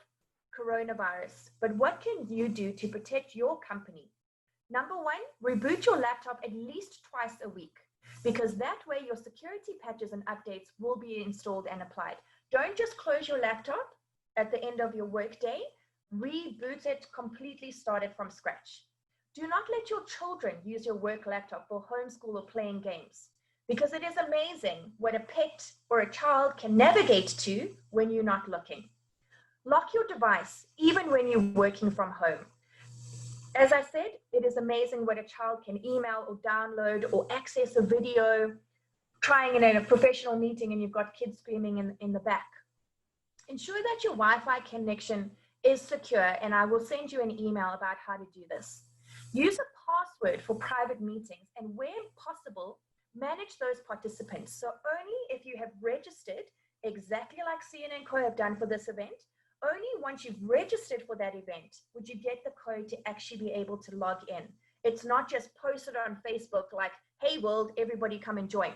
coronavirus, but what can you do to protect your company? Number one, reboot your laptop at least twice a week, because that way your security patches and updates will be installed and applied. Don't just close your laptop at the end of your workday, reboot it completely, start it from scratch. Do not let your children use your work laptop for homeschool or playing games, because it is amazing what a pet or a child can navigate to when you're not looking. Lock your device, even when you're working from home. As I said, it is amazing what a child can email or download or access a video, trying it in a professional meeting and you've got kids screaming in the back. Ensure that your Wi-Fi connection is secure, and I will send you an email about how to do this. Use a password for private meetings, and where possible, manage those participants. So only if you have registered, exactly like CN&CO have done for this event, only once you've registered for that event would you get the code to actually be able to log in. It's not just posted on Facebook like, hey world, everybody come and join.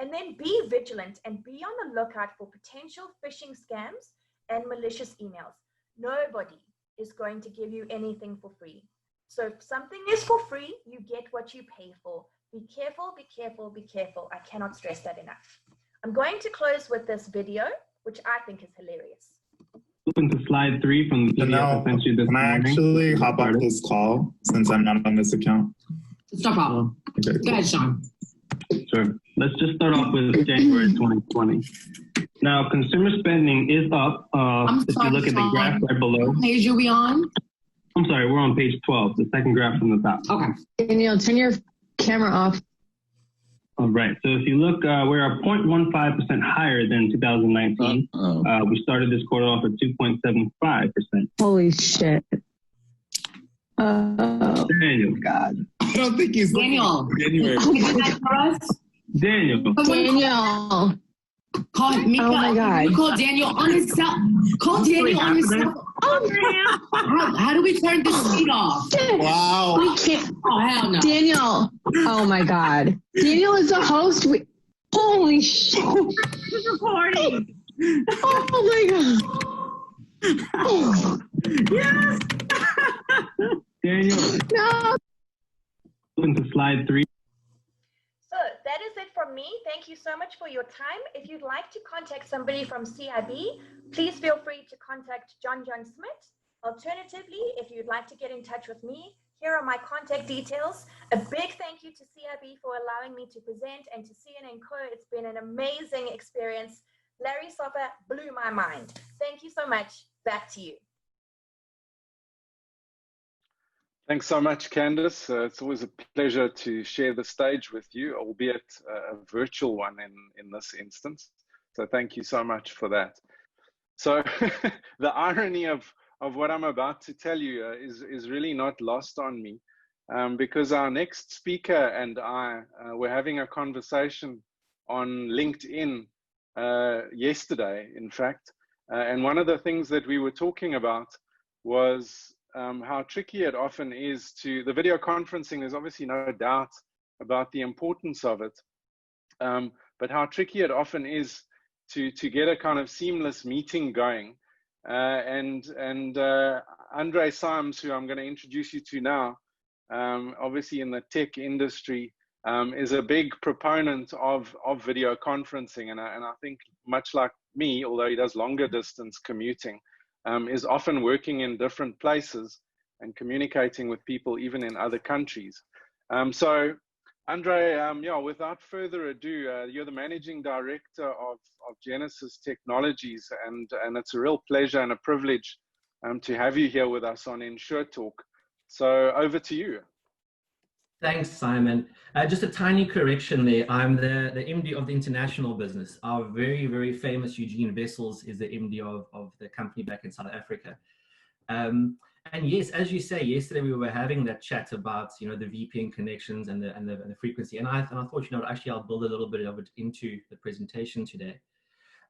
And then be vigilant and be on the lookout for potential phishing scams and malicious emails. Nobody is going to give you anything for free. So if something is for free, you get what you pay for. Be careful, be careful, be careful. I cannot stress that enough. I'm going to close with this video, which I think is hilarious. Open to slide 3 from the PDF I sent you this morning. Can I actually hop off this call since I'm not on this account? Stop off. Okay. Go ahead, Sean. Sure. Let's just start off with January 2020. Now, consumer spending is up. If you look at the graph right below. What page are we on? I'm sorry, we're on page 12, the second graph from the top. Okay. Danielle, turn your camera off. All right. So if you look, we're 0.15% higher than 2019. We started this quarter off at 2.75%. Holy shit. Daniel. God. I don't think he's Daniel. January. Daniel. Daniel. Call Mika. Oh my God. Call Daniel on his cell. Call Daniel on his cell. Oh, how do we turn this sheet off? Wow. We can't. Oh, hell no. Daniel. Oh my God. Daniel is the host. Holy shit. He's recording. Oh my God. Oh. Yes. Daniel. No. Open to slide 3. So that is it from me. Thank you so much for your time. If you'd like to contact somebody from CIB, please feel free to contact John Smith. Alternatively, if you'd like to get in touch with me, here are my contact details. A big thank you to CIB for allowing me to present, and to CN&CO. It's been an amazing experience. Larry Soffa blew my mind. Thank you so much. Back to you. Thanks so much, Candice. It's always a pleasure to share the stage with you, albeit a virtual one in this instance. So thank you so much for that. So the irony of what I'm about to tell you is really not lost on me, because our next speaker and I were having a conversation on LinkedIn yesterday, in fact. And one of the things that we were talking about was how tricky it often is the video conferencing. There's obviously no doubt about the importance of it, but how tricky it often is to get a kind of seamless meeting going. And Andre Symes, who I'm going to introduce you to now, obviously in the tech industry, is a big proponent of video conferencing. And I think much like me, although he does longer distance commuting, is often working in different places and communicating with people even in other countries. So Andre, yeah, without further ado, you're the Managing Director of Genesis Technologies, and it's a real pleasure and a privilege to have you here with us on InsureTalk. So over to you. Thanks, Simon. Just a tiny correction there. I'm the MD of the international business. Our very, very famous Eugene Vessels is the MD of the company back in South Africa. And yes, as you say, yesterday we were having that chat about, you know, the VPN connections and the frequency. And I thought, you know, actually I'll build a little bit of it into the presentation today.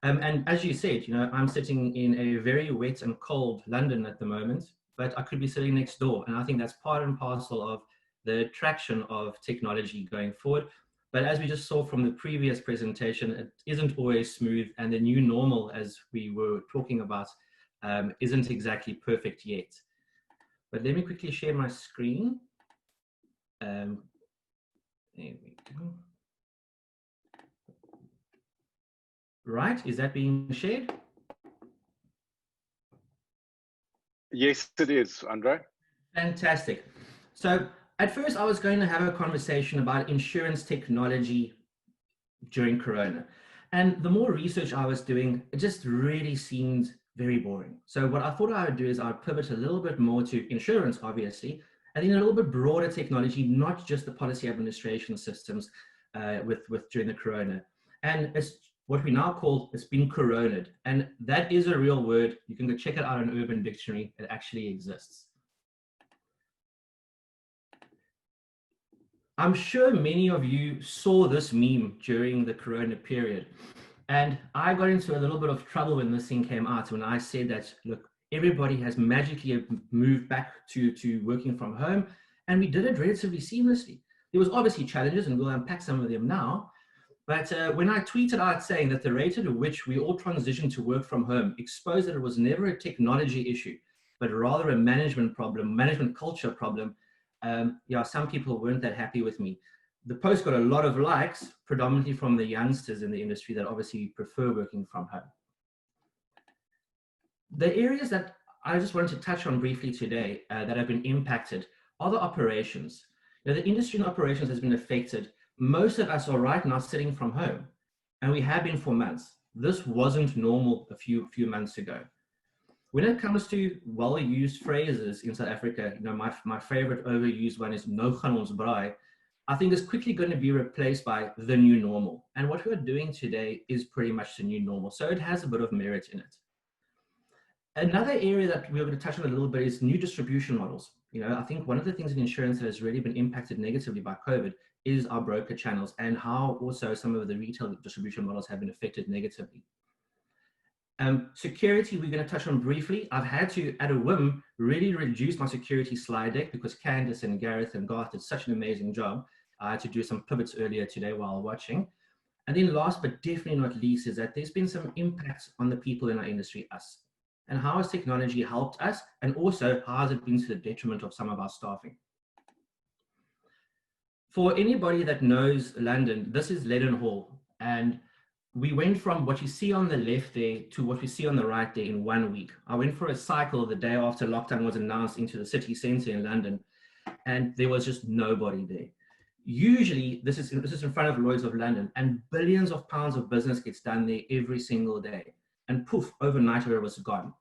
And as you said, you know, I'm sitting in a very wet and cold London at the moment, but I could be sitting next door. And I think that's part and parcel of the traction of technology going forward. But as we just saw from the previous presentation, it isn't always smooth, and the new normal, as we were talking about, isn't exactly perfect yet. But let me quickly share my screen. There we go. Right, is that being shared? Yes, it is, Andre. Fantastic. So at first, I was going to have a conversation about insurance technology during Corona. And the more research I was doing, it just really seemed very boring. So what I thought I would do is I'd pivot a little bit more to insurance, obviously, and then a little bit broader technology, not just the policy administration systems during the Corona. And it's what we now call, it's been coroned. And that is a real word. You can go check it out in Urban Dictionary. It actually exists. I'm sure many of you saw this meme during the Corona period. And I got into a little bit of trouble when this thing came out, when I said that, look, everybody has magically moved back to working from home, and we did it relatively seamlessly. There was obviously challenges, and we'll unpack some of them now. But when I tweeted out saying that the rate at which we all transitioned to work from home exposed that it was never a technology issue, but rather a management problem, management culture problem, yeah, some people weren't that happy with me. The post got a lot of likes, predominantly from the youngsters in the industry that obviously prefer working from home. The areas that I just wanted to touch on briefly today that have been impacted are the operations. Now, the industry and operations has been affected. Most of us are right now sitting from home, and we have been for months. This wasn't normal a few months ago. When it comes to well-used phrases in South Africa, my favorite overused one is "no gaan ons braai." I think it's quickly going to be replaced by the new normal. And what we're doing today is pretty much the new normal. So it has a bit of merit in it. Another area that we're going to touch on a little bit is new distribution models. I think one of the things in insurance that has really been impacted negatively by COVID is our broker channels and how also some of the retail distribution models have been affected negatively. Security, we're going to touch on briefly. I've had to, at a whim, really reduce my security slide deck because Candice and Gareth and Garth did such an amazing job. I had to do some pivots earlier today while watching. And then last but definitely not least is that there's been some impacts on the people in our industry, us. And how has technology helped us? And also, how has it been to the detriment of some of our staffing? For anybody that knows London, this is Leadenhall. And we went from what you see on the left there to what we see on the right there in 1 week. I went for a cycle the day after lockdown was announced into the city centre in London, and there was just nobody there. Usually, this is in front of Lloyd's of London, and billions of pounds of business gets done there every single day. And poof, overnight it was gone.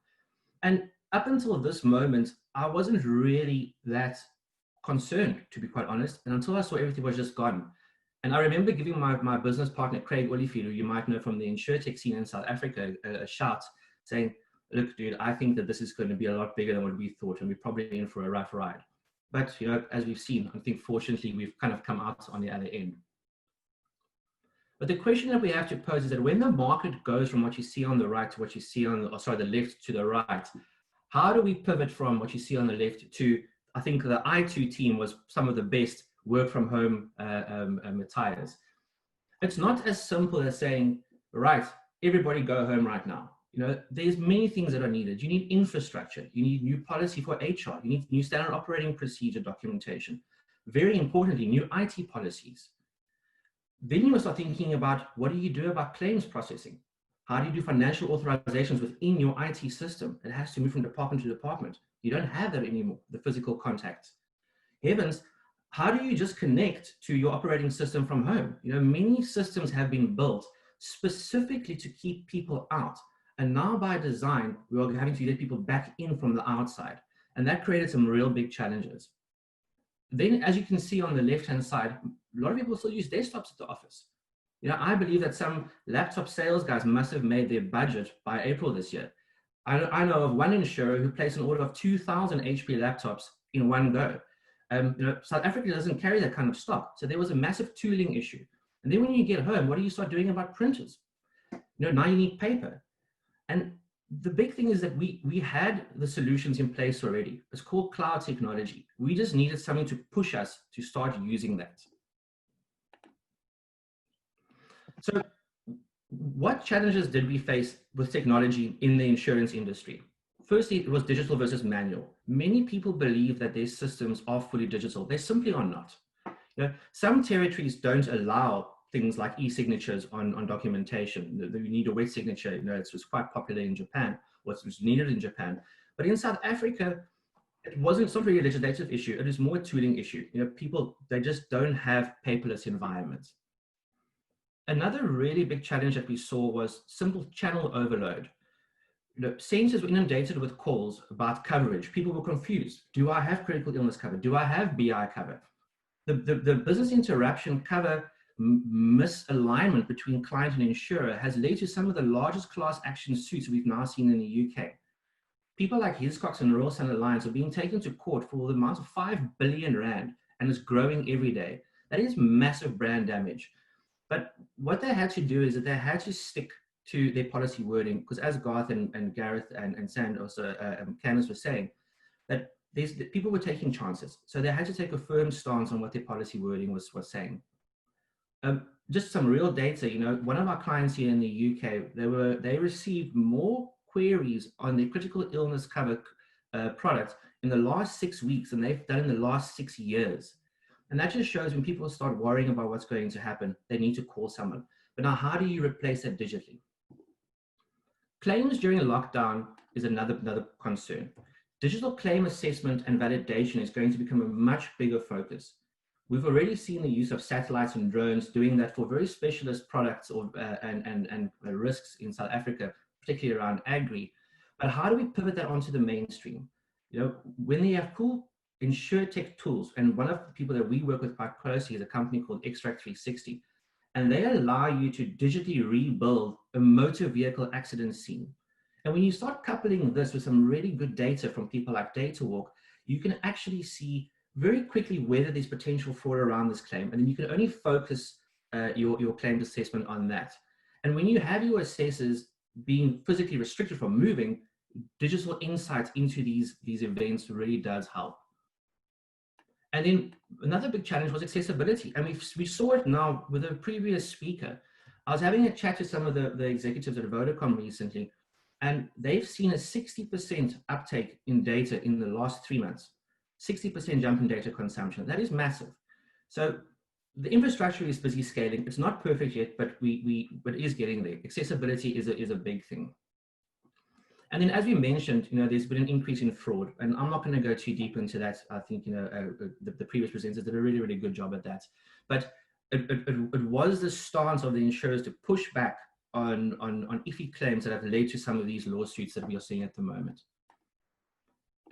And up until this moment, I wasn't really that concerned, to be quite honest, and until I saw everything was just gone. And I remember giving my business partner, Craig Olifield, who you might know from the InsureTalk scene in South Africa, a shout saying, look, dude, I think that this is going to be a lot bigger than what we thought, and we're probably in for a rough ride. But, as we've seen, I think fortunately, we've kind of come out on the other end. But the question that we have to pose is that when the market goes from what you see on the right to what you see on the left to the right, how do we pivot from what you see on the left to, I think the I2 team was some of the best work from home attires. It's not as simple as saying, right, everybody go home right now. There's many things that are needed. You need infrastructure. You need new policy for HR. You need new standard operating procedure documentation. Very importantly, new IT policies. Then you must start thinking about what do you do about claims processing? How do you do financial authorizations within your IT system? It has to move from department to department. You don't have that anymore, the physical contact. Heavens, how do you just connect to your operating system from home? Many systems have been built specifically to keep people out. And now by design, we are having to let people back in from the outside. And that created some real big challenges. Then, as you can see on the left-hand side, a lot of people still use desktops at the office. I believe that some laptop sales guys must have made their budget by April this year. I know of one insurer who placed an order of 2,000 HP laptops in one go. South Africa doesn't carry that kind of stock. So there was a massive tooling issue. And then when you get home, what do you start doing about printers? Now you need paper. And the big thing is that we had the solutions in place already. It's called cloud technology. We just needed something to push us to start using that. So what challenges did we face with technology in the insurance industry? Firstly, it was digital versus manual. Many people believe that their systems are fully digital. They simply are not. Some territories don't allow things like e-signatures on documentation. You need a wet signature. It's quite popular in Japan, what's needed in Japan. But in South Africa, it's not really a legislative issue. It is more a tooling issue. People, they just don't have paperless environments. Another really big challenge that we saw was simple channel overload. Centers were inundated with calls about coverage. People were confused. Do I have critical illness cover? Do I have BI cover? The business interruption cover misalignment between client and insurer has led to some of the largest class action suits we've now seen in the UK. People like Hiscox and Royal Sun Alliance are being taken to court for the amount of 5 billion rand, and it's growing every day. That is massive brand damage. But what they had to do is that they had to stick to their policy wording, because as Garth and Gareth and Sand also, Candice was saying, that people were taking chances. So they had to take a firm stance on what their policy wording was saying. Just some real data, one of our clients here in the UK, they received more queries on their critical illness cover product in the last 6 weeks than they've done in the last 6 years. And that just shows when people start worrying about what's going to happen, they need to call someone. But now, how do you replace that digitally? Claims during a lockdown is another concern. Digital claim assessment and validation is going to become a much bigger focus. We've already seen the use of satellites and drones doing that for very specialist products or and risks in South Africa, particularly around agri. But how do we pivot that onto the mainstream? You know, when they have cool InsureTech tools, and one of the people that we work with quite closely is a company called Extract360, and they allow you to digitally rebuild a motor vehicle accident scene. And when you start coupling this with some really good data from people like DataWalk, you can actually see very quickly whether there's potential fraud around this claim, and then you can only focus your claims assessment on that. And when you have your assessors being physically restricted from moving, digital insights into these events really does help. And then another big challenge was accessibility. And we saw it now with a previous speaker. I was having a chat with some of the executives at Vodacom recently, and they've seen a 60% uptake in data in the last 3 months. 60% jump in data consumption. That is massive. So the infrastructure is busy scaling. It's not perfect yet, but it is getting there. Accessibility is a big thing. And then, as we mentioned, you know, there's been an increase in fraud, and I'm not going to go too deep into that. I think, you know, the previous presenters did a really, really good job at that. But it was the stance of the insurers to push back on iffy claims that have led to some of these lawsuits that we are seeing at the moment.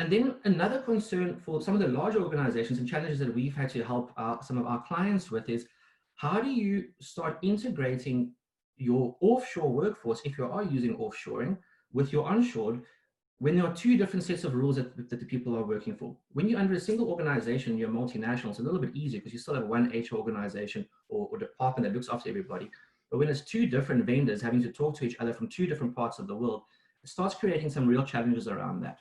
And then another concern for some of the larger organizations and challenges that we've had to help some of our clients with is, how do you start integrating your offshore workforce, if you are using offshoring, with your onshore, when there are two different sets of rules that the people are working for? When you're under a single organization, you're multinational, it's a little bit easier because you still have one HR organization or department that looks after everybody. But when it's two different vendors having to talk to each other from two different parts of the world, it starts creating some real challenges around that.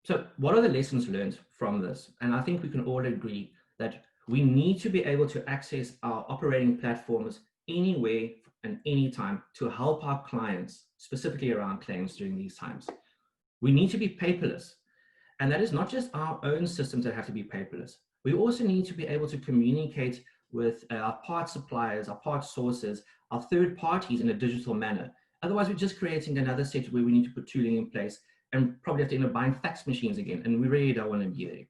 So what are the lessons learned from this? And I think we can all agree that we need to be able to access our operating platforms anywhere and anytime to help our clients, specifically around claims during these times. We need to be paperless. And that is not just our own systems that have to be paperless. We also need to be able to communicate with our part suppliers, our part sources, our third parties in a digital manner. Otherwise, we're just creating another set where we need to put tooling in place and probably have to end up buying fax machines again. And we really don't want to be there.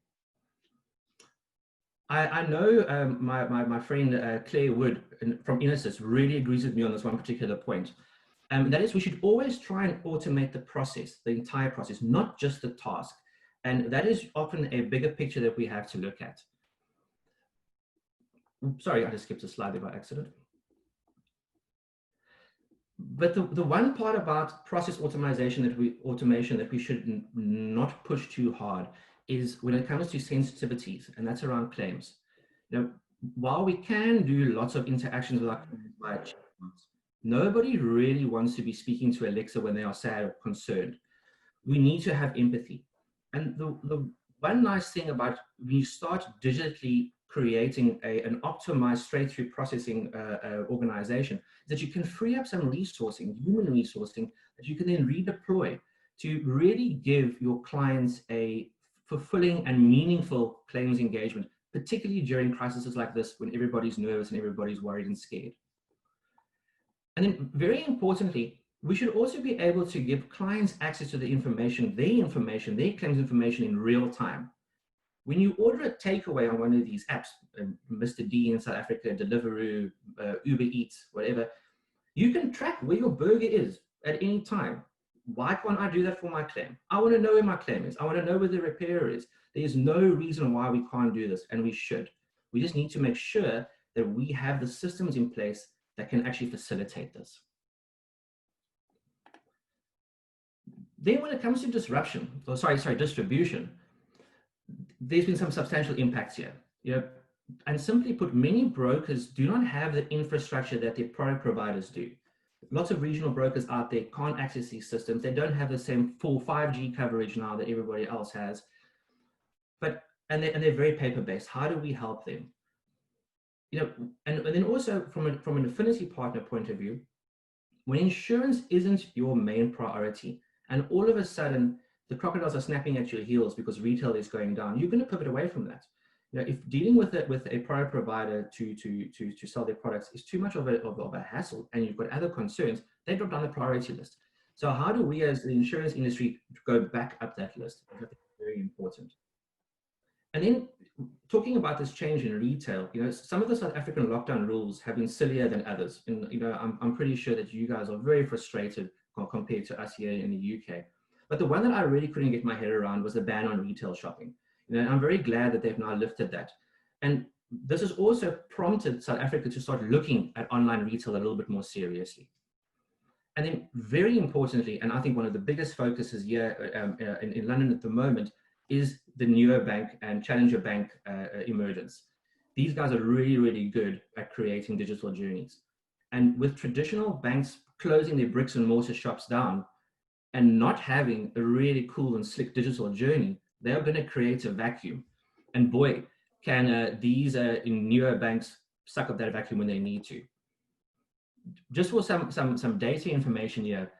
I know my friend Claire Wood from Inesis really agrees with me on this one particular point. That is, we should always try and automate the process, the entire process, not just the task. And that is often a bigger picture that we have to look at. Sorry, I just skipped a slide there by accident. But the one part about process automation that we should not push too hard is when it comes to sensitivities, and that's around claims. You know, while we can do lots of interactions with our clients via chatbots, nobody really wants to be speaking to Alexa when they are sad or concerned. We need to have empathy. And the one nice thing about when you start digitally creating an optimized straight-through processing organization is that you can free up some resourcing, human resourcing, that you can then redeploy to really give your clients a fulfilling and meaningful claims engagement, particularly during crises like this when everybody's nervous and everybody's worried and scared. And then very importantly, we should also be able to give clients access to the information, their claims information in real time. When you order a takeaway on one of these apps, Mr. D in South Africa, Deliveroo, Uber Eats, whatever, you can track where your burger is at any time. Why can't I do that for my claim? I want to know where my claim is. I want to know where the repair is. There is no reason why we can't do this, and we should. We just need to make sure that we have the systems in place that can actually facilitate this. Then when it comes to distribution, there's been some substantial impacts here. You know, and simply put, many brokers do not have the infrastructure that their product providers do. Lots of regional brokers out there can't access these systems. They don't have the same full 5G coverage now that everybody else has. And they're very paper-based. How do we help them? You know, and then also from an affinity partner point of view, when insurance isn't your main priority, and all of a sudden the crocodiles are snapping at your heels because retail is going down, you're going to pivot away from that. You know, if dealing with a product provider to sell their products is too much of a hassle, and you've got other concerns, they drop down the priority list. So how do we as the insurance industry go back up that list? I think it's very important. And then talking about this change in retail, you know, some of the South African lockdown rules have been sillier than others. And, you know, I'm pretty sure that you guys are very frustrated compared to us here in the UK. But the one that I really couldn't get my head around was the ban on retail shopping. You know, I'm very glad that they've now lifted that. And this has also prompted South Africa to start looking at online retail a little bit more seriously. And then very importantly, and I think one of the biggest focuses here in London at the moment is the neobank and challenger bank emergence. These guys are really, really good at creating digital journeys. And with traditional banks closing their bricks and mortar shops down and not having a really cool and slick digital journey, they are going to create a vacuum. And boy, can these neobanks suck up that vacuum when they need to. Just for some data information here,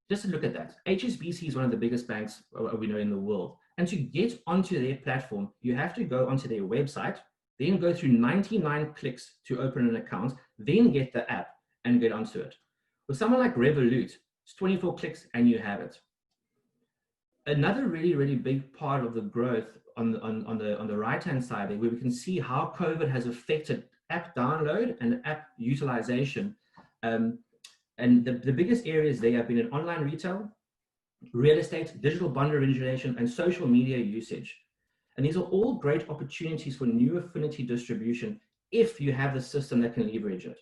just to look at that. HSBC is one of the biggest banks we know in the world. And to get onto their platform, you have to go onto their website, then go through 99 clicks to open an account, then get the app and get onto it. With someone like Revolut, it's 24 clicks and you have it. Another really, really big part of the growth on the right-hand side there, where we can see how COVID has affected app download and app utilization. And the biggest areas there have been in online retail, real estate, digital bond origination, and social media usage. And these are all great opportunities for new affinity distribution if you have the system that can leverage it.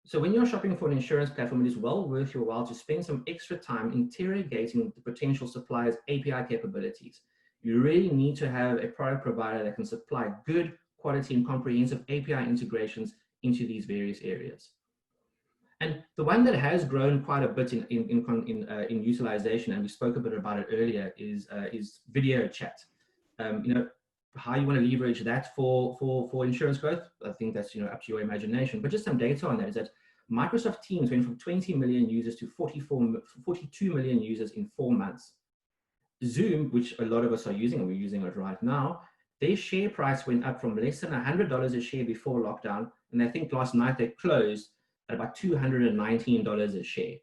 So when you're shopping for an insurance platform, it is well worth your while to spend some extra time interrogating the potential supplier's API capabilities. You really need to have a product provider that can supply good quality and comprehensive API integrations into these various areas. And the one that has grown quite a bit in utilization, and we spoke a bit about it earlier, is video chat. You know, how you want to leverage that for insurance growth, I think that's, you know, up to your imagination. But just some data on that is that Microsoft Teams went from 20 million users to 42 million users in 4 months. Zoom, which a lot of us are using, and we're using it right now, their share price went up from less than $100 a share before lockdown, and I think last night they closed at about $219 a share.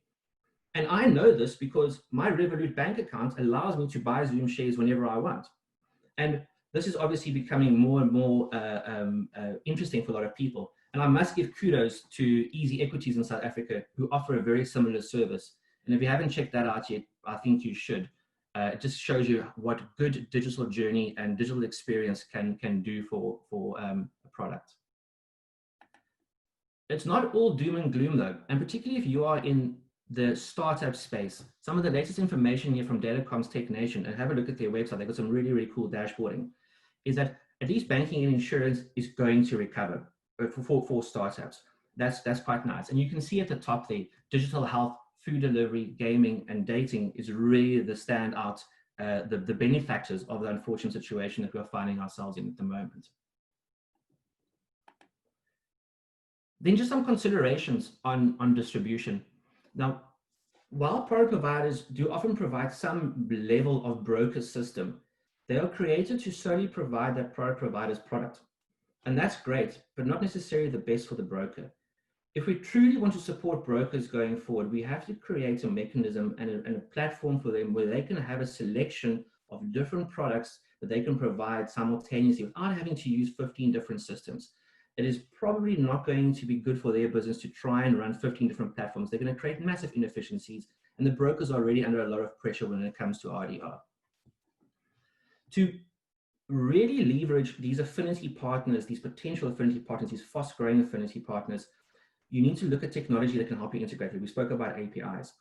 And I know this because my Revolut bank account allows me to buy Zoom shares whenever I want. And this is obviously becoming more and more interesting for a lot of people. And I must give kudos to Easy Equities in South Africa, who offer a very similar service. And if you haven't checked that out yet, I think you should. It just shows you what good digital journey and digital experience can do for a product. It's not all doom and gloom though, and particularly if you are in the startup space. Some of the latest information here from Datacom's Tech Nation, and have a look at their website, they've got some really, really cool dashboarding, is that at least banking and insurance is going to recover for startups. That's quite nice. And you can see at the top there, digital health, food delivery, gaming, and dating is really the standout, the benefactors of the unfortunate situation that we're finding ourselves in at the moment. Then just some considerations on distribution. Now, while product providers do often provide some level of broker system, they are created to solely provide that product provider's product. And that's great, but not necessarily the best for the broker. If we truly want to support brokers going forward, we have to create a mechanism and a platform for them where they can have a selection of different products that they can provide simultaneously without having to use 15 different systems. It is probably not going to be good for their business to try and run 15 different platforms. They're going to create massive inefficiencies, and the brokers are already under a lot of pressure when it comes to RDR. To really leverage these affinity partners, these potential affinity partners, these fast-growing affinity partners, you need to look at technology that can help you integrate it. We spoke about APIs.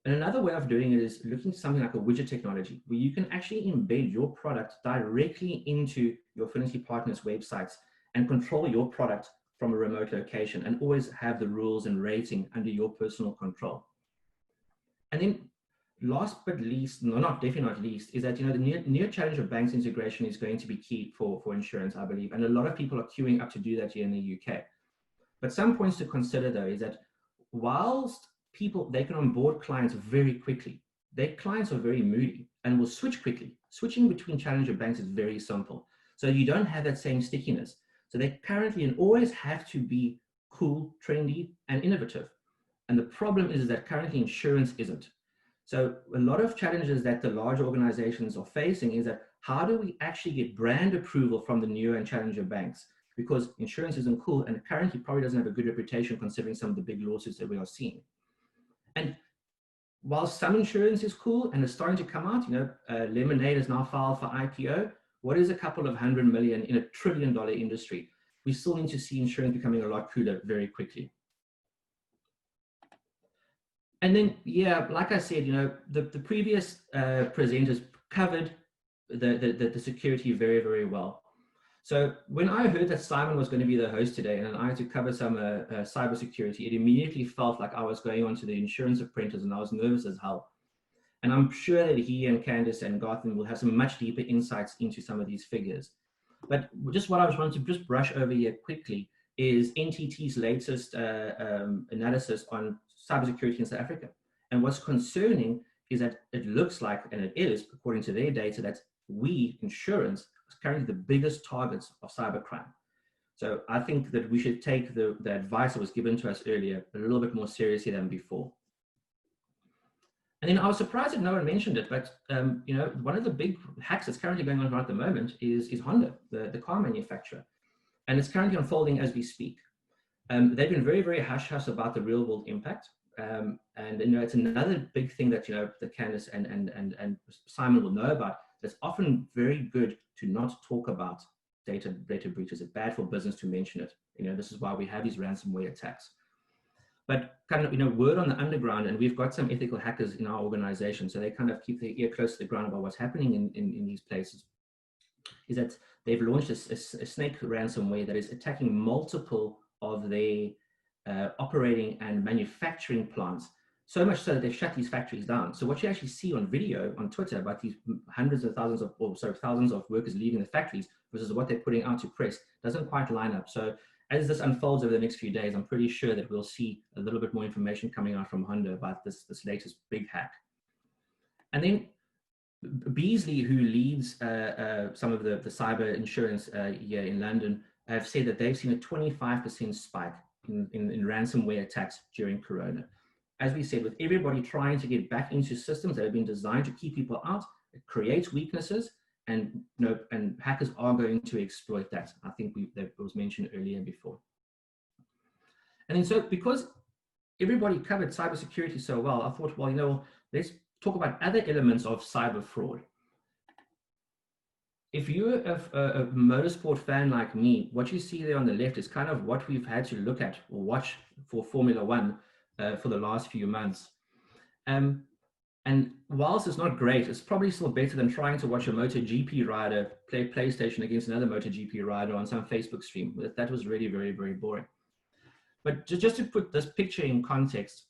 And another way of doing it is looking at something like a widget technology, where you can actually embed your product directly into your affinity partners' websites and control your product from a remote location and always have the rules and rating under your personal control. And then last but least, no, not definitely not least, is that, you know, the near challenge of banks integration is going to be key for insurance, I believe. And a lot of people are queuing up to do that here in the UK. But some points to consider though is that whilst they can onboard clients very quickly, their clients are very moody and will switch quickly. Switching between challenger banks is very simple. So you don't have that same stickiness. So they currently and always have to be cool, trendy, and innovative. And the problem is that currently insurance isn't. So a lot of challenges that the large organizations are facing is that how do we actually get brand approval from the newer and challenger banks? Because insurance isn't cool and currently probably doesn't have a good reputation considering some of the big lawsuits that we are seeing. And while some insurance is cool and is starting to come out, Lemonade is now filed for IPO. What is a couple of $100 million in a $1 trillion industry? We still need to see insurance becoming a lot cooler very quickly. And then, yeah, like I said, the previous presenters covered the security very, very well. So when I heard that Simon was going to be the host today and I had to cover some cybersecurity, it immediately felt like I was going on to the insurance apprentice and I was nervous as hell. And I'm sure that he and Candice and Garthan will have some much deeper insights into some of these figures. But just what I was wanting to just brush over here quickly is NTT's latest analysis on cybersecurity in South Africa. And what's concerning is that it looks like, and it is, according to their data, that we, insurance, is currently the biggest targets of cybercrime. So I think that we should take the advice that was given to us earlier a little bit more seriously than before. And then I was surprised that no one mentioned it, but one of the big hacks that's currently going on right at the moment is Honda, the car manufacturer. And it's currently unfolding as we speak. They've been very, very hush-hush about the real-world impact. And it's another big thing that that Candice and Simon will know about. It's often very good to not talk about data breaches. It's bad for business to mention it. This is why we have these ransomware attacks. But kind of word on the underground, and we've got some ethical hackers in our organization, so they kind of keep their ear close to the ground about what's happening in these places. Is that they've launched a snake ransomware that is attacking multiple of their operating and manufacturing plants, so much so that they've shut these factories down. So what you actually see on video on Twitter about these hundreds of thousands of, thousands of workers leaving the factories versus what they're putting out to press doesn't quite line up. So as this unfolds over the next few days, I'm pretty sure that we'll see a little bit more information coming out from Honda about this latest big hack. And then Beasley, who leads some of the cyber insurance here in London, have said that they've seen a 25% spike in ransomware attacks during Corona. As we said, with everybody trying to get back into systems that have been designed to keep people out, it creates weaknesses, and hackers are going to exploit that. I think that was mentioned earlier before. And then so because everybody covered cybersecurity so well, I thought, well, let's talk about other elements of cyber fraud. If you're a motorsport fan like me, what you see there on the left is kind of what we've had to look at or watch for Formula One for the last few months. And whilst it's not great, it's probably still better than trying to watch a MotoGP rider play PlayStation against another MotoGP rider on some Facebook stream. That was really very, very boring. But just to put this picture in context,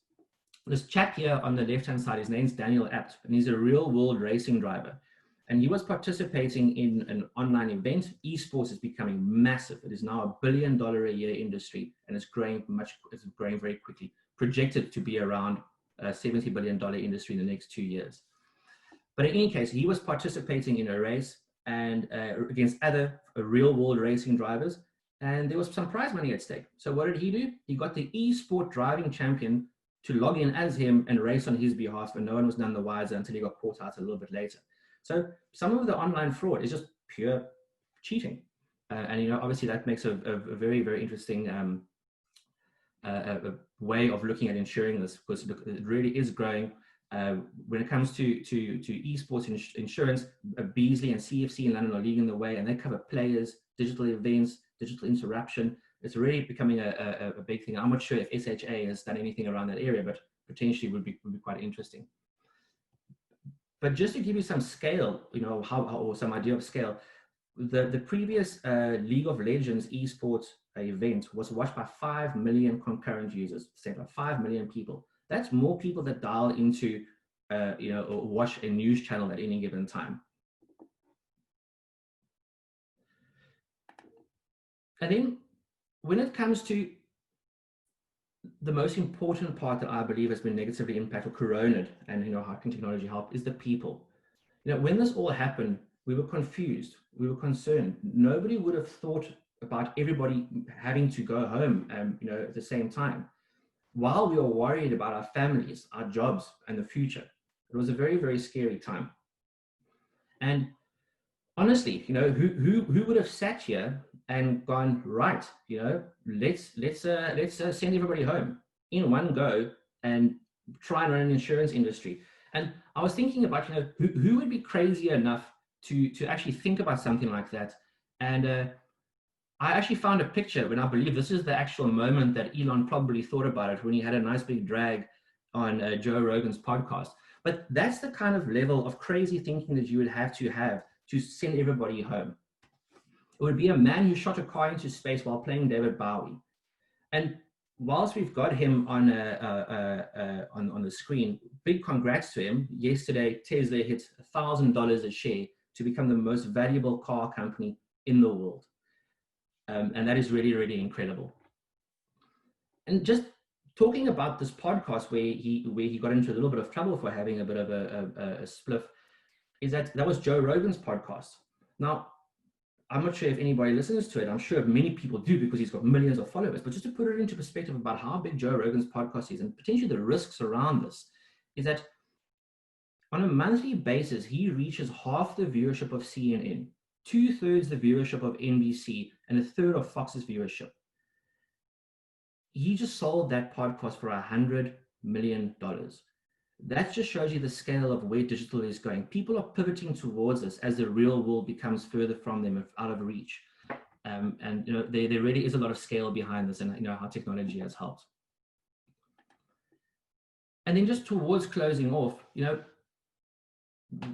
this chap here on the left-hand side, his name's Daniel Abt, and he's a real-world racing driver. And he was participating in an online event. Esports is becoming massive. It is now $1 billion a year industry, and it's growing very quickly, projected to be around a $70 billion industry in the next 2 years. But in any case, he was participating in a race and against other real-world racing drivers, and there was some prize money at stake. So what did he do? He got the esport driving champion to log in as him and race on his behalf, and no one was none the wiser until he got caught out a little bit later. So some of the online fraud is just pure cheating. And obviously that makes a very, very interesting a way of looking at insuring this, because it really is growing. When it comes to esports insurance, Beasley and CFC in London are leading the way, and they cover players, digital events, digital interruption. It's really becoming a big thing. I'm not sure if SHA has done anything around that area, but potentially would be quite interesting. But just to give you some scale, or some idea of scale, the previous League of Legends esports event was watched by 5 million concurrent users, say about 5 million people. That's more people that dial into, or watch a news channel at any given time. And then when it comes to the most important part that I believe has been negatively impacted or coroned, and how can technology help, is the people. When this all happened, we were confused, we were concerned. Nobody would have thought about everybody having to go home, at the same time, while we were worried about our families, our jobs, and the future. It was a very, very scary time. And honestly, who would have sat here and gone, right, let's send everybody home in one go and try and run an insurance industry. And I was thinking about, who would be crazy enough to actually think about something like that. And I actually found a picture when I believe this is the actual moment that Elon probably thought about it, when he had a nice big drag on Joe Rogan's podcast. But that's the kind of level of crazy thinking that you would have to send everybody home. It would be a man who shot a car into space while playing David Bowie. And whilst we've got him on the screen, big congrats to him. Yesterday, Tesla hit $1,000 a share to become the most valuable car company in the world. And that is really, really incredible. And just talking about this podcast where he got into a little bit of trouble for having a bit of a spliff, is that was Joe Rogan's podcast. Now, I'm not sure if anybody listens to it. I'm sure many people do because he's got millions of followers. But just to put it into perspective about how big Joe Rogan's podcast is and potentially the risks around this, is that on a monthly basis, he reaches half the viewership of CNN, 2/3 the viewership of NBC, and 1/3 of Fox's viewership. He just sold that podcast for $100 million. That just shows you the scale of where digital is going. People are pivoting towards us as the real world becomes further from them, out of reach. And there really is a lot of scale behind this, and how technology has helped. And then just towards closing off,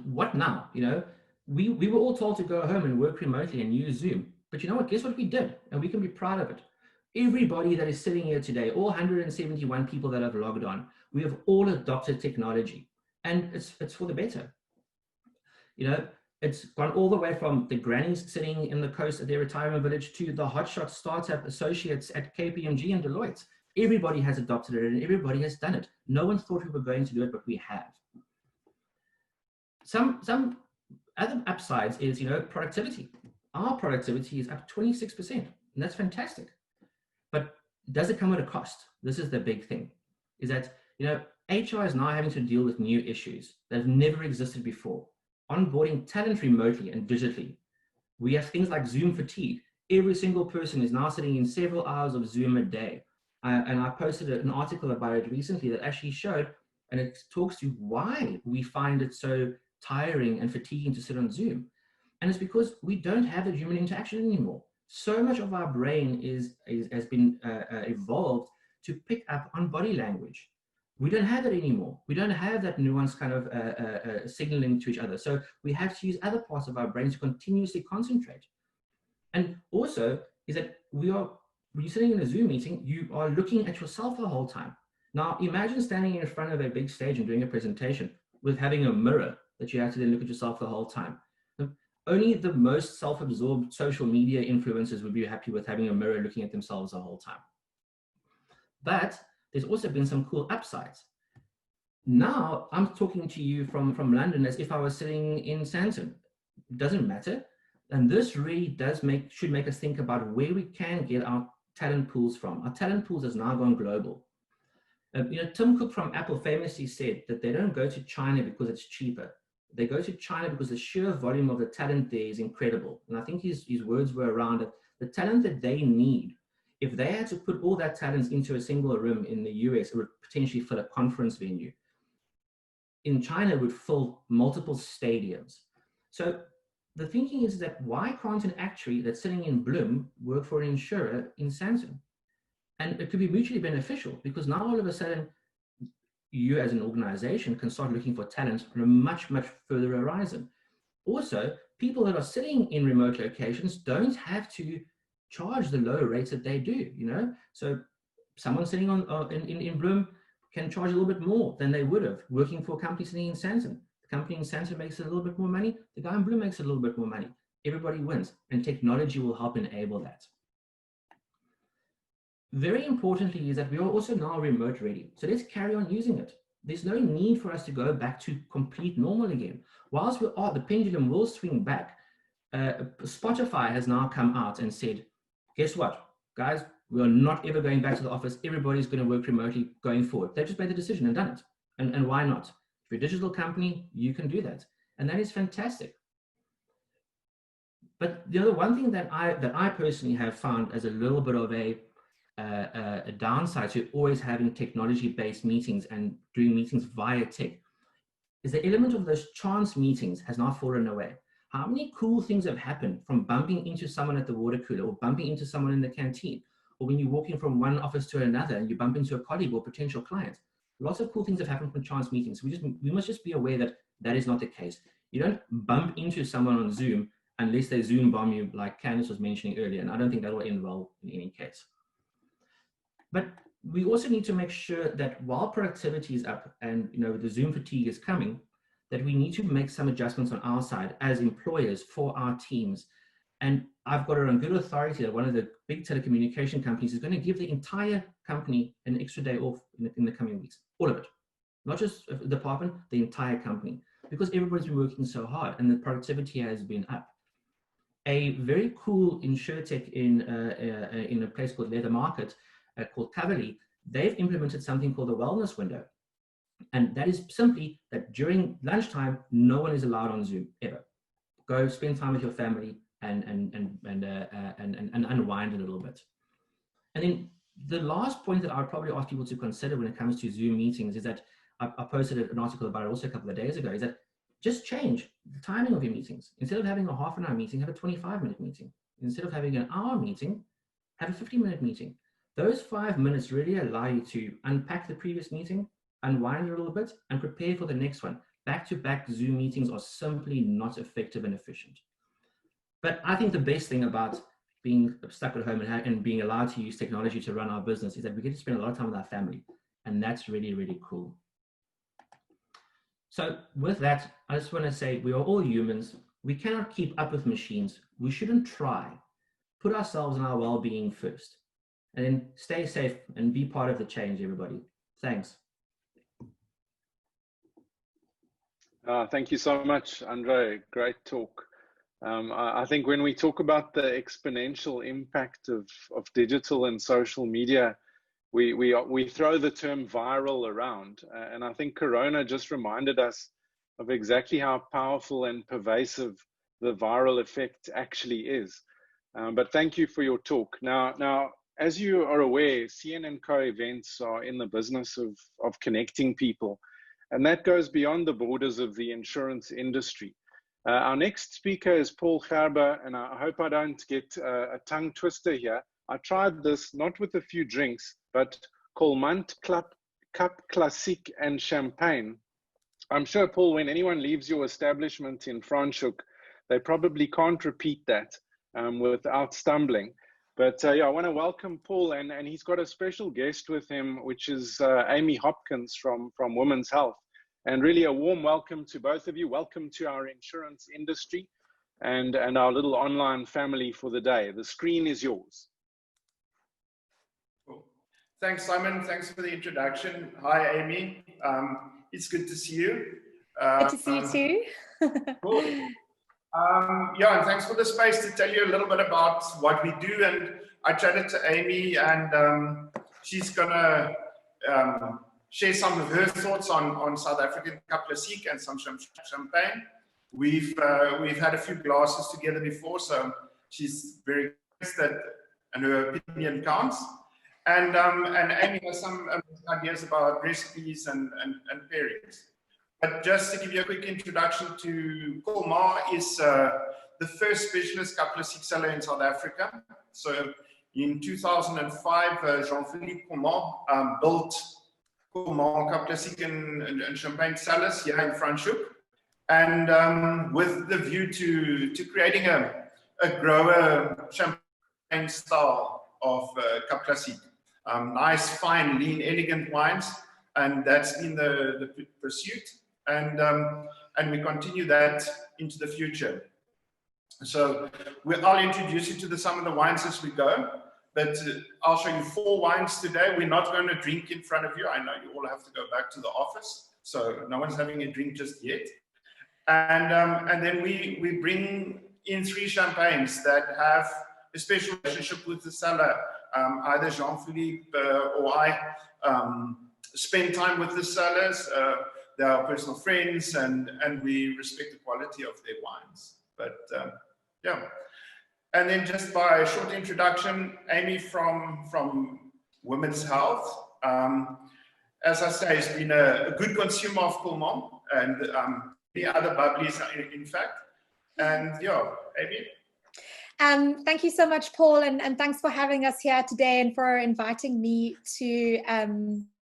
what now? We were all told to go home and work remotely and use Zoom. But you know what? Guess what we did? And we can be proud of it. Everybody that is sitting here today, all 171 people that have logged on, we have all adopted technology, and it's for the better. It's gone all the way from the grannies sitting in the coast at their retirement village to the hotshot startup associates at KPMG and Deloitte. Everybody has adopted it, and everybody has done it. No one thought we were going to do it, but we have. Some other upsides is, productivity. Our productivity is up 26%, and that's fantastic. But does it come at a cost? This is the big thing, is that, HR is now having to deal with new issues that have never existed before. Onboarding talent remotely and digitally. We have things like Zoom fatigue. Every single person is now sitting in several hours of Zoom a day. And I posted an article about it recently that actually showed, and it talks to why we find it so tiring and fatiguing to sit on Zoom. And it's because we don't have that human interaction anymore. So much of our brain has been evolved to pick up on body language. We don't have it anymore. We don't have that nuanced kind of signaling to each other. So we have to use other parts of our brain to continuously concentrate. And also is that when you're sitting in a Zoom meeting, you are looking at yourself the whole time. Now, imagine standing in front of a big stage and doing a presentation with having a mirror that you have to then look at yourself the whole time. Only the most self-absorbed social media influencers would be happy with having a mirror looking at themselves the whole time. But there's also been some cool upsides. Now I'm talking to you from London as if I was sitting in Sandton. Doesn't matter. And this really should make us think about where we can get our talent pools from. Our talent pools has now gone global. Tim Cook from Apple famously said that they don't go to China because it's cheaper. They go to China because the sheer volume of the talent there is incredible. And I think his words were around it. The talent that they need, if they had to put all that talent into a single room in the US, it would potentially fill a conference venue. In China, it would fill multiple stadiums. So the thinking is that why can't an actuary that's sitting in Bloom work for an insurer in Sandton? And it could be mutually beneficial because now all of a sudden, you as an organization can start looking for talent on a much, much further horizon. Also, people that are sitting in remote locations don't have to charge the low rates that they do, So someone sitting in Bloom can charge a little bit more than they would have working for a company sitting in Sandton. The company in Sandton makes a little bit more money. The guy in Bloom makes a little bit more money. Everybody wins, and technology will help enable that. Very importantly is that we are also now remote ready. So let's carry on using it. There's no need for us to go back to complete normal again. Whilst we are, the pendulum will swing back. Spotify has now come out and said, guess what, guys, we are not ever going back to the office. Everybody's going to work remotely going forward. They've just made the decision and done it. And why not? If you're a digital company, you can do that. And that is fantastic. But the one thing that I personally have found as a little bit of a downside to always having technology-based meetings and doing meetings via tech is the element of those chance meetings has now fallen away. How many cool things have happened from bumping into someone at the water cooler or bumping into someone in the canteen, or when you're walking from one office to another and you bump into a colleague or potential client. Lots of cool things have happened from chance meetings. We must just be aware that that is not the case. You don't bump into someone on Zoom unless they Zoom bomb you, like Candice was mentioning earlier, and I don't think that will end well in any case. But we also need to make sure that while productivity is up and the Zoom fatigue is coming, that we need to make some adjustments on our side as employers for our teams. And I've got it on good authority that one of the big telecommunication companies is going to give the entire company an extra day off in the coming weeks, all of it. Not just the department, the entire company, because everybody's been working so hard and the productivity has been up. A very cool InsureTech in a place called Leather Market, called Coverly, they've implemented something called the wellness window. And that is simply that during lunchtime, no one is allowed on Zoom ever. Go spend time with your family and unwind a little bit. And then the last point that I would probably ask people to consider when it comes to Zoom meetings is that I posted an article about it also a couple of days ago, is that just change the timing of your meetings. Instead of having a half-an-hour meeting, have a 25-minute meeting. Instead of having an hour meeting, have a 50-minute meeting. Those 5 minutes really allow you to unpack the previous meeting, unwind a little bit, and prepare for the next one. Back-to-back Zoom meetings are simply not effective and efficient. But I think the best thing about being stuck at home and being allowed to use technology to run our business is that we get to spend a lot of time with our family. And that's really, really cool. So with that, I just want to say we are all humans. We cannot keep up with machines. We shouldn't try. Put ourselves and our well-being first. And then stay safe and be part of the change, everybody. Thanks. Thank you so much, Andre. Great talk. I think when we talk about the exponential impact of digital and social media, we throw the term viral around. And I think Corona just reminded us of exactly how powerful and pervasive the viral effect actually is. But thank you for your talk. Now, as you are aware, CN&CO events are in the business of connecting people. And that goes beyond the borders of the insurance industry. Our next speaker is Paul Gerber, and I hope I don't get a tongue twister here. I tried this not with a few drinks, but Colmant Cup Classique and champagne. I'm sure, Paul, when anyone leaves your establishment in Franschhoek, they probably can't repeat that without stumbling. But yeah, I want to welcome Paul, and he's got a special guest with him, which is Amy Hopkins from Women's Health. And really a warm welcome to both of you. Welcome to our insurance industry and our little online family for the day. The screen is yours. Cool. Thanks, Simon. Thanks for the introduction. Hi, Amy. It's good to see you. Good to see you too. Cool. Yeah, and thanks for the space to tell you a little bit about what we do. And I chatted to Amy, and she's gonna share some of her thoughts on South African Cup Classique and some champagne. We've had a few glasses together before, so she's very that, and her opinion counts. And Amy has some ideas about recipes and pairings. But just to give you a quick introduction to Colmar is the first specialist Cup Classique seller in South Africa. So in 2005, Jean-Philippe Colmar built Colmar Cup Classique and champagne cellars here in Franschhoek, and with the view to creating a grower champagne style of Cup Classique. Nice, fine, lean, elegant wines, and that's been the pursuit. And we continue that into the future. So I'll introduce you to some of the wines as we go. but I'll show you 4 wines today. We're not going to drink in front of you. I know you all have to go back to the office, so no one's having a drink just yet. And then we bring in 3 champagnes that have a special relationship with the cellar. Either Jean-Philippe or I spend time with the cellars. They are personal friends, and we respect the quality of their wines. But yeah. And then just by a short introduction, Amy from Women's Health. As I say, has been a good consumer of Pullman and the other bubblies, in fact. And yeah, Amy? Thank you so much, Paul, and thanks for having us here today and for inviting me to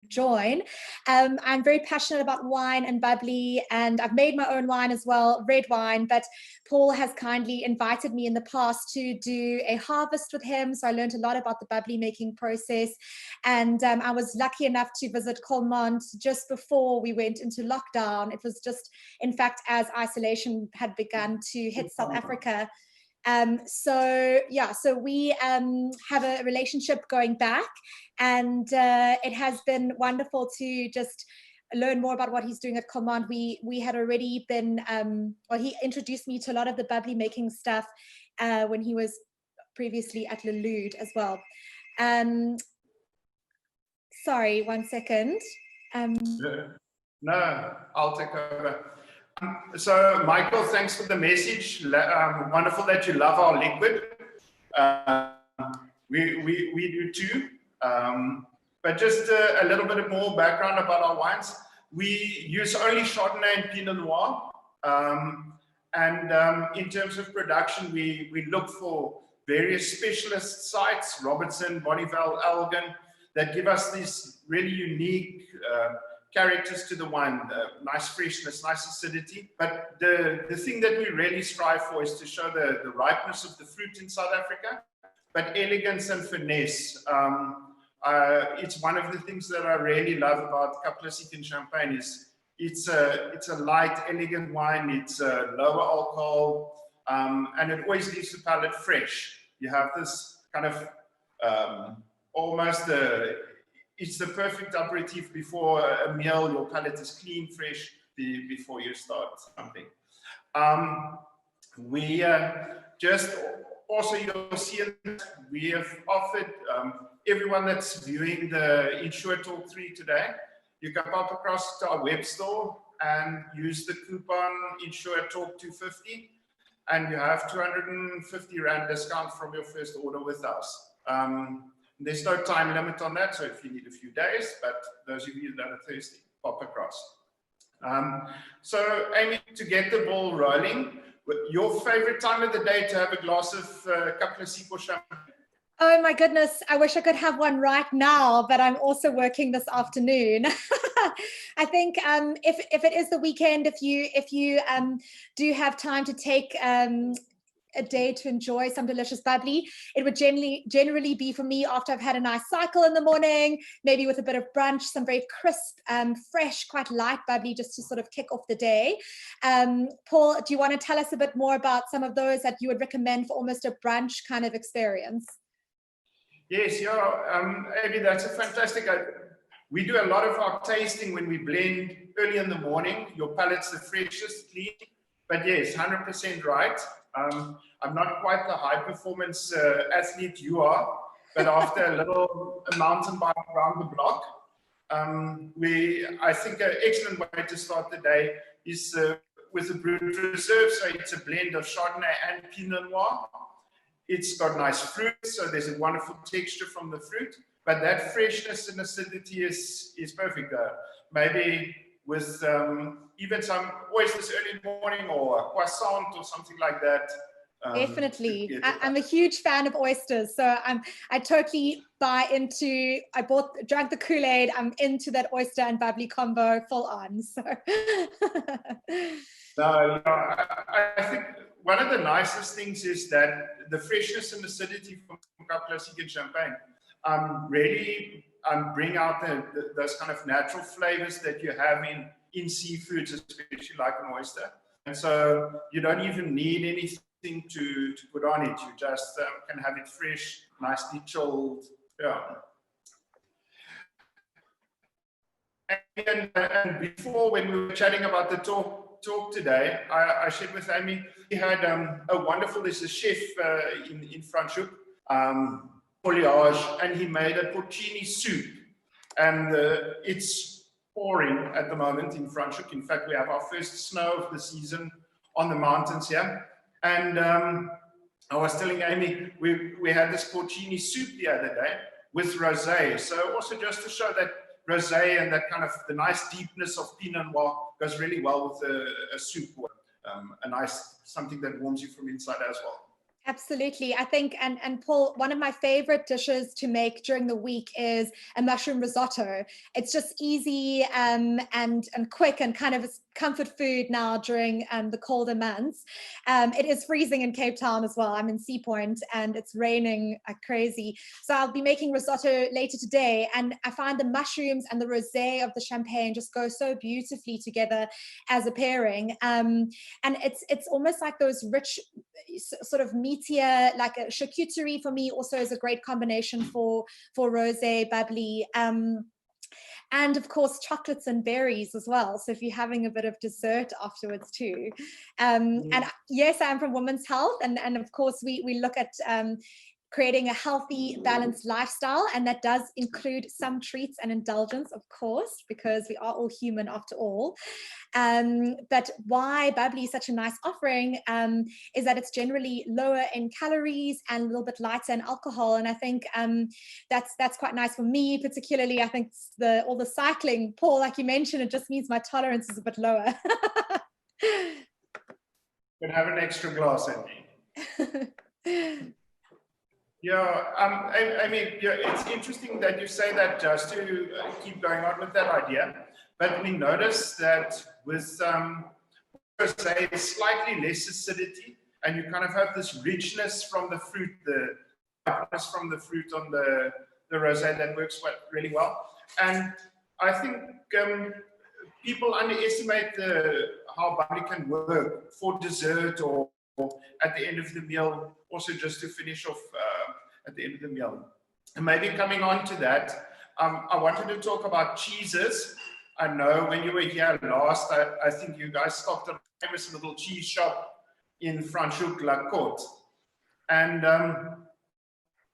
join. I'm very passionate about wine and bubbly, and I've made my own wine as well, red wine, but Paul has kindly invited me in the past to do a harvest with him, so I learned a lot about the bubbly making process, and I was lucky enough to visit Colmont just before we went into lockdown. It was just, in fact, as isolation had begun to hit South Africa. So we have a relationship going back, and it has been wonderful to just learn more about what he's doing at Colmont. We had already been, he introduced me to a lot of the bubbly making stuff when he was previously at Lelude as well. Sorry, 1 second. No, I'll take over. So, Michael, thanks for the message. Wonderful that you love our liquid. We do too. But just a little bit more background about our wines. We use only Chardonnay and Pinot Noir. In terms of production, we look for various specialist sites, Robertson, Bonnievale, Elgin, that give us these really unique characters to the wine, nice freshness, nice acidity. But the thing that we really strive for is to show the ripeness of the fruit in South Africa, but elegance and finesse. It's one of the things that I really love about Cap Classique and Champagne is it's a light, elegant wine. It's lower alcohol, and it always leaves the palate fresh. You have this kind of almost it's the perfect aperitif before a meal. Your palate is clean, fresh before you start something. We just also, you'll see we have offered everyone that's viewing the InsureTalk3 today, you can pop across to our web store and use the coupon InsureTalk250, and you have 250 Rand discount from your first order with us. There's no time limit on that, so if you need a few days, but those of you that are thirsty, pop across. So, Amy, to get the ball rolling, your favorite time of the day to have a glass of Cap Classique or champagne? Oh my goodness, I wish I could have one right now, but I'm also working this afternoon. I think if it is the weekend, if you do have time to take a day to enjoy some delicious bubbly, it would generally be for me after I've had a nice cycle in the morning, maybe with a bit of brunch, some very crisp, fresh, quite light bubbly just to sort of kick off the day. Paul, do you want to tell us a bit more about some of those that you would recommend for almost a brunch kind of experience? Yes, yeah, Abby, that's a fantastic. We do a lot of our tasting when we blend early in the morning. Your palate's the freshest, clean. But yes, 100% right. I'm not quite the high performance athlete you are, but after a little mountain bike around the block, I think an excellent way to start the day is with a Brut Reserve. So it's a blend of Chardonnay and Pinot Noir. It's got nice fruit, so there's a wonderful texture from the fruit, but that freshness and acidity is perfect. Maybe with even some oysters early in the morning or a croissant or something like that. Definitely. I'm a huge fan of oysters, so I totally buy into, drank the Kool-Aid, I'm into that oyster and bubbly combo full on. So. No, I think one of the nicest things is that the freshness and acidity from Cap Classique and Champagne really bring out those kind of natural flavors that you have in seafoods, especially like an oyster. And so you don't even need anything to put on it. You just can have it fresh nicely chilled. Yeah. And before, when we were chatting about the talk today, I shared with Amy, he had a wonderful, there's a chef in Franschhoek, foliage, and he made a porcini soup. And it's pouring at the moment in Franschhoek. In fact, we have our first snow of the season on the mountains here. And I was telling Amy, we had this porcini soup the other day with rosé. So also just to show that rosé and that kind of the nice deepness of Pinot Noir goes really well with a soup, a nice something that warms you from inside as well. Absolutely. I think, and Paul, one of my favorite dishes to make during the week is a mushroom risotto. It's just easy and quick and kind of a comfort food now during the colder months. It is freezing in Cape Town as well. I'm in Sea Point and it's raining like crazy. So I'll be making risotto later today, and I find the mushrooms and the rosé of the champagne just go so beautifully together as a pairing. And it's almost like those rich sort of meatier, like a charcuterie for me also is a great combination for rosé, bubbly. And of course, chocolates and berries as well. So if you're having a bit of dessert afterwards too. And yes, I'm from Women's Health. And of course, we look at creating a healthy, balanced lifestyle. And that does include some treats and indulgence, of course, because we are all human after all. But why bubbly is such a nice offering is that it's generally lower in calories and a little bit lighter in alcohol. And I think that's quite nice for me, particularly. I think all the cycling, Paul, like you mentioned, it just means my tolerance is a bit lower. Could have an extra glass in me. Yeah, I mean, yeah, it's interesting that you say that, just to keep going on with that idea. But we notice that with rosé, slightly less acidity, and you kind of have this richness from the fruit, the ripeness from the fruit on the rosé that works really well. And I think people underestimate how bubbly can work for dessert or at the end of the meal, also just to finish off at the end of the meal. And maybe coming on to that, I wanted to talk about cheeses. I know when you were here last, I think you guys stopped at a famous little cheese shop in Franschhoek, La Côte. And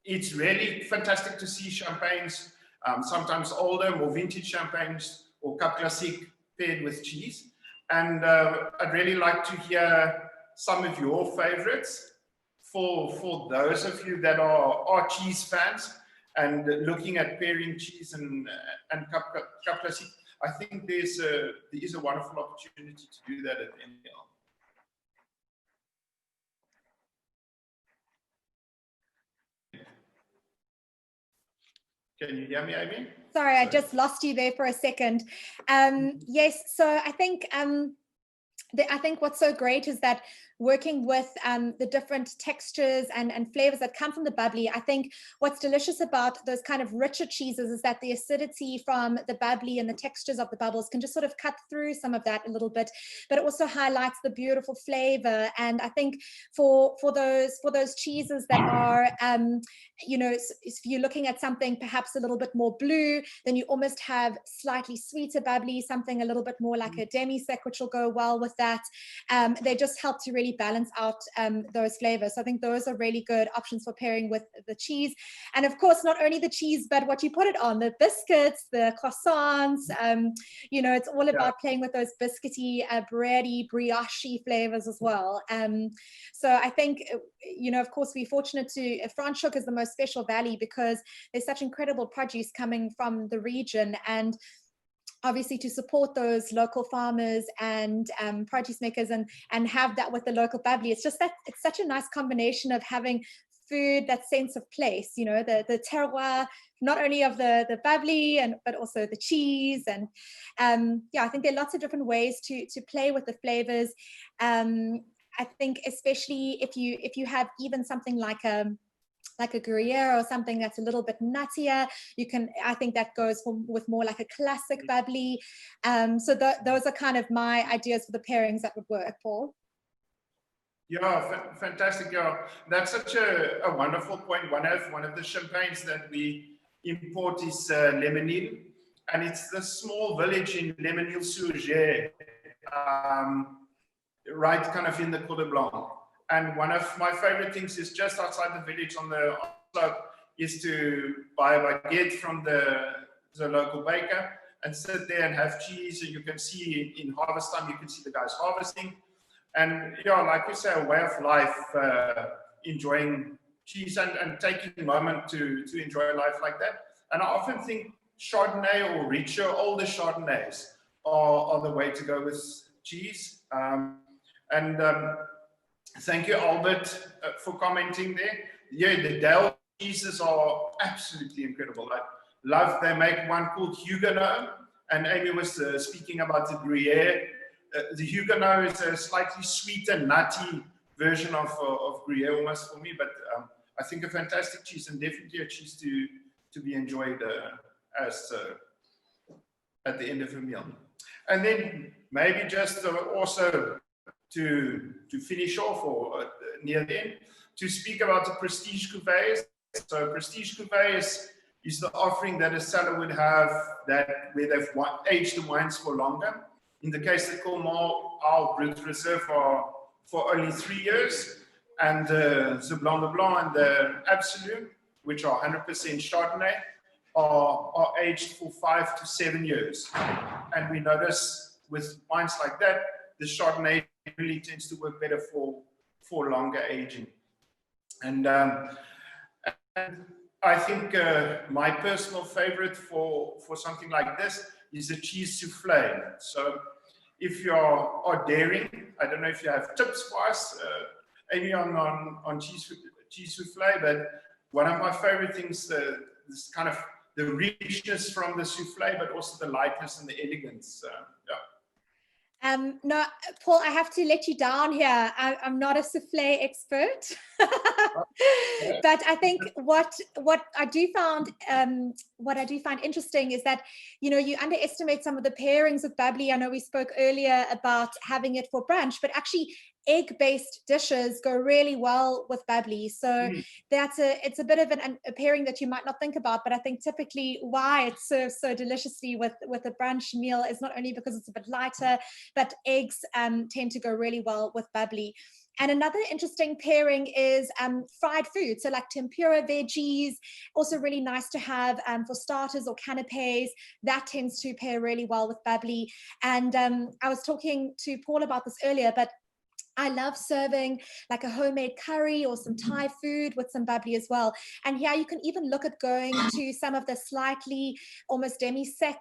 it's really fantastic to see champagnes, sometimes older, more vintage champagnes or Cap Classique paired with cheese. And I'd really like to hear some of your favorites for those of you that are cheese fans and looking at pairing cheese and Cap Classique. I think there is a wonderful opportunity to do that at NL. Can you hear me, Amy? Sorry, I just lost you there for a second. Yes, so I think what's so great is that working with the different textures and flavors that come from the bubbly, I think what's delicious about those kind of richer cheeses is that the acidity from the bubbly and the textures of the bubbles can just sort of cut through some of that a little bit, but it also highlights the beautiful flavor. And I think for those cheeses that are, you know, if you're looking at something perhaps a little bit more blue, then you almost have slightly sweeter bubbly, something a little bit more like a demi-sec, which will go well with that. They just help to really balance out those flavors. So I think those are really good options for pairing with the cheese. And of course, not only the cheese, but what you put it on, the biscuits, the croissants, you know, it's all about playing with those biscuity, bready, brioche flavors as well. So I think, you know, of course, we're fortunate to, Franschhoek is the most special valley because there's such incredible produce coming from the region, and obviously to support those local farmers and produce makers and have that with the local bubbly. It's just that it's such a nice combination of having food, that sense of place, you know, the terroir, not only of the bubbly but also the cheese. And yeah, I think there are lots of different ways to play with the flavors. I think especially if you have even something like a Gruyere or something that's a little bit nuttier, I think that goes with more like a classic bubbly. So those are kind of my ideas for the pairings that would work, Paul. Yeah, fantastic. Yeah, that's such a wonderful point. One of the champagnes that we import is Lemonil, and it's the small village in Lemonil-sur-Gers, right kind of in the Côte Blanc. And one of my favorite things is just outside the village on the slope is to buy a baguette from the local baker and sit there and have cheese. And you can see in harvest time, you can see the guys harvesting. And yeah, like you say, a way of life, enjoying cheese and taking a moment to enjoy life like that. And I often think Chardonnay or richer, older Chardonnays are the way to go with cheese. Thank you, Albert, for commenting there. Yeah, the Dale cheeses are absolutely incredible. I love, they make one called Huguenot, and Amy was speaking about the Gruyere. The Huguenot is a slightly sweeter, nutty version of Gruyere almost for me, but I think a fantastic cheese and definitely a cheese to be enjoyed as at the end of a meal. And then maybe just also to finish off or near the end, to speak about the Prestige Cuvées. So Prestige Cuvées is the offering that a seller would have where they've aged the wines for longer. In the case of Colmar, our Brut Reserve are for only 3 years, and the Blanc de Blanc and the Absolute, which are 100% Chardonnay, are aged for 5 to 7 years. And we notice with wines like that, the Chardonnay really tends to work better for longer aging. And I think my personal favorite for something like this is a cheese souffle. So if you are daring, I don't know if you have tips for us, Amy, on cheese souffle, but one of my favorite things is kind of the richness from the souffle, but also the lightness and the elegance. Yeah. No, Paul, I have to let you down here. I'm not a souffle expert, but I think what I do find interesting is that, you know, you underestimate some of the pairings of bubbly. I know we spoke earlier about having it for brunch, but actually egg-based dishes go really well with bubbly. So it's a bit of a pairing that you might not think about, but I think typically why it serves so deliciously with a brunch meal is not only because it's a bit lighter, but eggs tend to go really well with bubbly. And another interesting pairing is fried food. So like tempura veggies, also really nice to have for starters or canapes. That tends to pair really well with bubbly. And I was talking to Paul about this earlier, but I love serving like a homemade curry or some Thai food with some bubbly as well. And here you can even look at going to some of the slightly almost demi-sec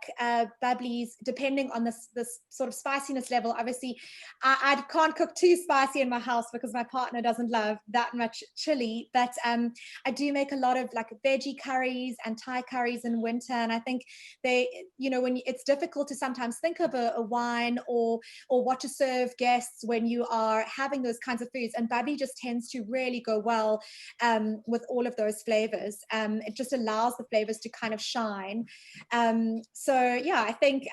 bubblies, depending on this sort of spiciness level. Obviously, I can't cook too spicy in my house because my partner doesn't love that much chili. But I do make a lot of like veggie curries and Thai curries in winter. And I think they, you know, it's difficult to sometimes think of a wine or what to serve guests when you are having those kinds of foods, and bubbly just tends to really go well with all of those flavors. It just allows the flavors to kind of shine. So yeah, I think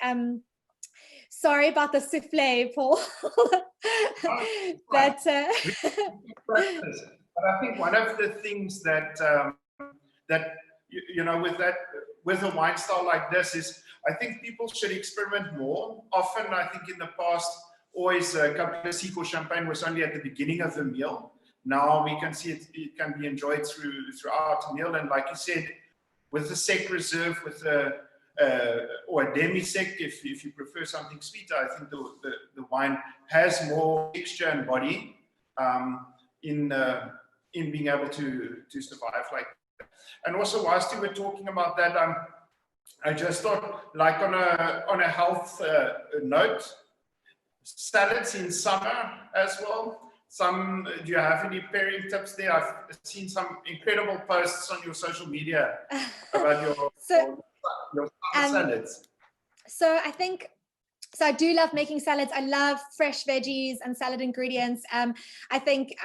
sorry about the souffle, Paul. But I think one of the things that you know, with a wine style like this is, I think people should experiment more. Often, I think in the past, always a couple of Seco champagne was only at the beginning of the meal. Now we can see it can be enjoyed throughout the meal. And like you said, with the sec reserve, with or a demi-sec, if you prefer something sweeter, I think the wine has more texture and body in being able to survive like that. And also, whilst you were talking about that, I just thought, like on a health note, salads in summer as well. Do you have any pairing tips there? I've seen some incredible posts on your social media about your salads. So I think So I do love making salads. I love fresh veggies and salad ingredients. I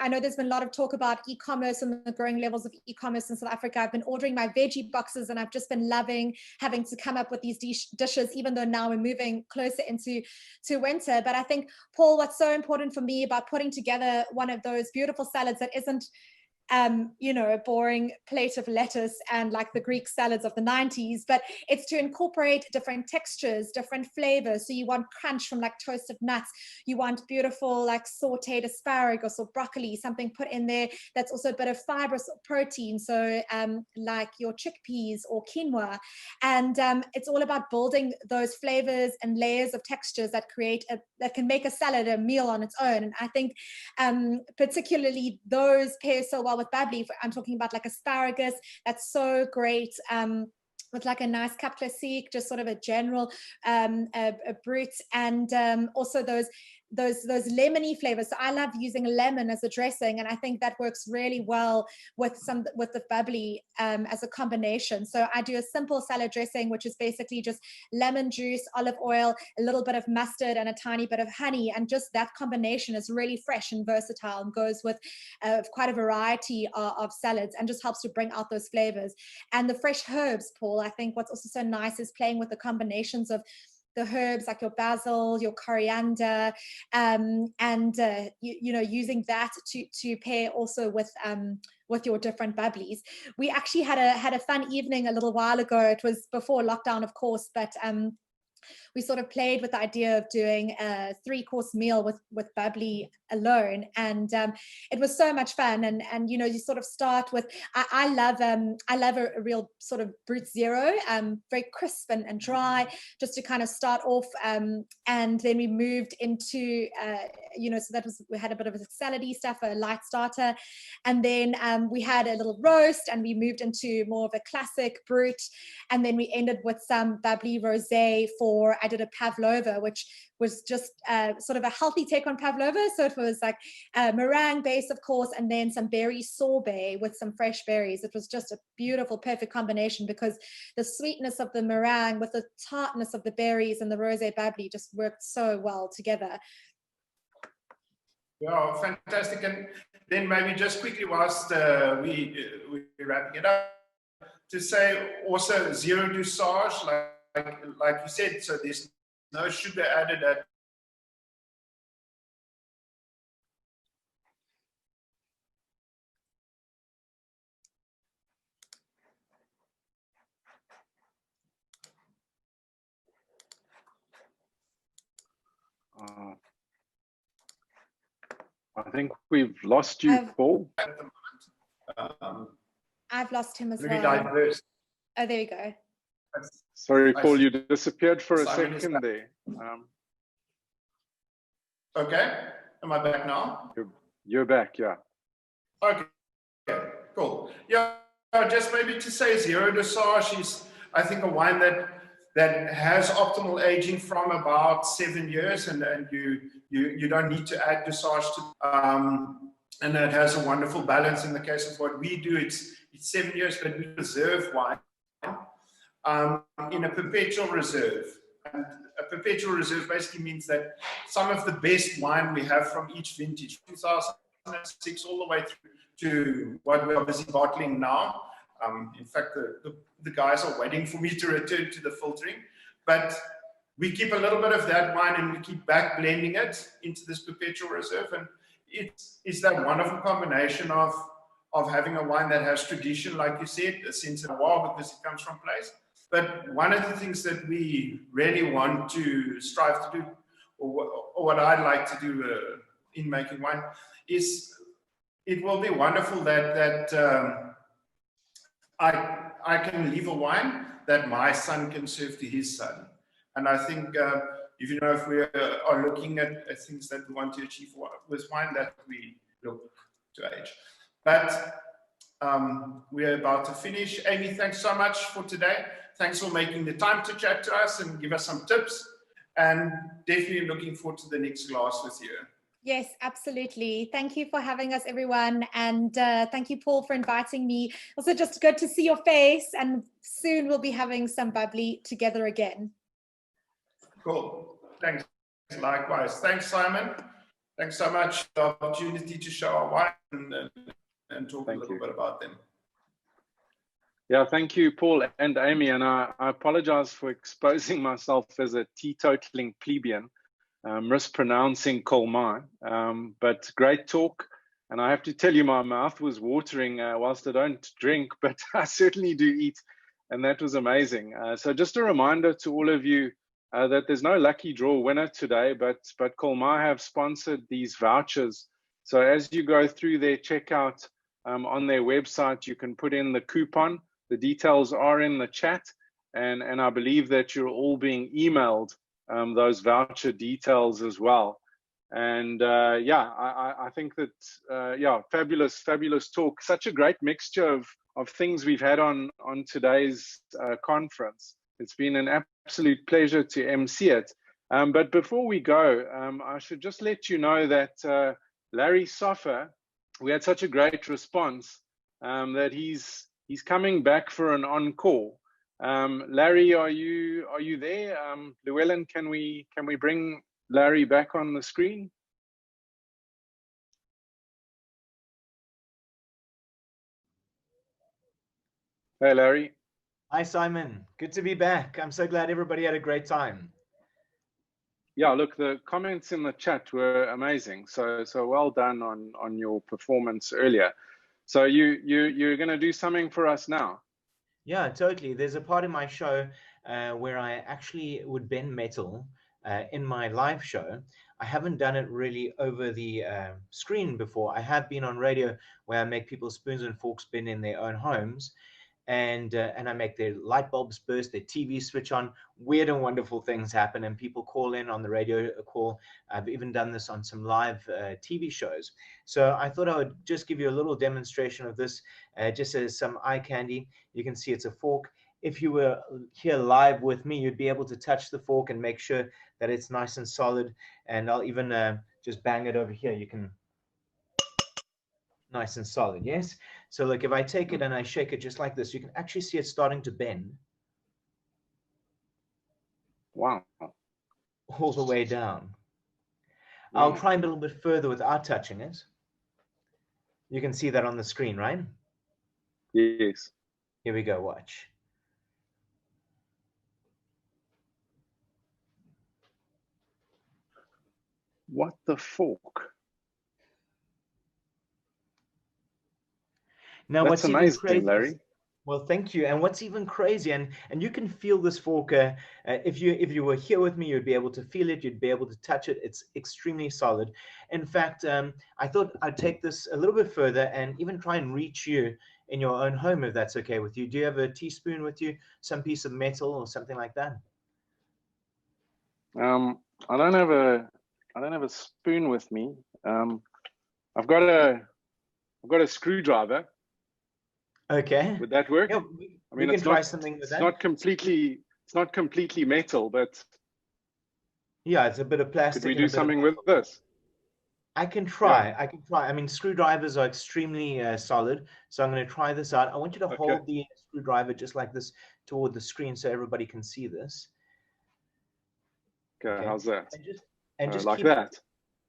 know there's been a lot of talk about e-commerce and the growing levels of e-commerce in South Africa. I've been ordering my veggie boxes and I've just been loving having to come up with these dishes, even though now we're moving closer into winter. But I think, Paul, what's so important for me about putting together one of those beautiful salads that isn't a boring plate of lettuce and like the Greek salads of the 90s, but it's to incorporate different textures, different flavors. So you want crunch from like toasted nuts. You want beautiful like sauteed asparagus or broccoli, something put in there that's also a bit of fibrous protein. So like your chickpeas or quinoa. And it's all about building those flavors and layers of textures that that can make a salad a meal on its own. And I think particularly those pair so well with bubbly. I'm talking about like asparagus, that's so great with like a nice cap classique, just sort of a general a brut, and also those lemony flavors. So I love using lemon as a dressing, and I think that works really well with the bubbly as a combination. So I do a simple salad dressing, which is basically just lemon juice, olive oil, a little bit of mustard, and a tiny bit of honey. And just that combination is really fresh and versatile and goes with quite a variety of salads and just helps to bring out those flavors. And the fresh herbs, Paul, I think what's also so nice is playing with the combinations of the herbs like your basil, your coriander, and using that to pair also with your different bubblies. We actually had a fun evening a little while ago. It was before lockdown, of course, but we sort of played with the idea of doing a 3-course meal with bubbly alone, and it was so much fun. And you sort of start with I love a real sort of brut zero, very crisp and dry, just to kind of start off, and then we moved into so that was, we had a bit of a salady stuff, a light starter, and then we had a little roast, and we moved into more of a classic brut, and then we ended with some bubbly rosé for, I did a pavlova, which was just sort of a healthy take on pavlova. So it was like meringue base, of course, and then some berry sorbet with some fresh berries. It was just a beautiful, perfect combination because the sweetness of the meringue with the tartness of the berries and the rosé bubbly just worked so well together. Yeah, fantastic. And then maybe just quickly whilst we're wrapping it up, to say also zero dosage, like you said, so there's no sugar added at I think we've lost you, Paul. I've lost him as really well. diverse. Oh, there you go. Sorry, Paul, you disappeared for a second there. Okay, am I back now? You're back, yeah. Okay, cool. Yeah, just maybe to say zero dosage is, I think, a wine that has optimal aging from about 7 years, and you don't need to add dosage to, and that has a wonderful balance. In the case of what we do, it's 7 years, but we preserve wine in a perpetual reserve. And a perpetual reserve basically means that some of the best wine we have from each vintage, 2006 all the way through to what we are busy bottling now. In fact, the guys are waiting for me to return to the filtering, but we keep a little bit of that wine and we keep back blending it into this perpetual reserve. And it's that wonderful combination of having a wine that has tradition, like you said, a sense of wow, because it comes from place. But one of the things that we really want to strive to do, or what I'd like to do in making wine, is it will be wonderful that I can leave a wine that my son can serve to his son. And I think if we are looking at things that we want to achieve with wine, that we look to age. But we're about to finish. Amy, thanks so much for today. Thanks for making the time to chat to us and give us some tips. And definitely looking forward to the next glass with you. Yes, absolutely. Thank you for having us, everyone. And thank you, Paul, for inviting me. Also, just good to see your face. And soon we'll be having some bubbly together again. Cool. Thanks. Likewise. Thanks, Simon. Thanks so much for the opportunity to show our wine and talk a little bit about them. Yeah, thank you, Paul and Amy. And I apologize for exposing myself as a teetotaling plebeian, mispronouncing Colmar. But great talk. And I have to tell you, my mouth was watering whilst I don't drink, but I certainly do eat. And that was amazing. So just a reminder to all of you that there's no lucky draw winner today, but Colmar have sponsored these vouchers. So as you go through their checkout on their website, you can put in the coupon. The details are in the chat. And I believe that you're all being emailed those voucher details as well. And yeah, I think that, yeah, fabulous talk. Such a great mixture of things we've had on today's conference. It's been an absolute pleasure to MC it. But before we go, I should just let you know that Larry Soffer, we had such a great response that he's coming back for an encore. Larry, are you there? Llewellyn, can we bring Larry back on the screen? Hey, Larry. Hi, Simon. Good to be back. I'm so glad everybody had a great time. Yeah, look, the comments in the chat were amazing. So well done on your performance earlier. So you're going to do something for us now? Yeah, totally. There's a part in my show where I actually would bend metal in my live show. I haven't done it really over the screen before. I have been on radio where I make people's spoons and forks bend in their own homes. And I make their light bulbs burst, their TV switch on, weird and wonderful things happen, and people call in on the radio call. I've even done this on some live TV shows. So I thought I would just give you a little demonstration of this, just as some eye candy. You can see it's a fork. If you were here live with me, you'd be able to touch the fork and make sure that it's nice and solid. And I'll even just bang it over here. You can nice and solid, yes? So look, if I take it and I shake it just like this, you can actually see it starting to bend. Wow. All the way down. Wow. I'll try a little bit further without touching it. You can see that on the screen, right? Yes. Here we go, watch. What the fork? Now, that's what's amazing, even crazy, Larry. Well, thank you. And what's even crazy, and you can feel this fork. If you were here with me, you'd be able to feel it. You'd be able to touch it. It's extremely solid. In fact, I thought I'd take this a little bit further and even try and reach you in your own home, if that's okay with you. Do you have a teaspoon with you, some piece of metal or something like that? I don't have a spoon with me. I've got a screwdriver. Okay. Would that work? Yeah, I mean, we can try not, something with it's that. It's not completely metal, but yeah, it's a bit of plastic. Could we do something with this? I can try. Yeah. I can try. I mean, screwdrivers are extremely solid, so I'm going to try this out. I want you to hold the screwdriver just like this toward the screen so everybody can see this. Okay, how's that? And just like keep that.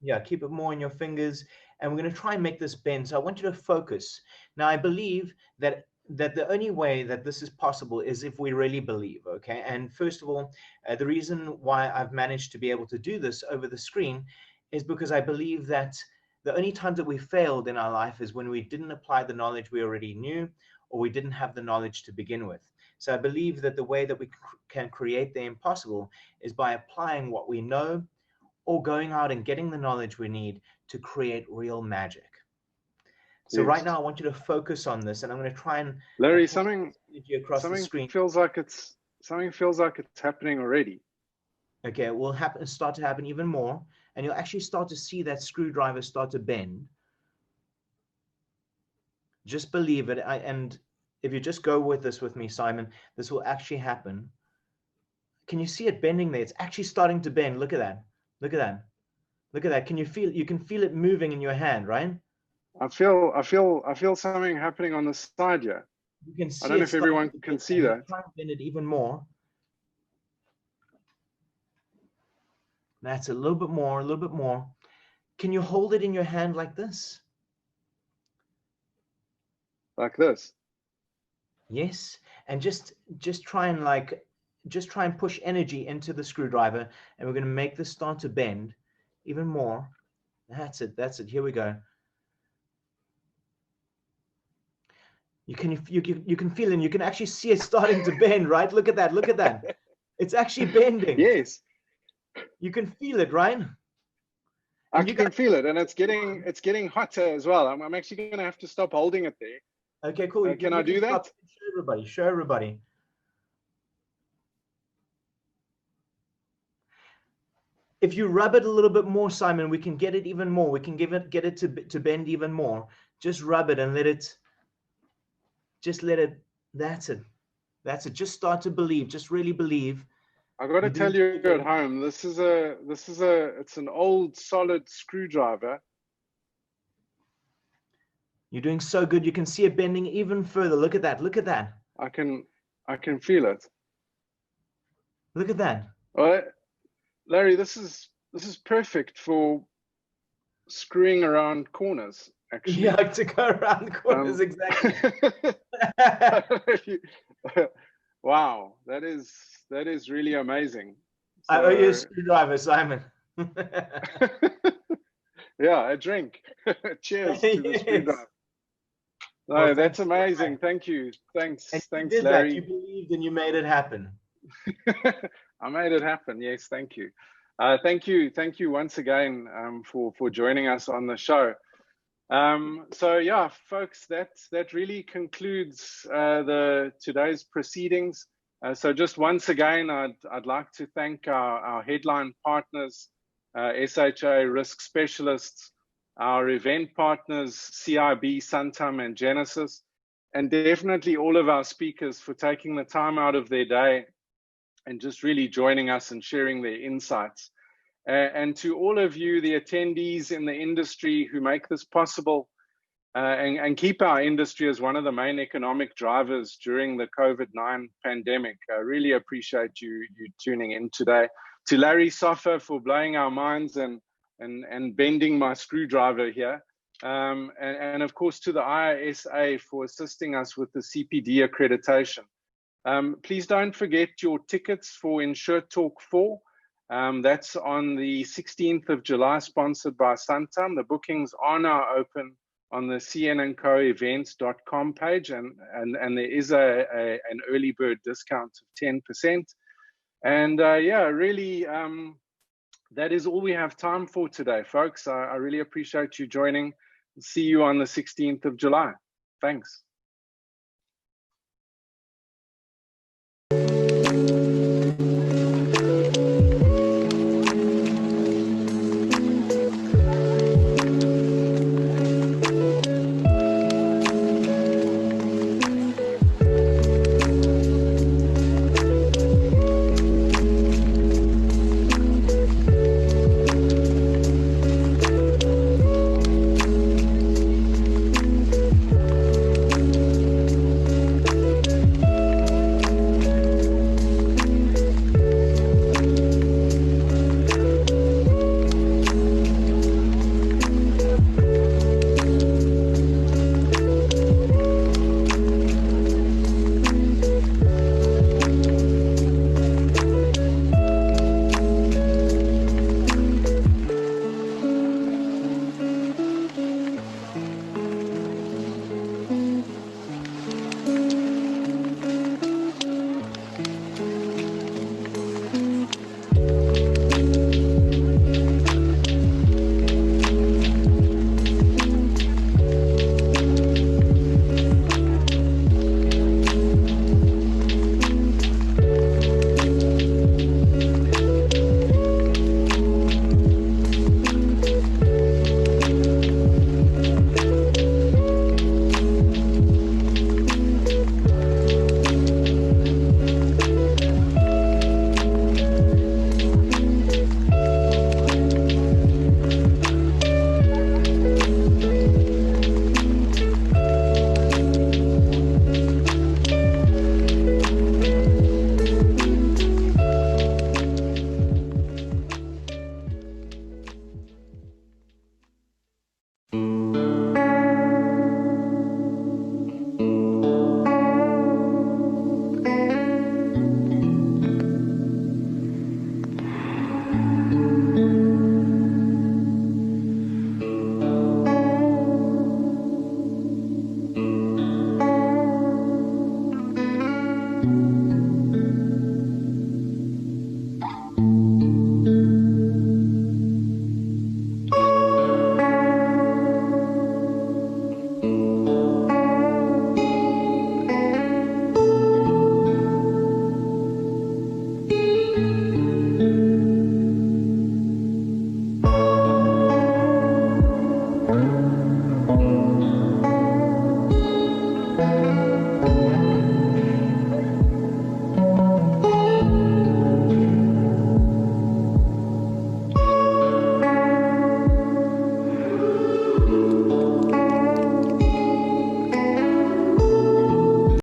Yeah, keep it more in your fingers, and we're going to try and make this bend. So I want you to focus. Now, I believe that the only way that this is possible is if we really believe, okay? And first of all, the reason why I've managed to be able to do this over the screen is because I believe that the only times that we failed in our life is when we didn't apply the knowledge we already knew, or we didn't have the knowledge to begin with. So I believe that the way that we can create the impossible is by applying what we know, or going out and getting the knowledge we need to create real magic. So right now, I want you to focus on this, and I'm going to try and Larry, something feels like it's happening already. Okay, it will start to happen even more, and you'll actually start to see that screwdriver start to bend. Just believe it, and if you just go with this with me, Simon, this will actually happen. Can you see it bending there? It's actually starting to bend. Look at that. Look at that. Look at that. Can you feel? You can feel it moving in your hand, right? I feel something happening on the side here. You can see. I don't know if everyone can see that. Try and bend it even more. That's a little bit more, a little bit more. Can you hold it in your hand like this? Like this? Yes. And just try and push energy into the screwdriver, and we're going to make this start to bend even more. That's it. That's it. Here we go. You can feel it, and you can actually see it starting to bend, right? Look at that. Look at that. It's actually bending. Yes. You can feel it, right? I can feel it, and it's getting hotter as well. I'm actually going to have to stop holding it there. Okay, cool. Can I do that? Show everybody. Show everybody. If you rub it a little bit more, Simon, we can get it even more. We can get it to bend even more. Just rub it and let it. Just let it. That's it. That's it. Just start to believe. Just really believe. I got to tell you at home, it's an old solid screwdriver. You're doing so good. You can see it bending even further. Look at that. Look at that. I can feel it. Look at that. All right, Larry, this is perfect for screwing around corners. Actually, yeah, to go around corners, exactly. Wow, that is really amazing. So, I owe you a screwdriver, Simon. Yeah, a drink. Cheers to the screwdriver. No, well, that's amazing. Thanks, thanks, Larry. You believed and you made it happen. I made it happen. Yes, thank you. Thank you once again for joining us on the show. So yeah, folks, that really concludes today's proceedings. So just once again, I'd like to thank our headline partners, SHA Risk Specialists, our event partners, CIB, Santam, and Genesis, and definitely all of our speakers for taking the time out of their day and just really joining us and sharing their insights. And to all of you, the attendees in the industry who make this possible and keep our industry as one of the main economic drivers during the COVID-19 pandemic, I really appreciate you tuning in today. To Larry Soffer for blowing our minds and bending my screwdriver here. And of course to the IISA for assisting us with the CPD accreditation. Please don't forget your tickets for InsureTalk3. That's on the 16th of July, sponsored by Santam. The bookings are now open on the CN&CO events.com page, and there is an early bird discount of 10%. And yeah, really, that is all we have time for today, folks. I really appreciate you joining. See you on the 16th of July. Thanks.